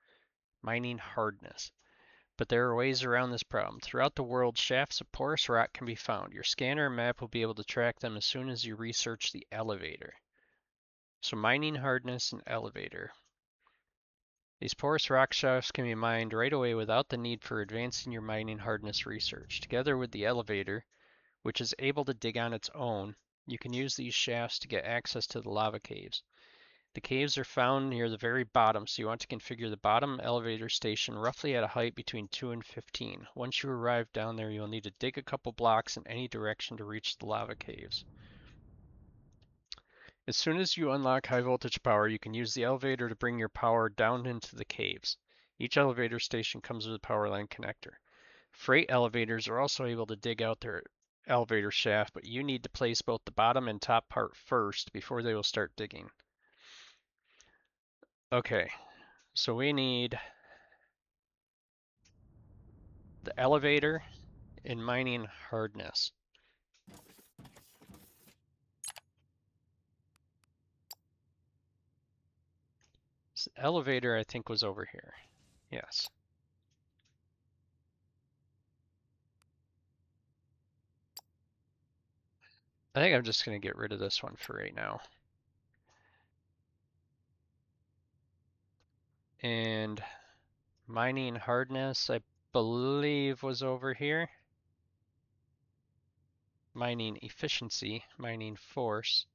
Mining hardness. But there are ways around this problem. Throughout the world, shafts of porous rock can be found. Your scanner and map will be able to track them as soon as you research the elevator. So mining hardness and elevator. These porous rock shafts can be mined right away without the need for advancing your mining hardness research. Together with the elevator, which is able to dig on its own, you can use these shafts to get access to the lava caves. The caves are found near the very bottom, so you want to configure the bottom elevator station roughly at a height between 2 and 15. Once you arrive down there, you'll need to dig a couple blocks in any direction to reach the lava caves. As soon as you unlock high voltage power, you can use the elevator to bring your power down into the caves. Each elevator station comes with a power line connector. Freight elevators are also able to dig out their elevator shaft, but you need to place both the bottom and top part first before they will start digging. Okay, so we need the elevator and mining hardness. So the elevator, I think, was over here. Yes. I think I'm just going to get rid of this one for right now. And mining hardness, I believe, was over here. Mining efficiency, mining force.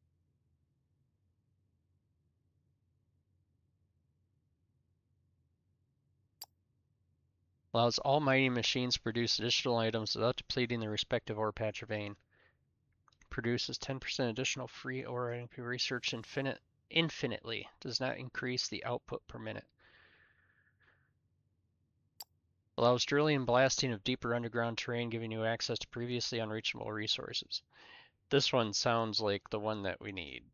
Allows all mining machines to produce additional items without depleting their respective ore patch or vein. Produces 10% additional free ore item to be researched infinitely. Does not increase the output per minute. Allows drilling and blasting of deeper underground terrain, giving you access to previously unreachable resources. This one sounds like the one that we need.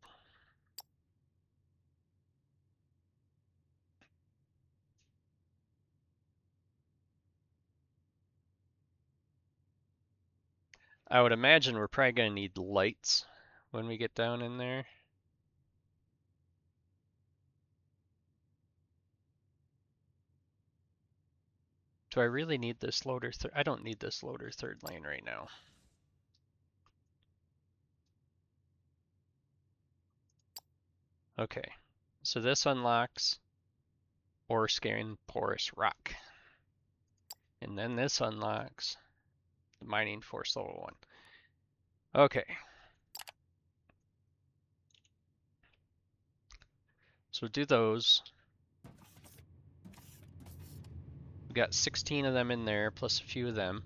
I would imagine we're probably going to need lights when we get down in there. Do I really need this loader? I don't need this loader third lane right now. Okay, so this unlocks ore scaring porous rock. And then this unlocks the mining force level 1. Okay. So do those. We got 16 of them in there, plus a few of them.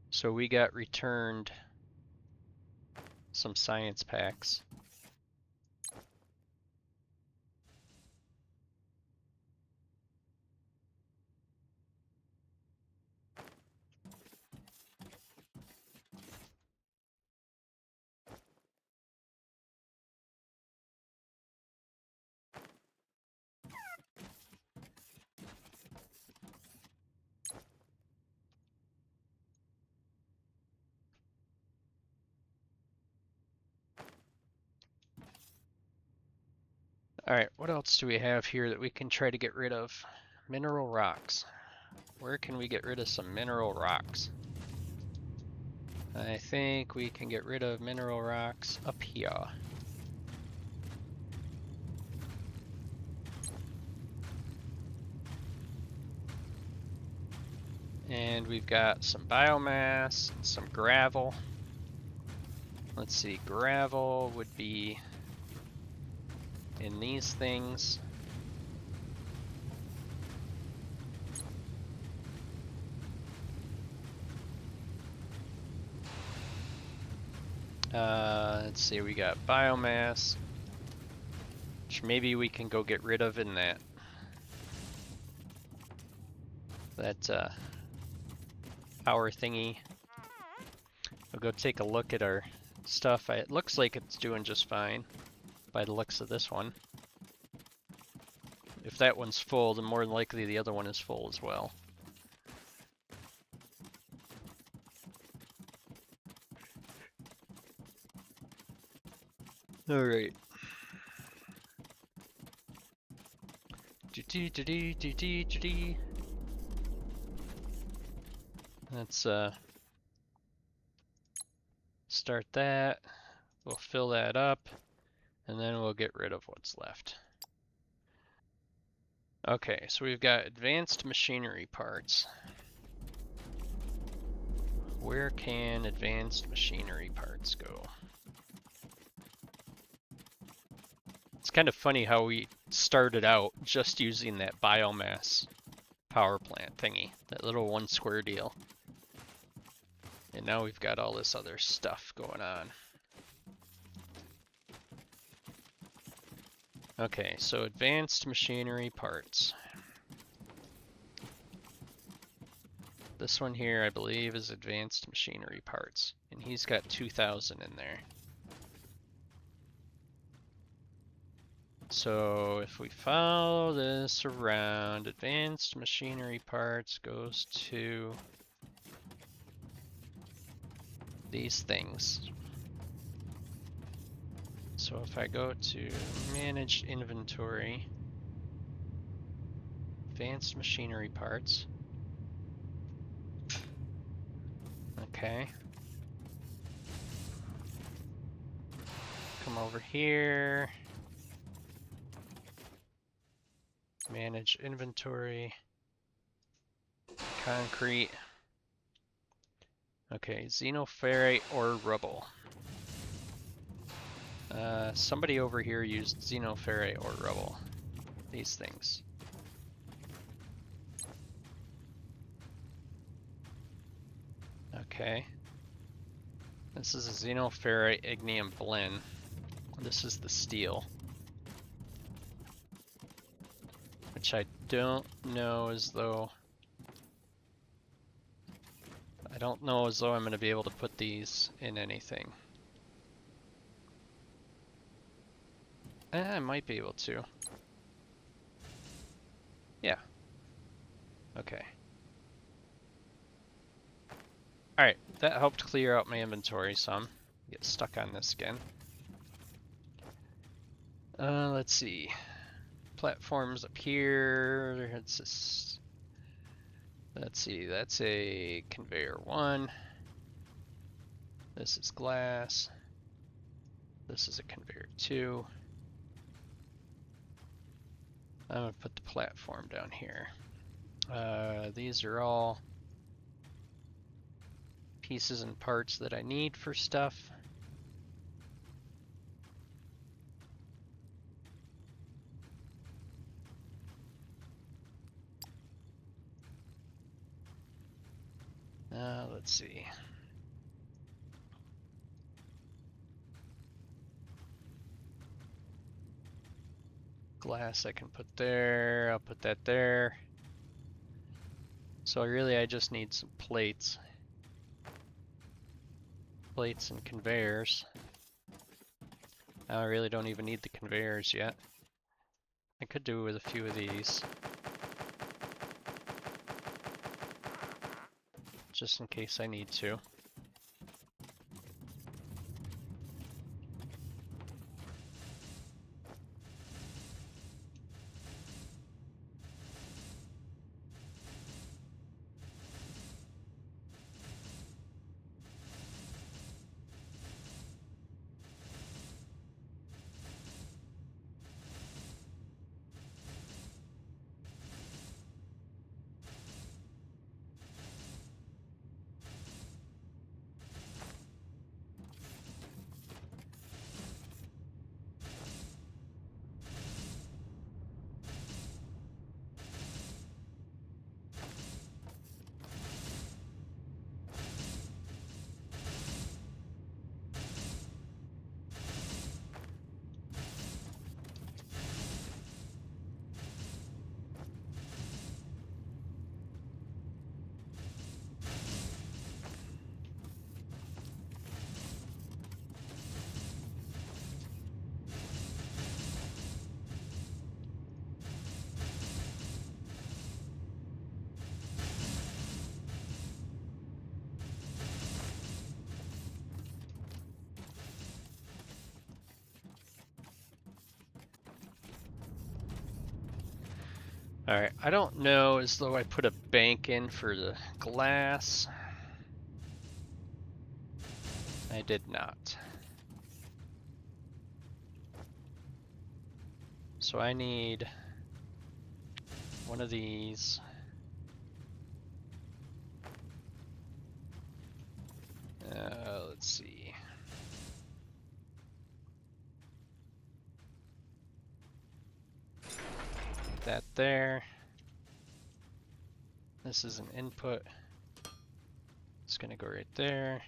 So So we got returned some science packs. Alright, what else do we have here that we can try to get rid of? Mineral rocks. Where can we get rid of some mineral rocks? I think we can get rid of mineral rocks up here. And we've got some biomass, some gravel. Let's see, gravel would be in these things. Let's see, we got biomass, which maybe we can go get rid of in that power thingy. We'll go take a look at our stuff. It looks like it's doing just fine by the looks of this one. If that one's full, then more than likely the other one is full as well. Alright. Let's start that. We'll fill that up, and then we'll get rid of what's left. Okay, so we've got advanced machinery parts. Where can advanced machinery parts go? It's kind of funny how we started out just using that biomass power plant thingy, that little 1 square deal. And now we've got all this other stuff going on. Okay, so advanced machinery parts. This one here, I believe, is advanced machinery parts, and he's got 2,000 in there. So if we follow this around, advanced machinery parts goes to these things. So if I go to manage inventory, advanced machinery parts. Okay. Come over here. Manage inventory. Concrete. Okay, xenoferrite or rubble. Somebody over here used xenoferrite or rubble. These things. Okay. This is a xenoferrite ignium blend. This is the steel. Which I don't know as though... I don't know as though I'm going to be able to put these in anything. I might be able to. Yeah. Okay. Alright, that helped clear out my inventory some. Get stuck on this again. Let's see. Platforms up here. It's this. Let's see, that's a conveyor 1. This is glass. This is a conveyor 2. I'm gonna put the platform down here. These are all pieces and parts that I need for stuff. Let's see. Glass I can put there. I'll put that there. So really I just need some plates. Plates and conveyors. I really don't even need the conveyors yet. I could do with a few of these. Just in case I need to. Alright, I don't know as though I put a bank in for the glass. I did not. So I need one of these. Let's see. That there. This is an input. It's gonna go right there.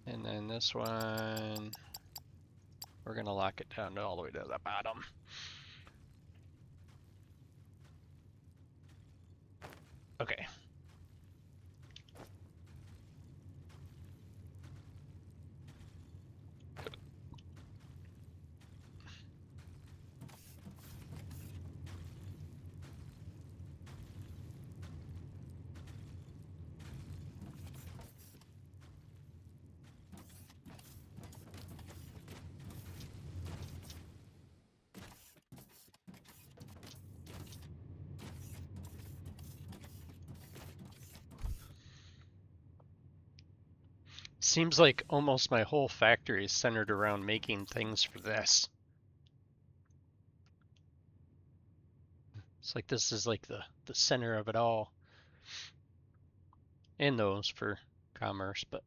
And then this one, we're gonna lock it down all the way to the bottom. Okay. Seems like almost my whole factory is centered around making things for this. It's like this is like the center of it all. And those for commerce, but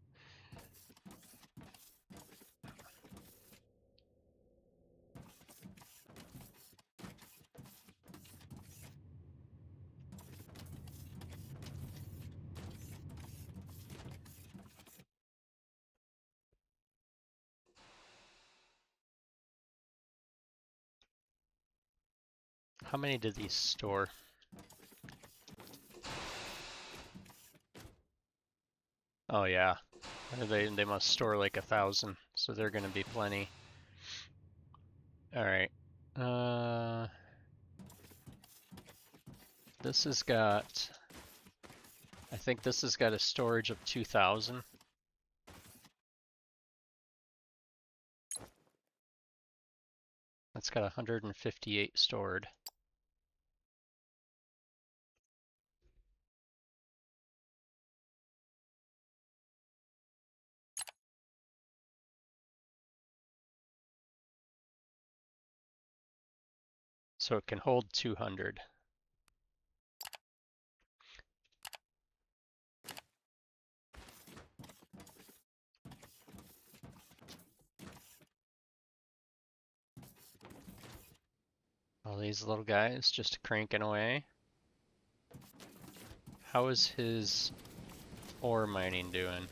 how many did these store? Oh yeah, they must store like 1,000, so they're gonna be plenty. All right. This has got. I think this has got a storage of 2,000. That's got 158 stored. So it can hold 200. All these little guys just cranking away. How is his ore mining doing?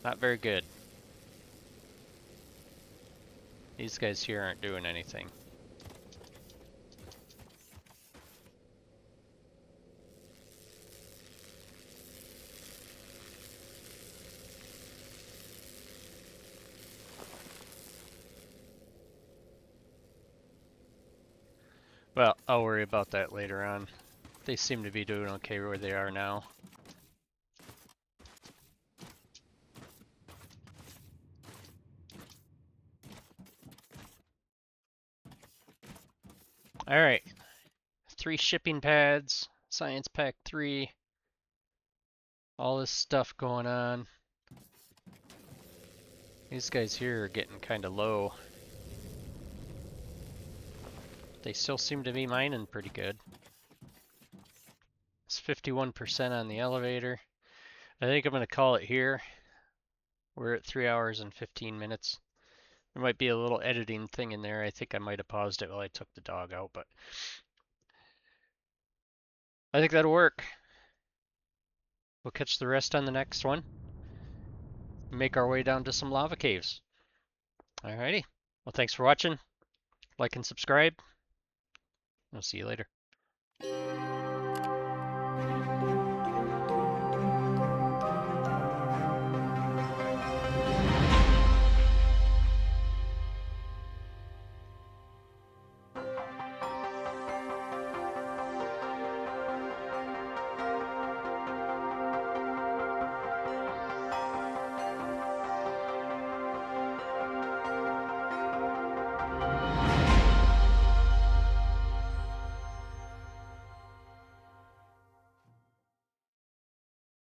Not very good. These guys here aren't doing anything. Well, I'll worry about that later on. They seem to be doing okay where they are now. Alright. 3 shipping pads, Science Pack 3. All this stuff going on. These guys here are getting kind of low. They still seem to be mining pretty good. It's 51% on the elevator. I think I'm going to call it here. We're at 3 hours and 15 minutes. There might be a little editing thing in there. I think I might have paused it while I took the dog out, but I think that'll work. We'll catch the rest on the next one. Make our way down to some lava caves. Alrighty. Well, thanks for watching. Like and subscribe. I'll see you later.